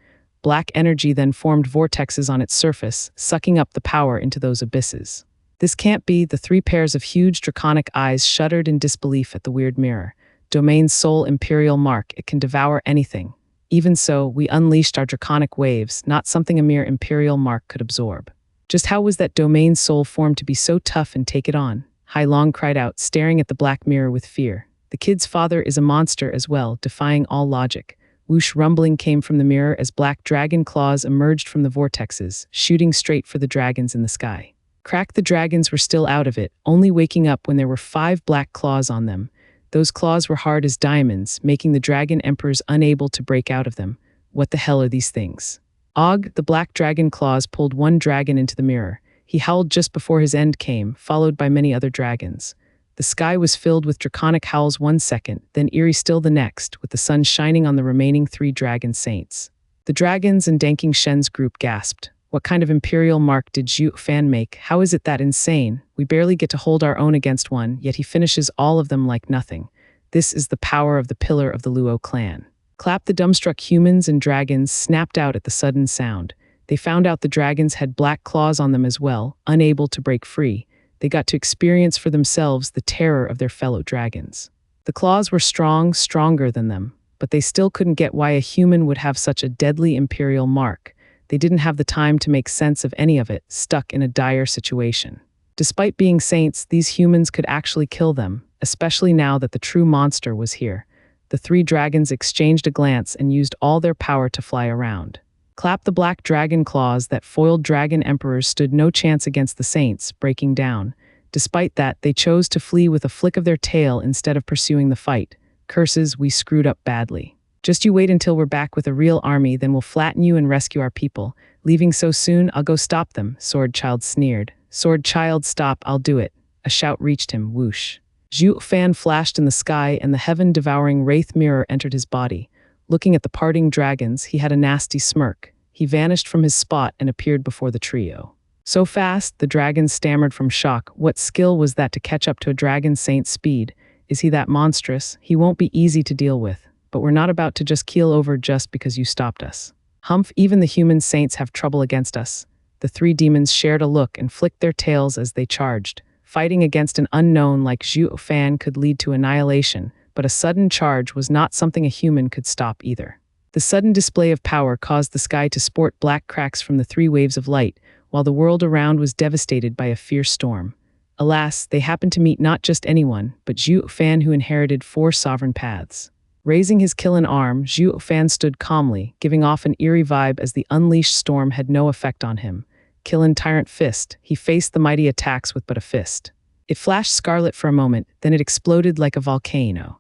Black energy then formed vortexes on its surface, sucking up the power into those abysses. This can't be. The 3 pairs of huge draconic eyes shuddered in disbelief at the weird mirror. Domain Soul Imperial Mark, it can devour anything. Even so, we unleashed our draconic waves, not something a mere Imperial Mark could absorb. Just how was that Domain Soul formed to be so tough and take it on? Hai Long cried out, staring at the black mirror with fear. The kid's father is a monster as well, defying all logic. Whoosh, rumbling came from the mirror as black dragon claws emerged from the vortexes, shooting straight for the dragons in the sky. Crack, the dragons were still out of it, only waking up when there were 5 black claws on them. Those claws were hard as diamonds, making the dragon emperors unable to break out of them. What the hell are these things? Og, the black dragon claws pulled one dragon into the mirror. He howled just before his end came, followed by many other dragons. The sky was filled with draconic howls 1 second, then eerie still the next, with the sun shining on the remaining 3 dragon saints. The dragons and Danking Shen's group gasped. What kind of imperial mark did Zhuo Fan make? How is it that insane? We barely get to hold our own against one, yet he finishes all of them like nothing. This is the power of the pillar of the Luo clan. Clap, the dumbstruck humans and dragons snapped out at the sudden sound. They found out the dragons had black claws on them as well, unable to break free. They got to experience for themselves the terror of their fellow dragons. The claws were strong, stronger than them, but they still couldn't get why a human would have such a deadly imperial mark. They didn't have the time to make sense of any of it, stuck in a dire situation. Despite being saints, these humans could actually kill them, especially now that the true monster was here. The three dragons exchanged a glance and used all their power to fly around. Clap the black dragon claws that foiled dragon emperors stood no chance against the saints, breaking down. Despite that, they chose to flee with a flick of their tail instead of pursuing the fight. Curses, we screwed up badly. Just you wait until we're back with a real army, then we'll flatten you and rescue our people. Leaving so soon, I'll go stop them, Sword Child sneered. Sword Child, stop, I'll do it. A shout reached him, whoosh. Zhuo Fan flashed in the sky and the heaven-devouring wraith mirror entered his body. Looking at the parting dragons, he had a nasty smirk. He vanished from his spot and appeared before the trio. So fast, the dragons stammered from shock. What skill was that to catch up to a dragon saint's speed? Is he that monstrous? He won't be easy to deal with. But we're not about to just keel over just because you stopped us. Humph, even the human saints have trouble against us. The three demons shared a look and flicked their tails as they charged. Fighting against an unknown like Zhuo Fan could lead to annihilation, but a sudden charge was not something a human could stop either. The sudden display of power caused the sky to sport black cracks from the three waves of light, while the world around was devastated by a fierce storm. Alas, they happened to meet not just anyone, but Zhuo Fan, who inherited 4 sovereign paths. Raising his killing arm, Zhuo Fan stood calmly, giving off an eerie vibe as the unleashed storm had no effect on him. Killing Tyrant Fist, he faced the mighty attacks with but a fist. It flashed scarlet for a moment, then it exploded like a volcano.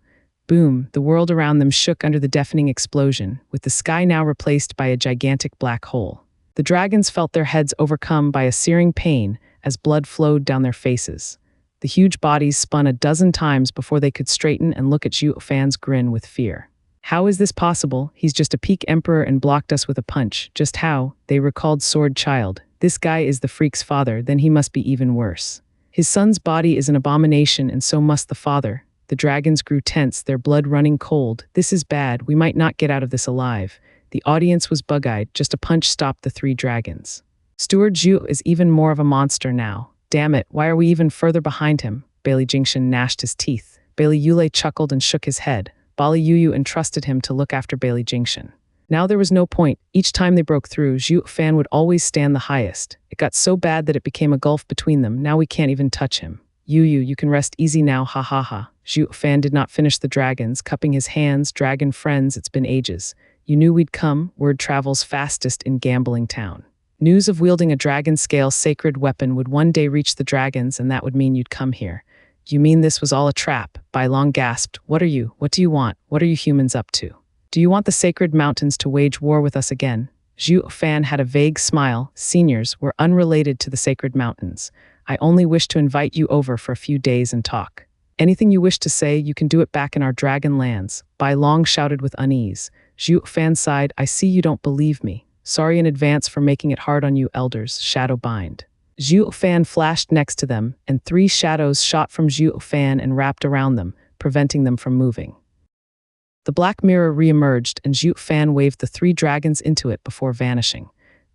Boom, the world around them shook under the deafening explosion, with the sky now replaced by a gigantic black hole. The dragons felt their heads overcome by a searing pain as blood flowed down their faces. The huge bodies spun a dozen times before they could straighten and look at Zhuo Fan's grin with fear. How is this possible? He's just a peak emperor and blocked us with a punch. Just how? They recalled Sword Child. This guy is the freak's father, then he must be even worse. His son's body is an abomination and so must the father. The dragons grew tense, their blood running cold. This is bad, we might not get out of this alive. The audience was bug-eyed, just a punch stopped the 3 dragons. Steward Zhu is even more of a monster now. Damn it, why are we even further behind him? Bailey Jingshan gnashed his teeth. Bailey Yule chuckled and shook his head. Bali Yuyu entrusted him to look after Bailey Jingshan. Now there was no point. Each time they broke through, Zhuo Fan would always stand the highest. It got so bad that it became a gulf between them. Now we can't even touch him. Yuyu, you can rest easy now, ha ha ha. Zhuo Fan did not finish the dragons, cupping his hands. Dragon friends, it's been ages. You knew we'd come. Word travels fastest in Gambling Town. News of wielding a dragon-scale sacred weapon would one day reach the dragons, and that would mean you'd come here. You mean this was all a trap? Bai Long gasped. What are you? What do you want? What are you humans up to? Do you want the sacred mountains to wage war with us again? Zhuo Fan had a vague smile. Seniors were unrelated to the sacred mountains. I only wish to invite you over for a few days and talk. Anything you wish to say, you can do it back in our dragon lands. Bai Long shouted with unease. Zhuo Fan sighed. I see you don't believe me. Sorry in advance for making it hard on you elders, Shadow Bind. Zhuo Fan flashed next to them, and 3 shadows shot from Zhuo Fan and wrapped around them, preventing them from moving. The black mirror re-emerged, and Zhuo Fan waved the 3 dragons into it before vanishing.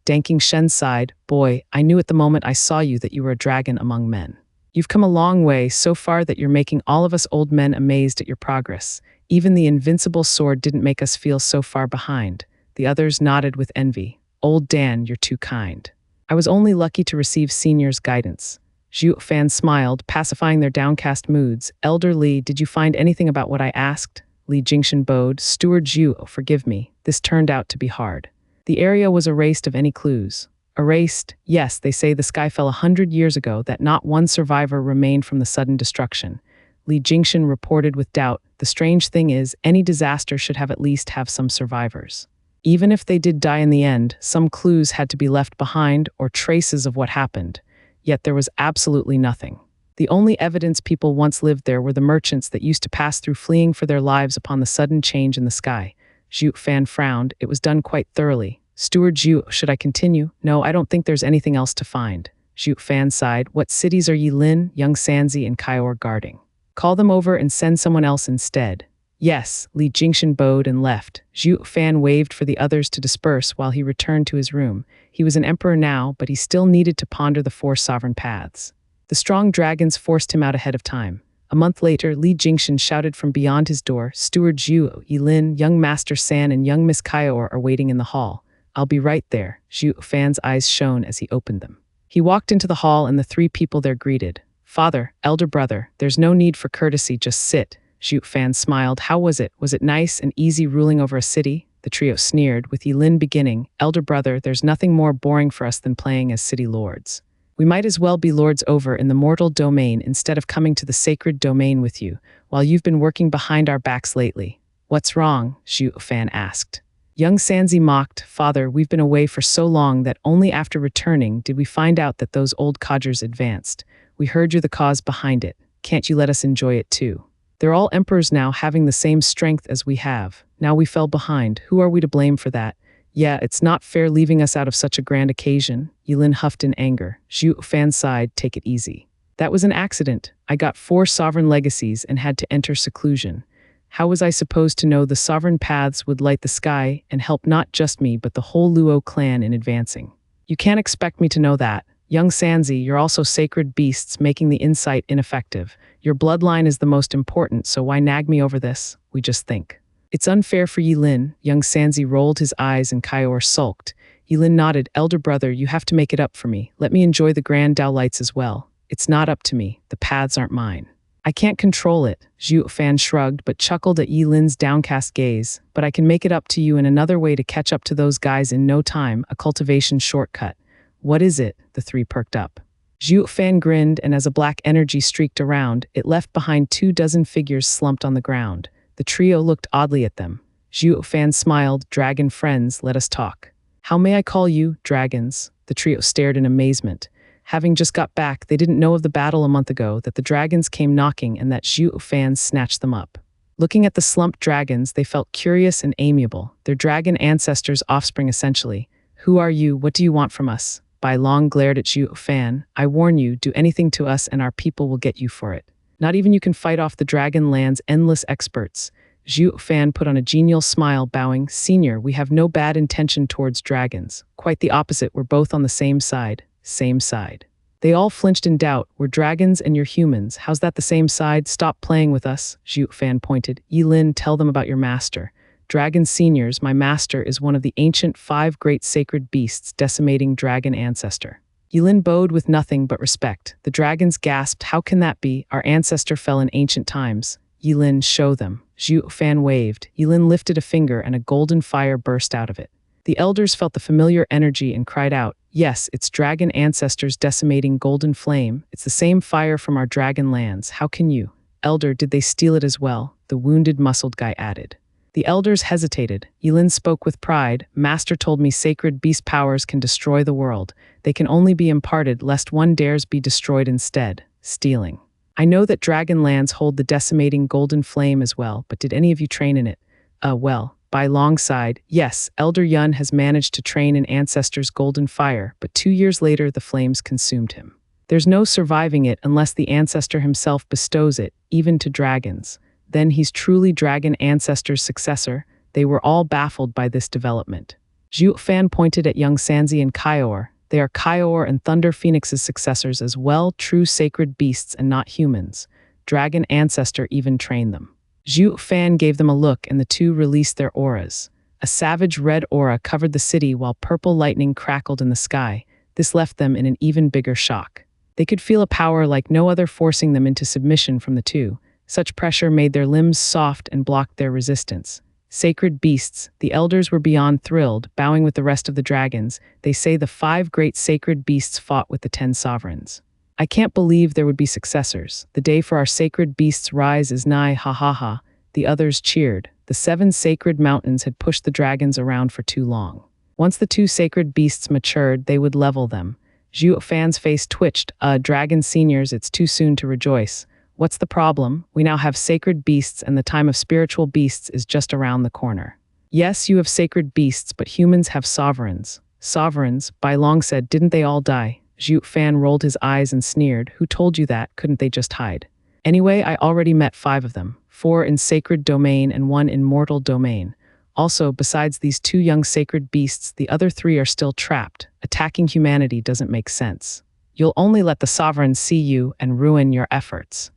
Danking Shen sighed, Boy, I knew at the moment I saw you that you were a dragon among men. You've come a long way, so far that you're making all of us old men amazed at your progress. Even the invincible sword didn't make us feel so far behind. The others nodded with envy. Old Dan, you're too kind. I was only lucky to receive seniors' guidance. Zhuo Fan smiled, pacifying their downcast moods. Elder Li, did you find anything about what I asked? Li Jingshan bowed. Steward Zhuo, forgive me. This turned out to be hard. The area was erased of any clues. Erased? Yes, they say the sky fell 100 years ago, that not one survivor remained from the sudden destruction. Li Jingshan reported with doubt. The strange thing is, any disaster should have at least have some survivors. Even if they did die in the end, some clues had to be left behind or traces of what happened. Yet there was absolutely nothing. The only evidence people once lived there were the merchants that used to pass through fleeing for their lives upon the sudden change in the sky. Zhuo Fan frowned. It was done quite thoroughly. Steward Zhuo, should I continue? No, I don't think there's anything else to find. Zhuo Fan sighed. What cities are Yi Lin, Young Sanzi, and Kaior guarding? Call them over and send someone else instead. Yes, Li Jingshan bowed and left. Zhuo Fan waved for the others to disperse while he returned to his room. He was an emperor now, but he still needed to ponder the 4 sovereign paths. The strong dragons forced him out ahead of time. A month later, Li Jingshan shouted from beyond his door, Steward Zhuo, Yilin, young Master San and young Miss Kaior are waiting in the hall. I'll be right there. Zhuo Fan's eyes shone as he opened them. He walked into the hall and the three people there greeted. Father, elder brother, there's no need for courtesy, just sit. Zhuo Fan smiled. How was it? Was it nice and easy ruling over a city? The trio sneered, with Yilin beginning. Elder brother, there's nothing more boring for us than playing as city lords. We might as well be lords over in the mortal domain instead of coming to the sacred domain with you, while you've been working behind our backs lately. What's wrong? Zhuo Fan asked. Young Sanzi mocked, Father, we've been away for so long that only after returning did we find out that those old codgers advanced. We heard you're the cause behind it. Can't you let us enjoy it too? They're all emperors now, having the same strength as we have. Now we fell behind. Who are we to blame for that? Yeah, it's not fair leaving us out of such a grand occasion. Yilin huffed in anger. Zhuo Fan sighed, take it easy. That was an accident. I got 4 sovereign legacies and had to enter seclusion. How was I supposed to know the sovereign paths would light the sky and help not just me but the whole Luo clan in advancing? You can't expect me to know that. Young Sanzi, you're also sacred beasts, making the insight ineffective. Your bloodline is the most important, so why nag me over this? We just think. It's unfair for Yilin. Young Sanzi rolled his eyes and Kaior sulked. Yilin nodded. Elder brother, you have to make it up for me. Let me enjoy the grand Dao lights as well. It's not up to me. The paths aren't mine. I can't control it. Zhuo Fan shrugged but chuckled at Yilin's downcast gaze. But I can make it up to you in another way to catch up to those guys in no time, a cultivation shortcut. What is it? The three perked up. Zhuo Fan grinned, and as a black energy streaked around, it left behind 24 figures slumped on the ground. The trio looked oddly at them. Zhuo Fan smiled. Dragon friends, let us talk. How may I call you, dragons? The trio stared in amazement. Having just got back, they didn't know of the battle a month ago, that the dragons came knocking and that Zhuo Fan snatched them up. Looking at the slumped dragons, they felt curious and amiable, their dragon ancestors' offspring essentially. Who are you? What do you want from us? Bai Long glared at Zhuo Fan. I warn you, do anything to us and our people will get you for it. Not even you can fight off the dragon land's endless experts. Zhuo Fan put on a genial smile, bowing. Senior, we have no bad intention towards dragons. Quite the opposite, we're both on the same side. Same side. They all flinched in doubt. We're dragons and you're humans. How's that the same side? Stop playing with us, Zhuo Fan pointed. Yilin, tell them about your master. Dragon seniors, my master is one of the ancient 5 great sacred beasts decimating dragon ancestor. Yilin bowed with nothing but respect. The dragons gasped, how can that be? Our ancestor fell in ancient times. Yilin, show them. Zhuo Fan waved. Yilin lifted a finger and a golden fire burst out of it. The elders felt the familiar energy and cried out, yes, it's dragon ancestors decimating golden flame. It's the same fire from our dragon lands. How can you? Elder, did they steal it as well? The wounded muscled guy added. The elders hesitated. Yilin spoke with pride. Master told me sacred beast powers can destroy the world. They can only be imparted lest one dares be destroyed instead. Stealing. I know that dragon lands hold the decimating golden flame as well, but did any of you train in it? Well. Bai Long sighed. Yes, Elder Yun has managed to train an ancestor's golden fire, but 2 years later the flames consumed him. There's no surviving it unless the ancestor himself bestows it, even to dragons. Then he's truly dragon ancestor's successor. They were all baffled by this development. Zhuo Fan pointed at young Sanzi and Kaior. They are Kaior and Thunder Phoenix's successors as well, true sacred beasts and not humans. Dragon ancestor even trained them. Zhuo Fan gave them a look and the two released their auras. A savage red aura covered the city while purple lightning crackled in the sky. This left them in an even bigger shock. They could feel a power like no other forcing them into submission from the two. Such pressure made their limbs soft and blocked their resistance. Sacred beasts, the elders were beyond thrilled, bowing with the rest of the dragons. They say the 5 great sacred beasts fought with the 10 sovereigns. I can't believe there would be successors. The day for our sacred beasts' rise is nigh, ha ha ha. The others cheered. The 7 sacred mountains had pushed the dragons around for too long. Once the 2 sacred beasts matured, they would level them. Zhuo Fan's face twitched. Dragon seniors, it's too soon to rejoice. What's the problem? We now have sacred beasts and the time of spiritual beasts is just around the corner. Yes, you have sacred beasts, but humans have sovereigns. Sovereigns, Bai Long said, didn't they all die? Zhuo Fan rolled his eyes and sneered. Who told you that? Couldn't they just hide? Anyway, I already met 5 of them. 4 in sacred domain and 1 in mortal domain. Also, besides these 2 young sacred beasts, the other 3 are still trapped. Attacking humanity doesn't make sense. You'll only let the sovereigns see you and ruin your efforts.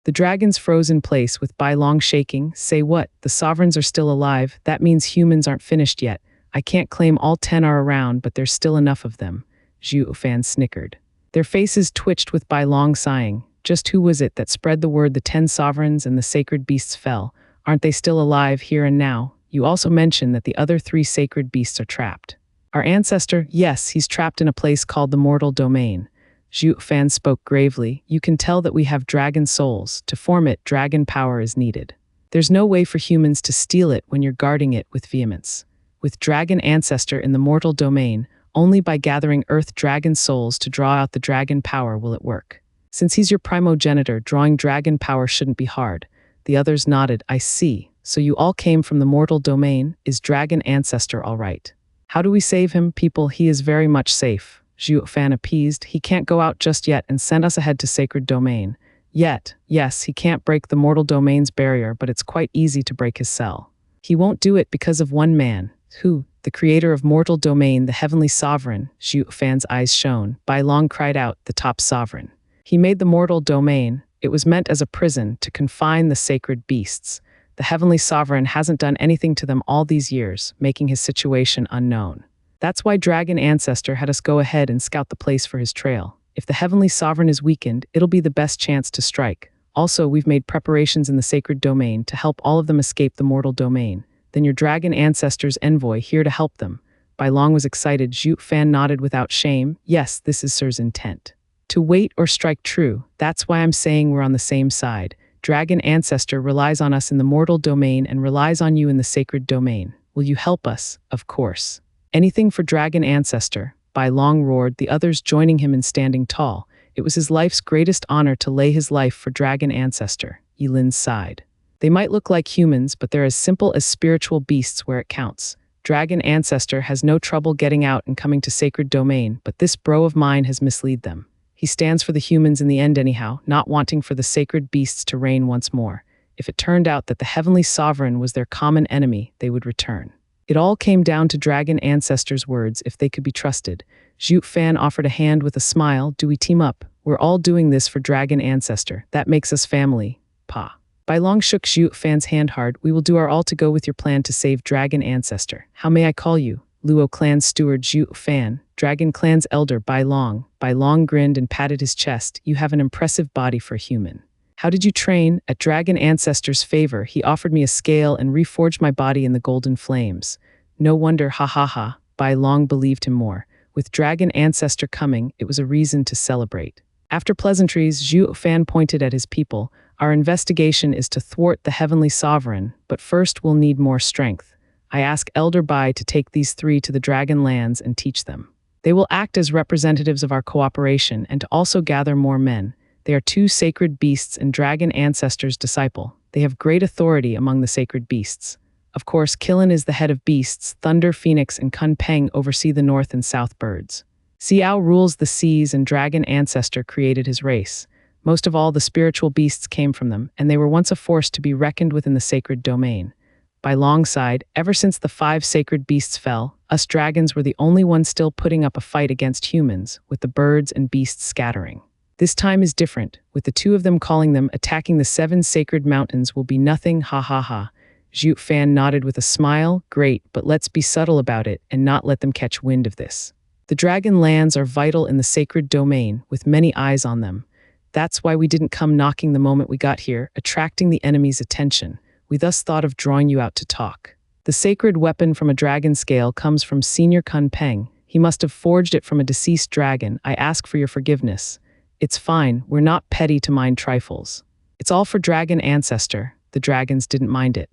The dragons froze in place with Bai Long shaking. Say what? The sovereigns are still alive. That means humans aren't finished yet. I can't claim all 10 are around, but there's still enough of them. Zhuo Fan snickered. Their faces twitched with Bai Long sighing. Just who was it that spread the word the 10 sovereigns and the sacred beasts fell? Aren't they still alive here and now? You also mentioned that the other 3 sacred beasts are trapped. Our ancestor, yes, he's trapped in a place called the mortal domain. Zhuo Fan spoke gravely. You can tell that we have dragon souls. To form it, dragon power is needed. There's no way for humans to steal it when you're guarding it with vehemence. With dragon ancestor in the mortal domain, only by gathering earth dragon souls to draw out the dragon power will it work. Since he's your primogenitor, drawing dragon power shouldn't be hard. The others nodded. I see. So you all came from the mortal domain? Is dragon ancestor all right? How do we save him, people? He is very much safe. Zhuo Fan appeased. He can't go out just yet and send us ahead to sacred domain. Yet, yes, he can't break the mortal domain's barrier, but it's quite easy to break his cell. He won't do it because of one man. Who? The creator of mortal domain, the heavenly sovereign. Zhuo Fan's eyes shone. Bai Long cried out, the top sovereign. He made the mortal domain. It was meant as a prison to confine the sacred beasts. The heavenly sovereign hasn't done anything to them all these years, making his situation unknown. That's why Dragon Ancestor had us go ahead and scout the place for his trail. If the heavenly sovereign is weakened, it'll be the best chance to strike. Also, we've made preparations in the sacred domain to help all of them escape the mortal domain. Then your Dragon Ancestor's envoy here to help them. Bai Long was excited. Zhuo Fan nodded without shame. Yes, this is Sir's intent. To wait or strike true. That's why I'm saying we're on the same side. Dragon Ancestor relies on us in the mortal domain and relies on you in the sacred domain. Will you help us? Of course. Anything for Dragon Ancestor. Bai Long roared, the others joining him in standing tall. It was his life's greatest honor to lay his life for Dragon Ancestor. Yilin sighed. They might look like humans, but they're as simple as spiritual beasts where it counts. Dragon Ancestor has no trouble getting out and coming to sacred domain, but this bro of mine has misled them. He stands for the humans in the end anyhow, not wanting for the sacred beasts to reign once more. If it turned out that the heavenly sovereign was their common enemy, they would return. It all came down to Dragon Ancestor's words, if they could be trusted. Zhuo Fan offered a hand with a smile. Do we team up? We're all doing this for Dragon Ancestor. That makes us family. Pa. Bai Long shook Zhuo Fan's hand hard. We will do our all to go with your plan to save Dragon Ancestor. How may I call you? Luo Clan's steward Zhuo Fan. Dragon Clan's elder Bai Long. Bai Long grinned and patted his chest. You have an impressive body for a human. How did you train? At Dragon Ancestor's favor, he offered me a scale and reforged my body in the golden flames. No wonder, ha ha ha. Bai Long believed him more. With Dragon Ancestor coming, it was a reason to celebrate. After pleasantries, Zhuo Fan pointed at his people. Our investigation is to thwart the heavenly sovereign, but first we'll need more strength. I ask Elder Bai to take these 3 to the Dragon Lands and teach them. They will act as representatives of our cooperation and to also gather more men. They are 2 sacred beasts and Dragon Ancestor's disciple. They have great authority among the sacred beasts. Of course, Qilin is the head of beasts. Thunder, Phoenix, and Kun Peng oversee the north and south birds. Xiao rules the seas and Dragon Ancestor created his race. Most of all, the spiritual beasts came from them, and they were once a force to be reckoned with in the sacred domain. By long side, ever since the 5 sacred beasts fell, us dragons were the only ones still putting up a fight against humans, with the birds and beasts scattering. This time is different, with the 2 of them calling them attacking the 7 sacred mountains will be nothing, ha ha ha. Zhuo Fan nodded with a smile. Great, but let's be subtle about it and not let them catch wind of this. The Dragon Lands are vital in the sacred domain, with many eyes on them. That's why we didn't come knocking the moment we got here, attracting the enemy's attention. We thus thought of drawing you out to talk. The sacred weapon from a dragon scale comes from Senior Kun Peng. He must have forged it from a deceased dragon. I ask for your forgiveness. It's fine, we're not petty to mind trifles. It's all for Dragon Ancestor. The dragons didn't mind it.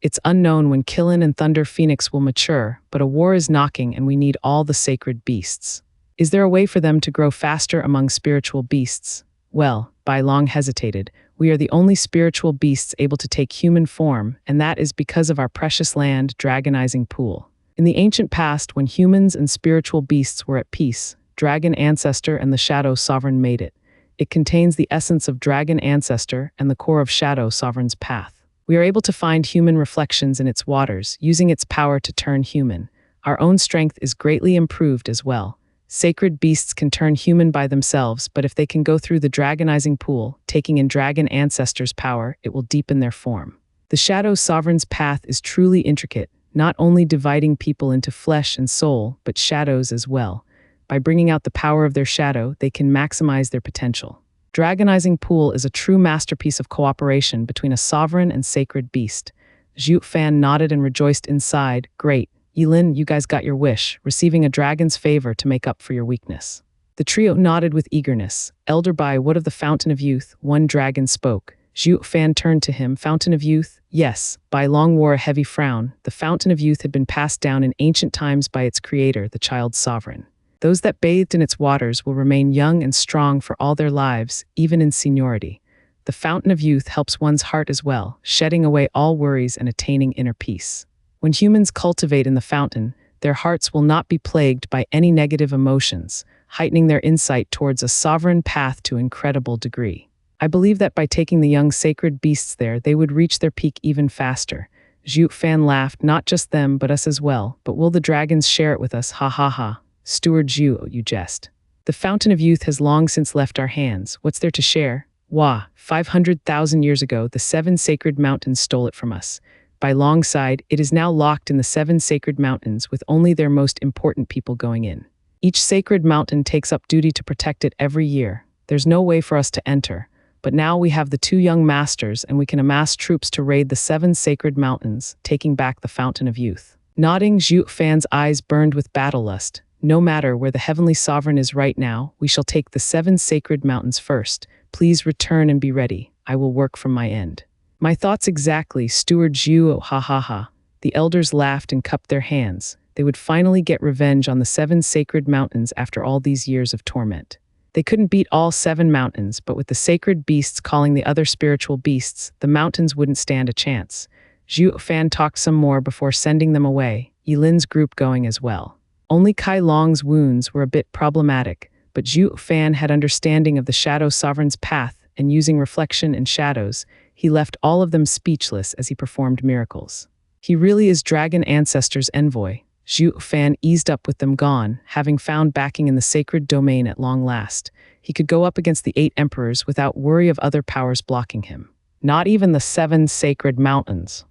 It's unknown when Qilin and Thunder Phoenix will mature, but a war is knocking and we need all the sacred beasts. Is there a way for them to grow faster among spiritual beasts? Well, Bai Long hesitated. We are the only spiritual beasts able to take human form, and that is because of our precious land, Dragonizing Pool. In the ancient past, when humans and spiritual beasts were at peace, Dragon Ancestor and the Shadow Sovereign made it. It contains the essence of Dragon Ancestor and the core of Shadow Sovereign's path. We are able to find human reflections in its waters, using its power to turn human. Our own strength is greatly improved as well. Sacred beasts can turn human by themselves, but if they can go through the dragonizing pool, taking in dragon ancestors' power, it will deepen their form. The Shadow Sovereign's path is truly intricate, not only dividing people into flesh and soul, but shadows as well. By bringing out the power of their shadow, they can maximize their potential. Dragonizing Pool is a true masterpiece of cooperation between a sovereign and sacred beast. Zhuo Fan nodded and rejoiced inside. Great. Yilin, you guys got your wish, receiving a dragon's favor to make up for your weakness. The trio nodded with eagerness. Elder Bai, what of the Fountain of Youth? One dragon spoke. Zhuo Fan turned to him. Fountain of Youth? Yes. Bai Long wore a heavy frown. The Fountain of Youth had been passed down in ancient times by its creator, the child sovereign. Those that bathed in its waters will remain young and strong for all their lives, even in seniority. The Fountain of Youth helps one's heart as well, shedding away all worries and attaining inner peace. When humans cultivate in the fountain, their hearts will not be plagued by any negative emotions, heightening their insight towards a sovereign path to incredible degree. I believe that by taking the young sacred beasts there, they would reach their peak even faster. Zhuo Fan laughed, not just them, but us as well. But will the dragons share it with us? Ha ha ha. Steward Zhuo, you jest. The Fountain of Youth has long since left our hands. What's there to share? Wah, 500,000 years ago, the 7 sacred mountains stole it from us. By Long's side, it is now locked in the 7 sacred mountains with only their most important people going in. Each sacred mountain takes up duty to protect it every year. There's no way for us to enter, but now we have the 2 young masters and we can amass troops to raid the 7 sacred mountains, taking back the Fountain of Youth. Nodding, Zhuo Fan's eyes burned with battle lust. No matter where the Heavenly Sovereign is right now, we shall take the 7 sacred mountains first. Please return and be ready. I will work from my end. My thoughts exactly, Steward Zhuo, ha ha ha. The elders laughed and cupped their hands. They would finally get revenge on the 7 sacred mountains after all these years of torment. They couldn't beat all 7 mountains, but with the sacred beasts calling the other spiritual beasts, the mountains wouldn't stand a chance. Zhuo Fan talked some more before sending them away, Yilin's group going as well. Only Kai Long's wounds were a bit problematic, but Zhuo Fan had understanding of the Shadow Sovereign's path, and using reflection and shadows, he left all of them speechless as he performed miracles. He really is Dragon Ancestors' envoy. Zhuo Fan eased up with them gone, having found backing in the sacred domain at long last. He could go up against the 8 emperors without worry of other powers blocking him. Not even the 7 sacred mountains.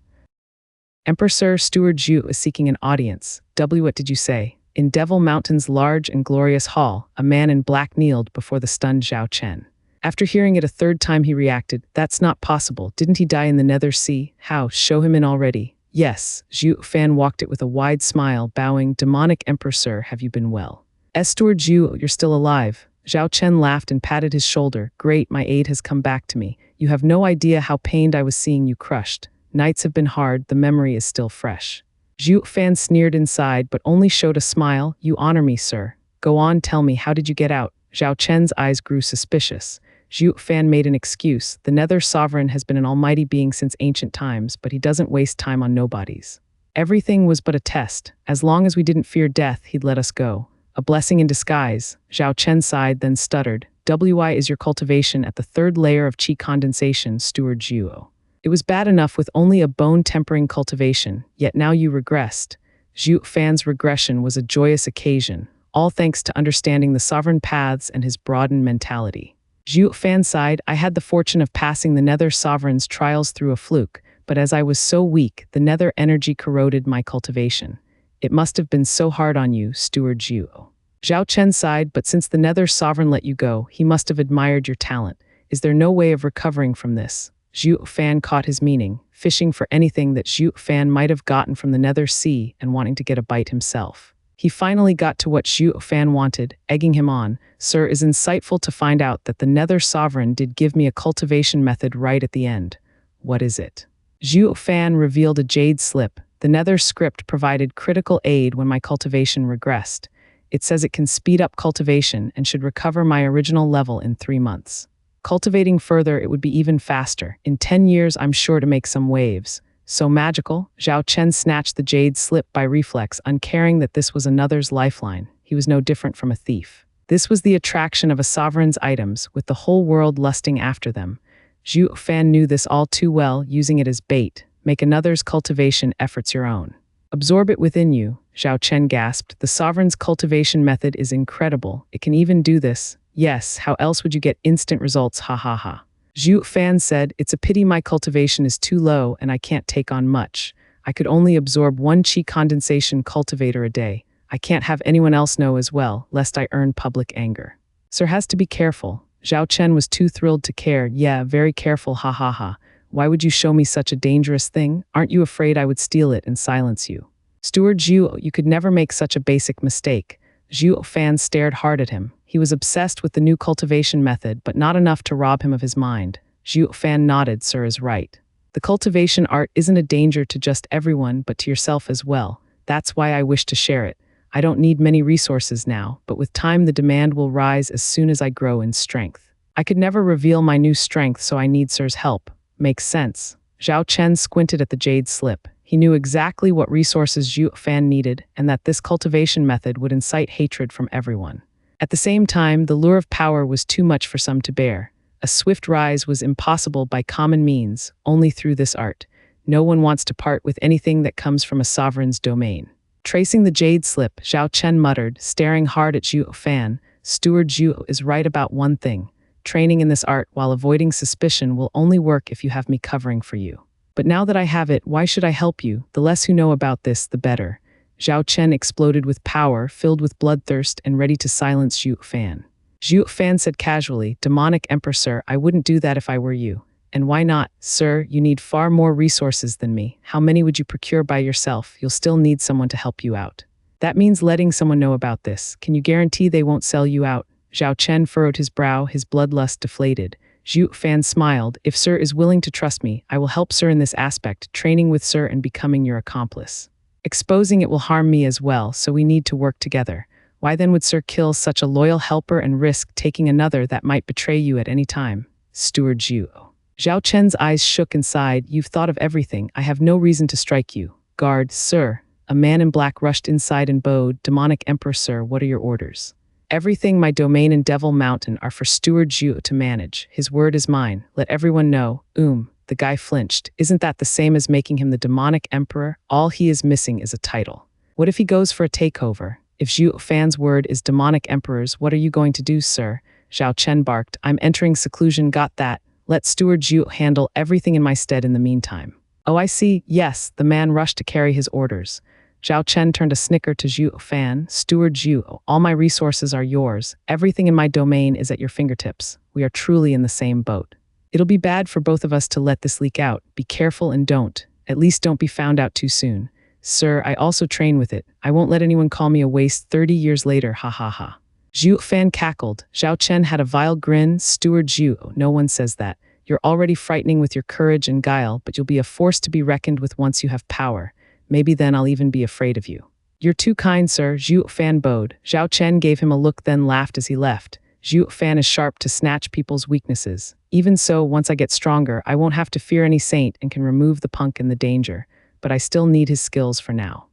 Emperor Sir, Steward Zhuo is seeking an audience. What did you say? In Devil Mountain's large and glorious hall, a man in black kneeled before the stunned Zhao Chen. After hearing it a 3rd time he reacted, that's not possible. Didn't he die in the Nether Sea? How? Show him in already. Yes. Zhuo Fan walked it with a wide smile, bowing. Demonic Emperor Sir, have you been well? Steward Zhuo, you're still alive. Zhao Chen laughed and patted his shoulder. Great, my aid has come back to me. You have no idea how pained I was seeing you crushed. Nights have been hard, the memory is still fresh. Zhuo Fan sneered inside, but only showed a smile. You honor me, sir. Go on, tell me, how did you get out? Zhao Chen's eyes grew suspicious. Zhuo Fan made an excuse. The Nether Sovereign has been an almighty being since ancient times, but he doesn't waste time on nobodies. Everything was but a test. As long as we didn't fear death, he'd let us go. A blessing in disguise. Zhao Chen sighed, then stuttered. Why is your cultivation at the 3rd layer of qi condensation, Steward Zhuo? It was bad enough with only a bone-tempering cultivation, yet now you regressed. Zhuo Fan's regression was a joyous occasion, all thanks to understanding the sovereign paths and his broadened mentality. Zhuo Fan sighed, I had the fortune of passing the Nether Sovereign's trials through a fluke, but as I was so weak, the Nether energy corroded my cultivation. It must have been so hard on you, Steward Zhuo. Zhao Chen sighed, but since the Nether Sovereign let you go, he must have admired your talent. Is there no way of recovering from this? Zhuo Fan caught his meaning, fishing for anything that Zhuo Fan might have gotten from the Nether Sea and wanting to get a bite himself. He finally got to what Zhuo Fan wanted, egging him on. Sir, is insightful to find out that the Nether Sovereign did give me a cultivation method right at the end. What is it? Zhuo Fan revealed a jade slip. The Nether script provided critical aid when my cultivation regressed. It says it can speed up cultivation and should recover my original level in 3 months. Cultivating further, it would be even faster. In 10 years, I'm sure to make some waves. So magical? Zhao Chen snatched the jade slip by reflex, uncaring that this was another's lifeline. He was no different from a thief. This was the attraction of a sovereign's items, with the whole world lusting after them. Zhuo Fan knew this all too well, using it as bait. Make another's cultivation efforts your own. Absorb it within you. Zhao Chen gasped. The sovereign's cultivation method is incredible. It can even do this. Yes, how else would you get instant results? Ha ha ha. Zhuo Fan said, it's a pity my cultivation is too low and I can't take on much. I could only absorb 1 qi condensation cultivator a day. I can't have anyone else know as well, lest I earn public anger. Sir has to be careful. Zhao Chen was too thrilled to care. Yeah, very careful, ha ha ha. Why would you show me such a dangerous thing? Aren't you afraid I would steal it and silence you? Steward Zhuo, you could never make such a basic mistake. Zhuo Fan stared hard at him. He was obsessed with the new cultivation method, but not enough to rob him of his mind. Zhuo Fan nodded. Sir is right. The cultivation art isn't a danger to just everyone, but to yourself as well. That's why I wish to share it. I don't need many resources now, but with time the demand will rise as soon as I grow in strength. I could never reveal my new strength, so I need Sir's help. Makes sense. Zhao Chen squinted at the jade slip. He knew exactly what resources Zhuo Fan needed, and that this cultivation method would incite hatred from everyone. At the same time, the lure of power was too much for some to bear. A swift rise was impossible by common means, only through this art. No one wants to part with anything that comes from a sovereign's domain. Tracing the jade slip, Zhao Chen muttered, staring hard at Zhuo Fan. Steward Zhuo is right about one thing. Training in this art while avoiding suspicion will only work if you have me covering for you. But now that I have it, why should I help you? The less who know about this, the better. Zhao Chen exploded with power, filled with bloodthirst, and ready to silence Zhuo Fan. Zhuo Fan said casually, Demonic Emperor, sir, I wouldn't do that if I were you. And why not? Sir, you need far more resources than me. How many would you procure by yourself? You'll still need someone to help you out. That means letting someone know about this. Can you guarantee they won't sell you out? Zhao Chen furrowed his brow, his bloodlust deflated. Zhuo Fan smiled. If Sir is willing to trust me, I will help Sir in this aspect, training with Sir and becoming your accomplice. Exposing it will harm me as well, so we need to work together. Why then would Sir kill such a loyal helper and risk taking another that might betray you at any time? Steward Zhuo. Zhao Chen's eyes shook and sighed. You've thought of everything. I have no reason to strike you. Guard, Sir. A man in black rushed inside and bowed. Demonic Emperor, Sir, what are your orders? Everything my domain in Devil Mountain are for Steward Zhuo to manage. His word is mine. Let everyone know. The guy flinched. Isn't that the same as making him the Demonic Emperor? All he is missing is a title. What if he goes for a takeover? If Zhuo Fan's word is Demonic Emperor's, what are you going to do, sir? Zhao Chen barked. I'm entering seclusion, got that. Let Steward Zhuo handle everything in my stead in the meantime. Oh, I see. Yes, the man rushed to carry his orders. Zhao Chen turned a snicker to Zhuo Fan. Steward Zhuo, all my resources are yours. Everything in my domain is at your fingertips. We are truly in the same boat. It'll be bad for both of us to let this leak out. Be careful and don't. At least don't be found out too soon. Sir, I also train with it. I won't let anyone call me a waste 30 years later, ha ha ha. Zhuo Fan cackled. Zhao Chen had a vile grin. Steward Zhuo, no one says that. You're already frightening with your courage and guile, but you'll be a force to be reckoned with once you have power. Maybe then I'll even be afraid of you. You're too kind, sir, Zhuo Fan bowed. Zhao Chen gave him a look, then laughed as he left. Zhuo Fan is sharp to snatch people's weaknesses. Even so, once I get stronger, I won't have to fear any saint and can remove the punk and the danger. But I still need his skills for now.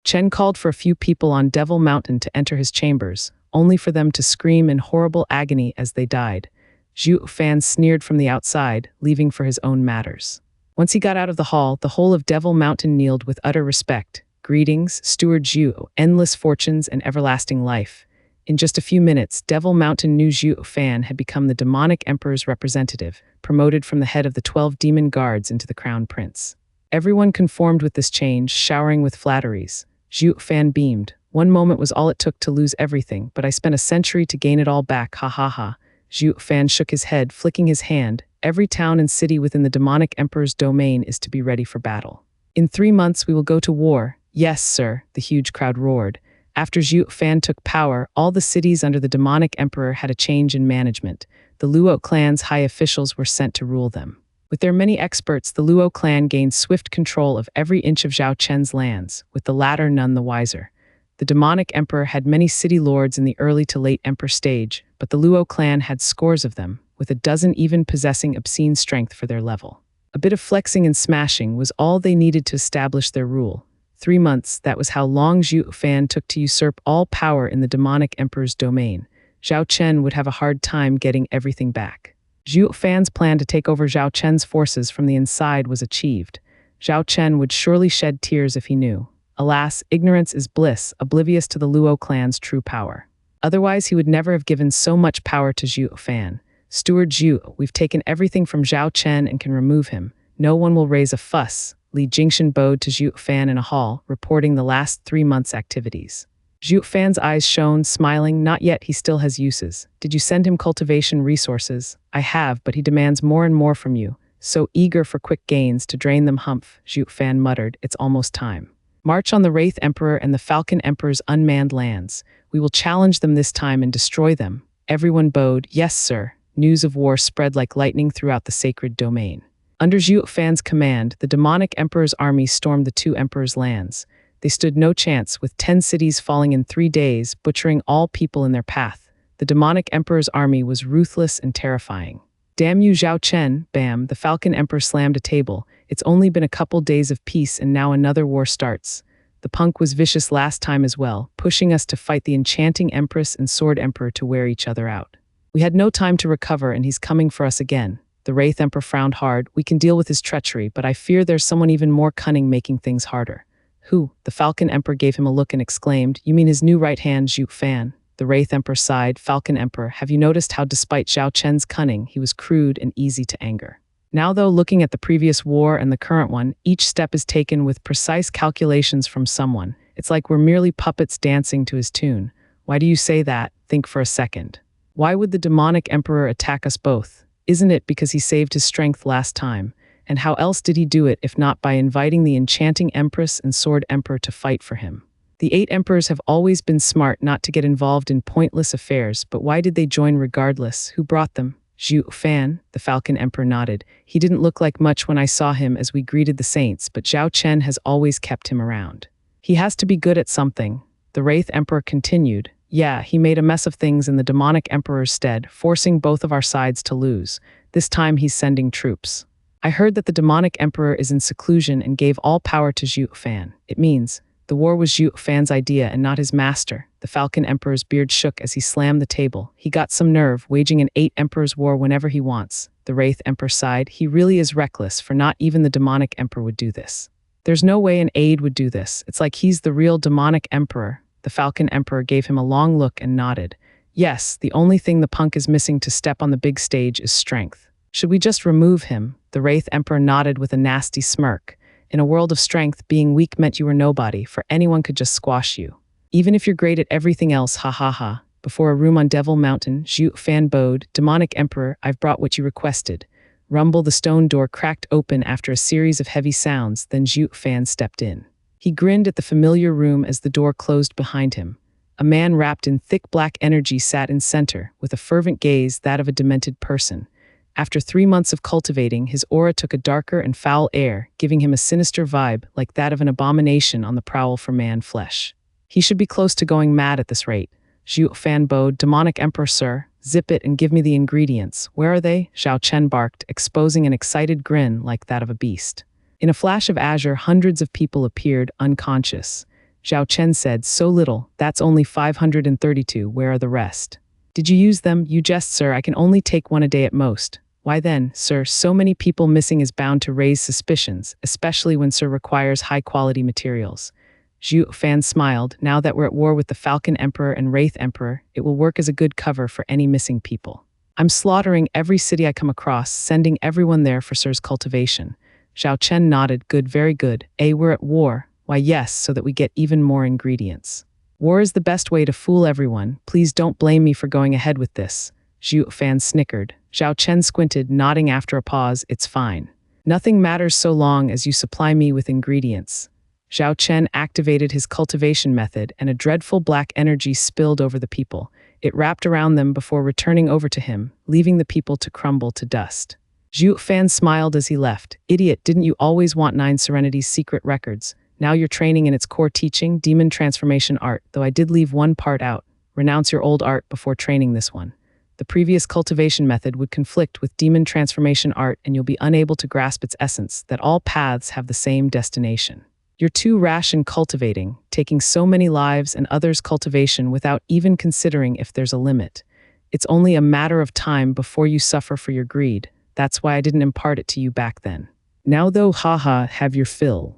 Chen called for a few people on Devil Mountain to enter his chambers, only for them to scream in horrible agony as they died. Zhuo Fan sneered from the outside, leaving for his own matters. Once he got out of the hall, the whole of Devil Mountain kneeled with utter respect. Greetings, Steward Zhuo, endless fortunes and everlasting life. In just a few minutes, Devil Mountain knew Zhuo Fan had become the Demonic Emperor's representative, promoted from the head of the 12 demon guards into the Crown Prince. Everyone conformed with this change, showering with flatteries. Zhuo Fan beamed. One moment was all it took to lose everything, but I spent a century to gain it all back, ha ha ha. Zhuo Fan shook his head, flicking his hand. Every town and city within the Demonic Emperor's domain is to be ready for battle. In 3 months we will go to war. Yes, sir, the huge crowd roared. After Zhuo Fan took power, all the cities under the Demonic Emperor had a change in management. The Luo clan's high officials were sent to rule them. With their many experts, the Luo clan gained swift control of every inch of Zhao Chen's lands, with the latter none the wiser. The Demonic Emperor had many city lords in the early to late Emperor stage, but the Luo clan had scores of them, with a dozen even possessing obscene strength for their level. A bit of flexing and smashing was all they needed to establish their rule. 3 months, that was how long Zhuo Fan took to usurp all power in the Demonic Emperor's domain. Zhao Chen would have a hard time getting everything back. Zhuo Fan's plan to take over Zhao Chen's forces from the inside was achieved. Zhao Chen would surely shed tears if he knew. Alas, ignorance is bliss, oblivious to the Luo clan's true power. Otherwise, he would never have given so much power to Zhuo Fan. Steward Zhu, we've taken everything from Zhao Chen and can remove him. No one will raise a fuss. Li Jingshan bowed to Zhu Fan in a hall, reporting the last 3 months' activities. Zhu Fan's eyes shone, smiling. Not yet, he still has uses. Did you send him cultivation resources? I have, but he demands more and more from you. So eager for quick gains to drain them. Humph, Zhu Fan muttered. It's almost time. March on the Wraith Emperor and the Falcon Emperor's unmanned lands. We will challenge them this time and destroy them. Everyone bowed. Yes, sir. News of war spread like lightning throughout the sacred domain. Under Zhu Fan's command, the demonic emperor's army stormed the 2 emperors' lands. They stood no chance, with 10 cities falling in 3 days, butchering all people in their path. The demonic emperor's army was ruthless and terrifying. Damn you, Zhao Chen, bam, the Falcon Emperor slammed a table. It's only been a couple days of peace and now another war starts. The punk was vicious last time as well, pushing us to fight the enchanting Empress and Sword Emperor to wear each other out. We had no time to recover and he's coming for us again. The Wraith Emperor frowned hard. We can deal with his treachery, but I fear there's someone even more cunning making things harder. Who? The Falcon Emperor gave him a look and exclaimed, You mean his new right hand, Zhu Fan? The Wraith Emperor sighed. Falcon Emperor, have you noticed how despite Zhao Chen's cunning, he was crude and easy to anger? Now though, looking at the previous war and the current one, each step is taken with precise calculations from someone. It's like we're merely puppets dancing to his tune. Why do you say that? Think for a second. Why would the demonic emperor attack us both? Isn't it because he saved his strength last time? And how else did he do it if not by inviting the enchanting Empress and Sword Emperor to fight for him? The 8 emperors have always been smart not to get involved in pointless affairs, but why did they join regardless? Who brought them? Zhu Fan, the Falcon Emperor nodded. He didn't look like much when I saw him as we greeted the saints, but Zhao Chen has always kept him around. He has to be good at something. The Wraith Emperor continued. Yeah, he made a mess of things in the demonic emperor's stead, forcing both of our sides to lose. This time he's sending troops. I heard that the demonic emperor is in seclusion and gave all power to Zhu Fan. It means the war was Zhu Fan's idea and not his master. The Falcon Emperor's beard shook as he slammed the table. He got some nerve, waging an 8 emperors war whenever he wants. The Wraith Emperor sighed. He really is reckless, for not even the demonic emperor would do this. There's no way an aide would do this. It's like he's the real demonic emperor. The Falcon Emperor gave him a long look and nodded. Yes, the only thing the punk is missing to step on the big stage is strength. Should we just remove him? The Wraith Emperor nodded with a nasty smirk. In a world of strength, being weak meant you were nobody, for anyone could just squash you. Even if you're great at everything else, ha ha ha. Before a room on Devil Mountain, Zhu Fan bowed. Demonic Emperor, I've brought what you requested. Rumble, the stone door cracked open after a series of heavy sounds, then Zhu Fan stepped in. He grinned at the familiar room as the door closed behind him. A man wrapped in thick black energy sat in center, with a fervent gaze, that of a demented person. After 3 months of cultivating, his aura took a darker and foul air, giving him a sinister vibe like that of an abomination on the prowl for man flesh. He should be close to going mad at this rate. Zhu Fan bowed. Demonic Emperor, sir, zip it and give me the ingredients. Where are they? Zhao Chen barked, exposing an excited grin like that of a beast. In a flash of azure, hundreds of people appeared, unconscious. Zhao Chen said, So little, that's only 532, where are the rest? Did you use them? You jest, sir, I can only take 1 a day at most. Why then, sir, so many people missing is bound to raise suspicions, especially when sir requires high-quality materials. Zhu Fan smiled. Now that we're at war with the Falcon Emperor and Wraith Emperor, it will work as a good cover for any missing people. I'm slaughtering every city I come across, sending everyone there for sir's cultivation. Zhao Chen nodded. Good, very good. We're at war. Why yes, so that we get even more ingredients. War is the best way to fool everyone. Please don't blame me for going ahead with this. Zhu Fan snickered. Zhao Chen squinted, nodding after a pause. It's fine. Nothing matters so long as you supply me with ingredients. Zhao Chen activated his cultivation method and a dreadful black energy spilled over the people. It wrapped around them before returning over to him, leaving the people to crumble to dust. Zhu Fan smiled as he left. Idiot, didn't you always want 9 Serenity's secret records? Now you're training in its core teaching, demon transformation art, though I did leave one part out. Renounce your old art before training this one. The previous cultivation method would conflict with demon transformation art and you'll be unable to grasp its essence, that all paths have the same destination. You're too rash in cultivating, taking so many lives and others' cultivation without even considering if there's a limit. It's only a matter of time before you suffer for your greed. That's why I didn't impart it to you back then. Now though, haha, have your fill.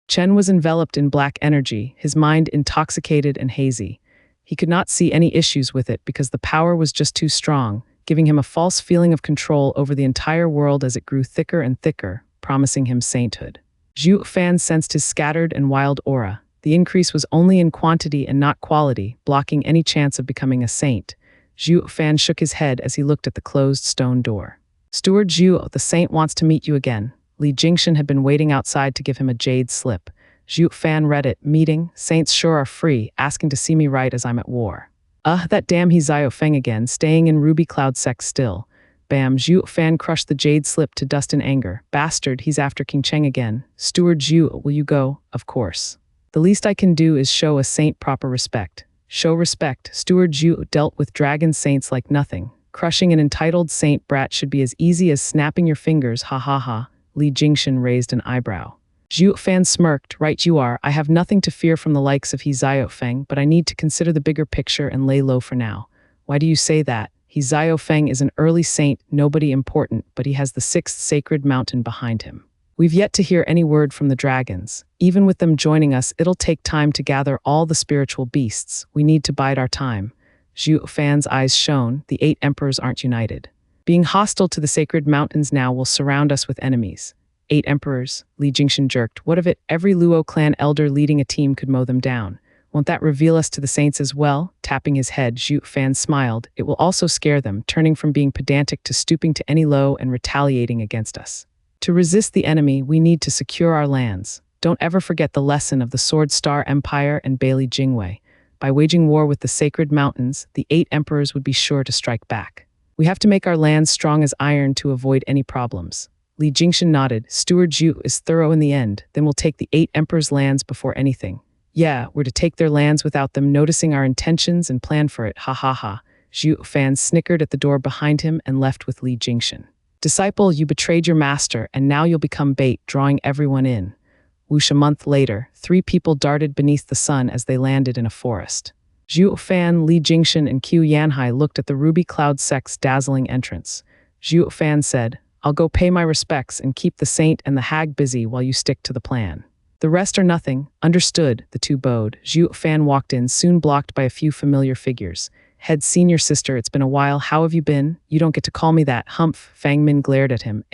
Chen was enveloped in black energy, his mind intoxicated and hazy. He could not see any issues with it because the power was just too strong, giving him a false feeling of control over the entire world as it grew thicker and thicker, promising him sainthood. Zhuo Fan sensed his scattered and wild aura. The increase was only in quantity and not quality, blocking any chance of becoming a saint. Zhuo Fan shook his head as he looked at the closed stone door. Steward Zhuo, the saint wants to meet you again. Li Jingshan had been waiting outside to give him a jade slip. Zhuo Fan read it. Meeting, saints sure are free, asking to see me right as I'm at war. That damn he Zhuo Feng again, staying in Ruby Cloud Sect still. Bam, Zhuo Fan crushed the jade slip to dust in anger. Bastard, he's after King Cheng again. Steward Zhuo, will you go? Of course. The least I can do is show a saint proper respect. Show respect. Steward Zhuo dealt with dragon saints like nothing. Crushing an entitled saint brat should be as easy as snapping your fingers, ha ha ha. Li Jingshan raised an eyebrow. Zhuo Fan smirked. Right you are, I have nothing to fear from the likes of he Zhuo Feng, but I need to consider the bigger picture and lay low for now. Why do you say that? He Zhuo Feng is an early saint, nobody important, but he has the 6th sacred mountain behind him. We've yet to hear any word from the dragons. Even with them joining us, it'll take time to gather all the spiritual beasts. We need to bide our time. Zhuo Fan's eyes shone. The 8 emperors aren't united. Being hostile to the sacred mountains now will surround us with enemies. 8 emperors, Li Jingshan jerked. What of it? Every Luo clan elder leading a team could mow them down. Won't that reveal us to the saints as well? Tapping his head, Zhuo Fan smiled. It will also scare them, turning from being pedantic to stooping to any low and retaliating against us. To resist the enemy, we need to secure our lands. Don't ever forget the lesson of the Sword Star Empire and Bailey Jingwei. By waging war with the sacred mountains, the 8 emperors would be sure to strike back. We have to make our lands strong as iron to avoid any problems. Li Jingshan nodded. Steward Zhu is thorough in the end, then we'll take the 8 emperors' lands before anything. Yeah, we're to take their lands without them noticing our intentions and plan for it, ha ha ha. Zhuo Fan snickered at the door behind him and left with Li Jingshan. Disciple, you betrayed your master, and now you'll become bait, drawing everyone in. Whoosh, a month later, 3 people darted beneath the sun as they landed in a forest. Zhuo Fan, Li Jingshan, and Qiu Yanhai looked at the Ruby Cloud Sect's dazzling entrance. Zhuo Fan said, I'll go pay my respects and keep the saint and the hag busy while you stick to the plan. The rest are nothing. Understood, the 2 bowed. Zhuo Fan walked in, soon blocked by a few familiar figures. Head senior sister, it's been a while, how have you been? You don't get to call me that, humph. Fang Min glared at him.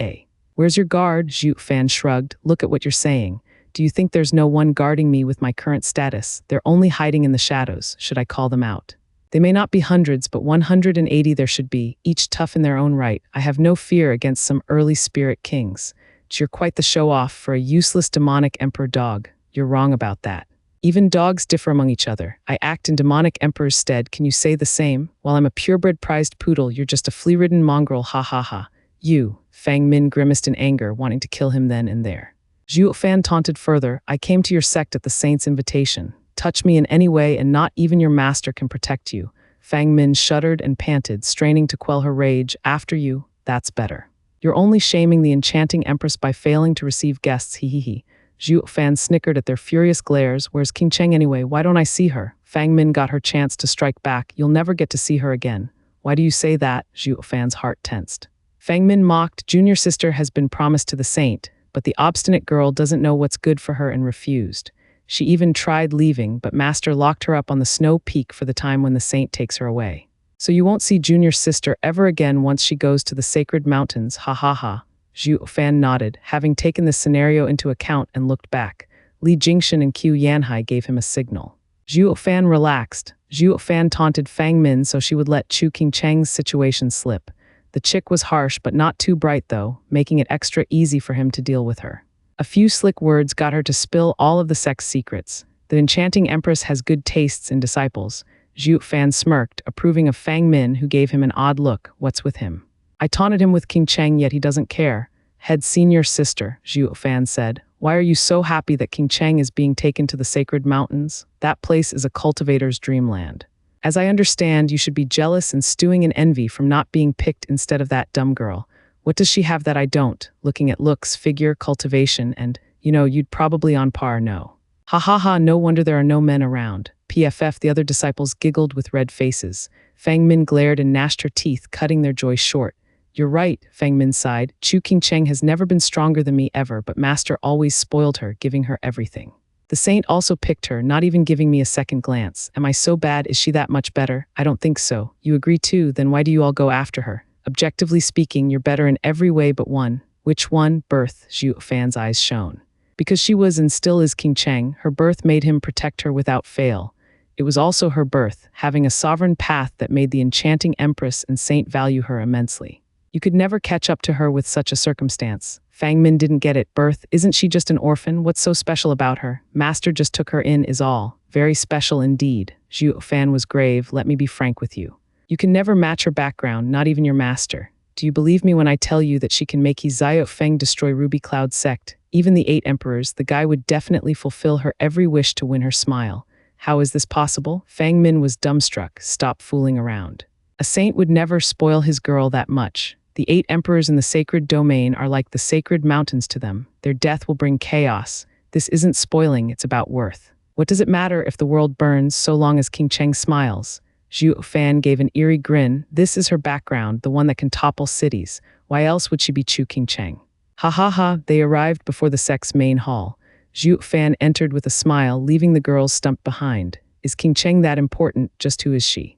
Where's your guard? Zhuo Fan shrugged. Look at what you're saying. Do you think there's no one guarding me with my current status? They're only hiding in the shadows. Should I call them out? They may not be hundreds, but 180 there should be, each tough in their own right. I have no fear against some early spirit kings. You're quite the show-off for a useless demonic emperor dog. You're wrong about that. Even dogs differ among each other. I act in demonic emperor's stead. Can you say the same? While I'm a purebred prized poodle, you're just a flea-ridden mongrel, ha ha ha. You, Fang Min grimaced in anger, wanting to kill him then and there. Zhuo Fan taunted further. I came to your sect at the saint's invitation. Touch me in any way and not even your master can protect you. Fang Min shuddered and panted, straining to quell her rage. After you, that's better. You're only shaming the enchanting empress by failing to receive guests, he he he. Zhuo Fan snickered at their furious glares. Where's King Cheng anyway? Why don't I see her? Fang Min got her chance to strike back. You'll never get to see her again. Why do you say that? Zhuo Fan's heart tensed. Fang Min mocked. Junior sister has been promised to the saint, but the obstinate girl doesn't know what's good for her and refused. She even tried leaving, but master locked her up on the snow peak for the time when the saint takes her away. So you won't see junior sister ever again once she goes to the sacred mountains, ha ha ha. Zhuo Fan nodded, having taken this scenario into account and looked back. Li Jingshan and Qiu Yanhai gave him a signal. Zhuo Fan relaxed. Zhuo Fan taunted Fang Min so she would let Chu King Cheng's situation slip. The chick was harsh but not too bright though, making it extra easy for him to deal with her. A few slick words got her to spill all of the sect's secrets. The enchanting empress has good tastes in disciples. Zhuo Fan smirked, approving of Fang Min, who gave him an odd look. What's with him? I taunted him with King Cheng, yet he doesn't care. Head senior sister, Zhuo Fan said. Why are you so happy that King Cheng is being taken to the sacred mountains? That place is a cultivator's dreamland. As I understand, you should be jealous and stewing in envy from not being picked instead of that dumb girl. What does she have that I don't? Looking at looks, figure, cultivation, and, you'd probably on par, no. Ha ha ha, no wonder there are no men around. PFF, the other disciples giggled with red faces. Fang Min glared and gnashed her teeth, cutting their joy short. You're right, Fang Min sighed. Chu Qingcheng has never been stronger than me ever, but Master always spoiled her, giving her everything. The saint also picked her, not even giving me a second glance. Am I so bad? Is she that much better? I don't think so. You agree too, then why do you all go after her? Objectively speaking, you're better in every way but one. Which one? Birth, Zhuo Fan's eyes shone. Because she was and still is Qingcheng, her birth made him protect her without fail. It was also her birth, having a sovereign path that made the enchanting empress and saint value her immensely. You could never catch up to her with such a circumstance. Fang Min didn't get it. Birth, isn't she just an orphan? What's so special about her? Master just took her in is all. Very special indeed. Zhuo Fan was grave. Let me be frank with you. You can never match her background, not even your master. Do you believe me when I tell you that she can make Zhuo Feng destroy Ruby Cloud sect? Even the 8 emperors, the guy would definitely fulfill her every wish to win her smile. How is this possible? Fang Min was dumbstruck. Stop fooling around. A saint would never spoil his girl that much. The 8 emperors in the sacred domain are like the sacred mountains to them. Their death will bring chaos. This isn't spoiling, it's about worth. What does it matter if the world burns so long as Qingcheng smiles? Zhuo Fan gave an eerie grin. This is her background, the one that can topple cities. Why else would she be Chu Qingcheng? Ha ha ha, they arrived before the sect's main hall. Zhuo Fan entered with a smile, leaving the girls stumped behind. Is Qingcheng that important? Just who is she?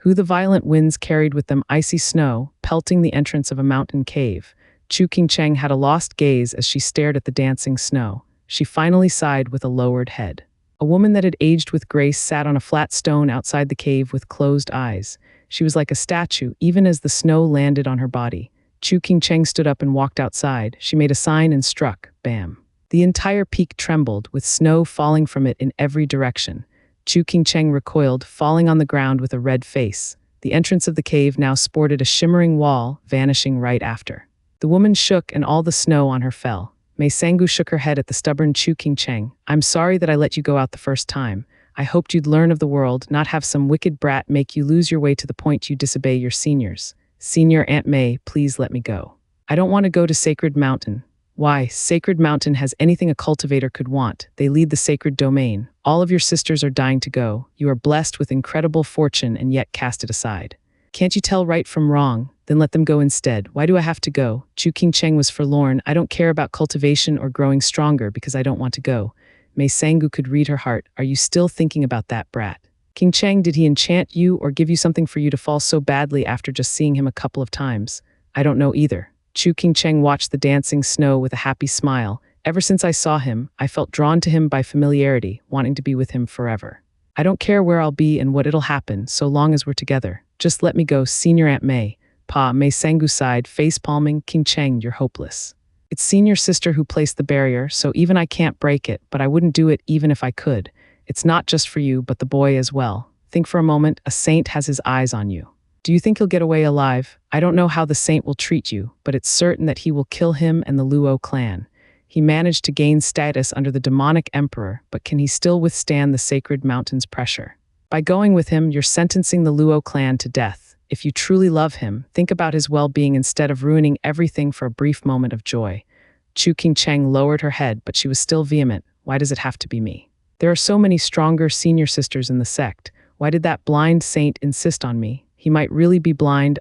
Who the violent winds carried with them icy snow, pelting the entrance of a mountain cave. Chu Qingcheng had a lost gaze as she stared at the dancing snow. She finally sighed with a lowered head. A woman that had aged with grace sat on a flat stone outside the cave with closed eyes. She was like a statue, even as the snow landed on her body. Chu Qingcheng stood up and walked outside. She made a sign and struck. Bam. The entire peak trembled, with snow falling from it in every direction. Chu Qingcheng recoiled, falling on the ground with a red face. The entrance of the cave now sported a shimmering wall, vanishing right after. The woman shook and all the snow on her fell. Mei Sangu shook her head at the stubborn Chu Qingcheng. I'm sorry that I let you go out the first time. I hoped you'd learn of the world, not have some wicked brat make you lose your way to the point you disobey your seniors. Senior Aunt Mei, please let me go. I don't want to go to Sacred Mountain. Why, Sacred Mountain has anything a cultivator could want. They lead the sacred domain. All of your sisters are dying to go. You are blessed with incredible fortune and yet cast it aside. Can't you tell right from wrong? Then let them go instead. Why do I have to go? Chu Qingcheng was forlorn. I don't care about cultivation or growing stronger because I don't want to go. Mei Sangu could read her heart. Are you still thinking about that brat? Qingcheng, did he enchant you or give you something for you to fall so badly after just seeing him a couple of times? I don't know either. Chu Qingcheng watched the dancing snow with a happy smile. Ever since I saw him, I felt drawn to him by familiarity, wanting to be with him forever. I don't care where I'll be and what it'll happen, so long as we're together. Just let me go, Senior Aunt Mei. Pa, Mei Sangu sighed, face-palming. Qingcheng, you're hopeless. It's Senior Sister who placed the barrier, so even I can't break it, but I wouldn't do it even if I could. It's not just for you, but the boy as well. Think for a moment, a saint has his eyes on you. Do you think he'll get away alive? I don't know how the saint will treat you, but it's certain that he will kill him and the Luo clan. He managed to gain status under the demonic emperor, but can he still withstand the sacred mountain's pressure? By going with him, you're sentencing the Luo clan to death. If you truly love him, think about his well-being instead of ruining everything for a brief moment of joy. Chu Qingcheng lowered her head, but she was still vehement. Why does it have to be me? There are so many stronger senior sisters in the sect. Why did that blind saint insist on me? He might really be blind,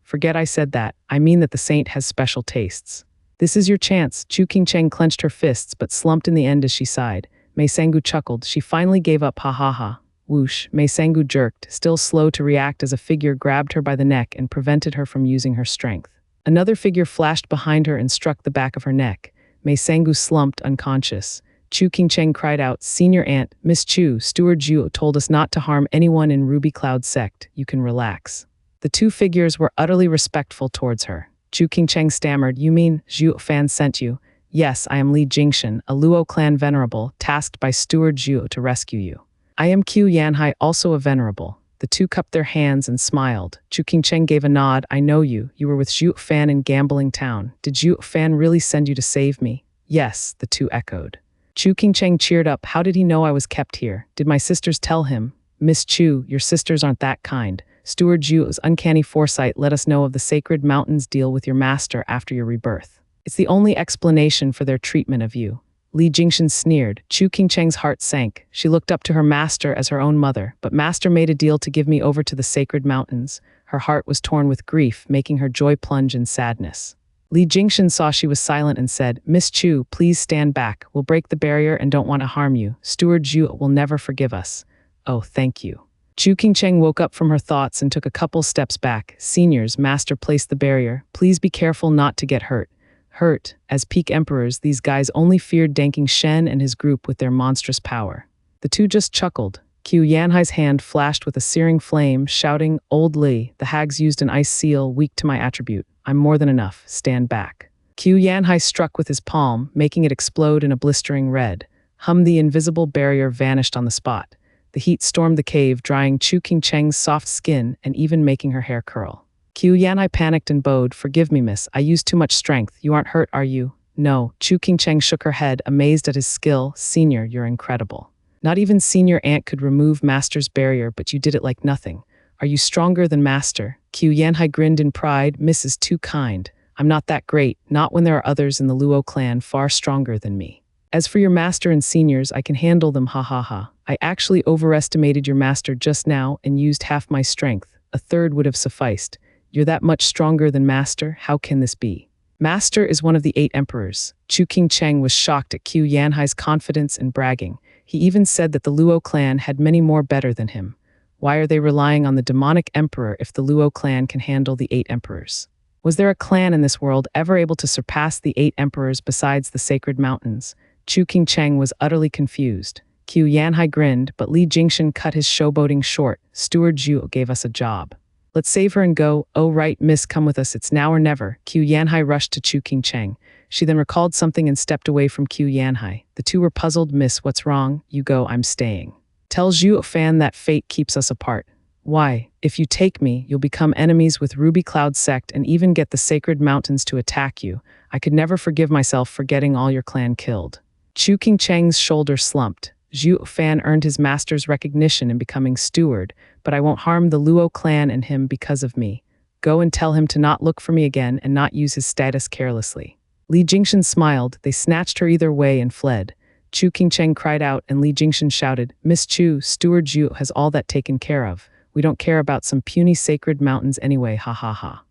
Forget I said that. I mean that the saint has special tastes. This is your chance. Chu Qingcheng clenched her fists but slumped in the end as she sighed. Mei Sangu chuckled. She finally gave up. Ha ha ha. Whoosh. Mei Sangu jerked, still slow to react as a figure grabbed her by the neck and prevented her from using her strength. Another figure flashed behind her and struck the back of her neck. Mei Sangu slumped unconscious. Chu Qingcheng cried out, Senior Aunt, Miss Chu, Steward Zhuo told us not to harm anyone in Ruby Cloud sect. You can relax. The two figures were utterly respectful towards her. Chu Qingcheng stammered, You mean Zhuo Fan sent you? Yes, I am Li Jingshan, a Luo clan venerable, tasked by Steward Zhuo to rescue you. I am Qiu Yanhai, also a venerable. The two cupped their hands and smiled. Chu Qingcheng gave a nod. I know you. You were with Zhuo Fan in Gambling Town. Did Zhuo Fan really send you to save me? Yes, the two echoed. Chu Qingcheng cheered up. How did he know I was kept here? Did my sisters tell him? Miss Chu, your sisters aren't that kind. Steward Zhuo's uncanny foresight let us know of the sacred mountain's deal with your master after your rebirth. It's the only explanation for their treatment of you. Li Jingshan sneered. Chu Qingcheng's heart sank. She looked up to her master as her own mother, but master made a deal to give me over to the sacred mountains. Her heart was torn with grief, making her joy plunge in sadness. Li Jingshan saw she was silent and said, "Miss Chu, please stand back. We'll break the barrier and don't want to harm you. Steward Zhuo will never forgive us." "Oh, thank you." Chu Qingcheng woke up from her thoughts and took a couple steps back. "Seniors, master placed the barrier. Please be careful not to get hurt." Hurt. As peak emperors, these guys only feared Danking Shen and his group with their monstrous power. The two just chuckled. Qiu Yanhai's hand flashed with a searing flame, shouting, "Old Li, the hags used an ice seal weak to my attribute. I'm more than enough. Stand back." Qiu Yanhai struck with his palm, making it explode in a blistering red. The invisible barrier vanished on the spot. The heat stormed the cave, drying Chu Qingcheng's soft skin and even making her hair curl. Qiu Yanhai panicked and bowed. "Forgive me, miss. I used too much strength. You aren't hurt, are you?" "No." Chu Qingcheng shook her head, amazed at his skill. "Senior, you're incredible. Not even Senior Ant could remove Master's barrier, but you did it like nothing. Are you stronger than Master?" Qiu Yanhai grinned in pride. "Miss is too kind. I'm not that great, not when there are others in the Luo clan far stronger than me. As for your Master and Seniors, I can handle them, ha ha ha. I actually overestimated your Master just now and used half my strength. A third would have sufficed. You're that much stronger than Master? How can this be?" Master is one of the 8 emperors. Chu Qingcheng was shocked at Qiu Yanhai's confidence and bragging. He even said that the Luo clan had many more better than him. Why are they relying on the demonic emperor if the Luo clan can handle the 8 emperors? Was there a clan in this world ever able to surpass the 8 emperors besides the sacred mountains? Chu Qingcheng was utterly confused. Qiu Yanhai grinned, but Li Jingshan cut his showboating short. "Steward Zhuo gave us a job. Let's save her and go." "Oh right, miss, come with us, it's now or never." Qiu Yanhai rushed to Chu Qingcheng. She then recalled something and stepped away from Qiu Yanhai. The two were puzzled. "Miss, what's wrong?" "You go, I'm staying. Tell Zhuo Fan that fate keeps us apart." "Why? If you take me, you'll become enemies with Ruby Cloud sect and even get the sacred mountains to attack you. I could never forgive myself for getting all your clan killed." Chu Qingcheng's shoulder slumped. "Zhuo Fan earned his master's recognition in becoming steward, but I won't harm the Luo clan and him because of me. Go and tell him to not look for me again and not use his status carelessly." Li Jingshan smiled. They snatched her either way and fled. Chu Qingcheng cried out and Li Jingshan shouted, "Miss Chu, Steward Zhuo has all that taken care of. We don't care about some puny sacred mountains anyway, ha ha ha."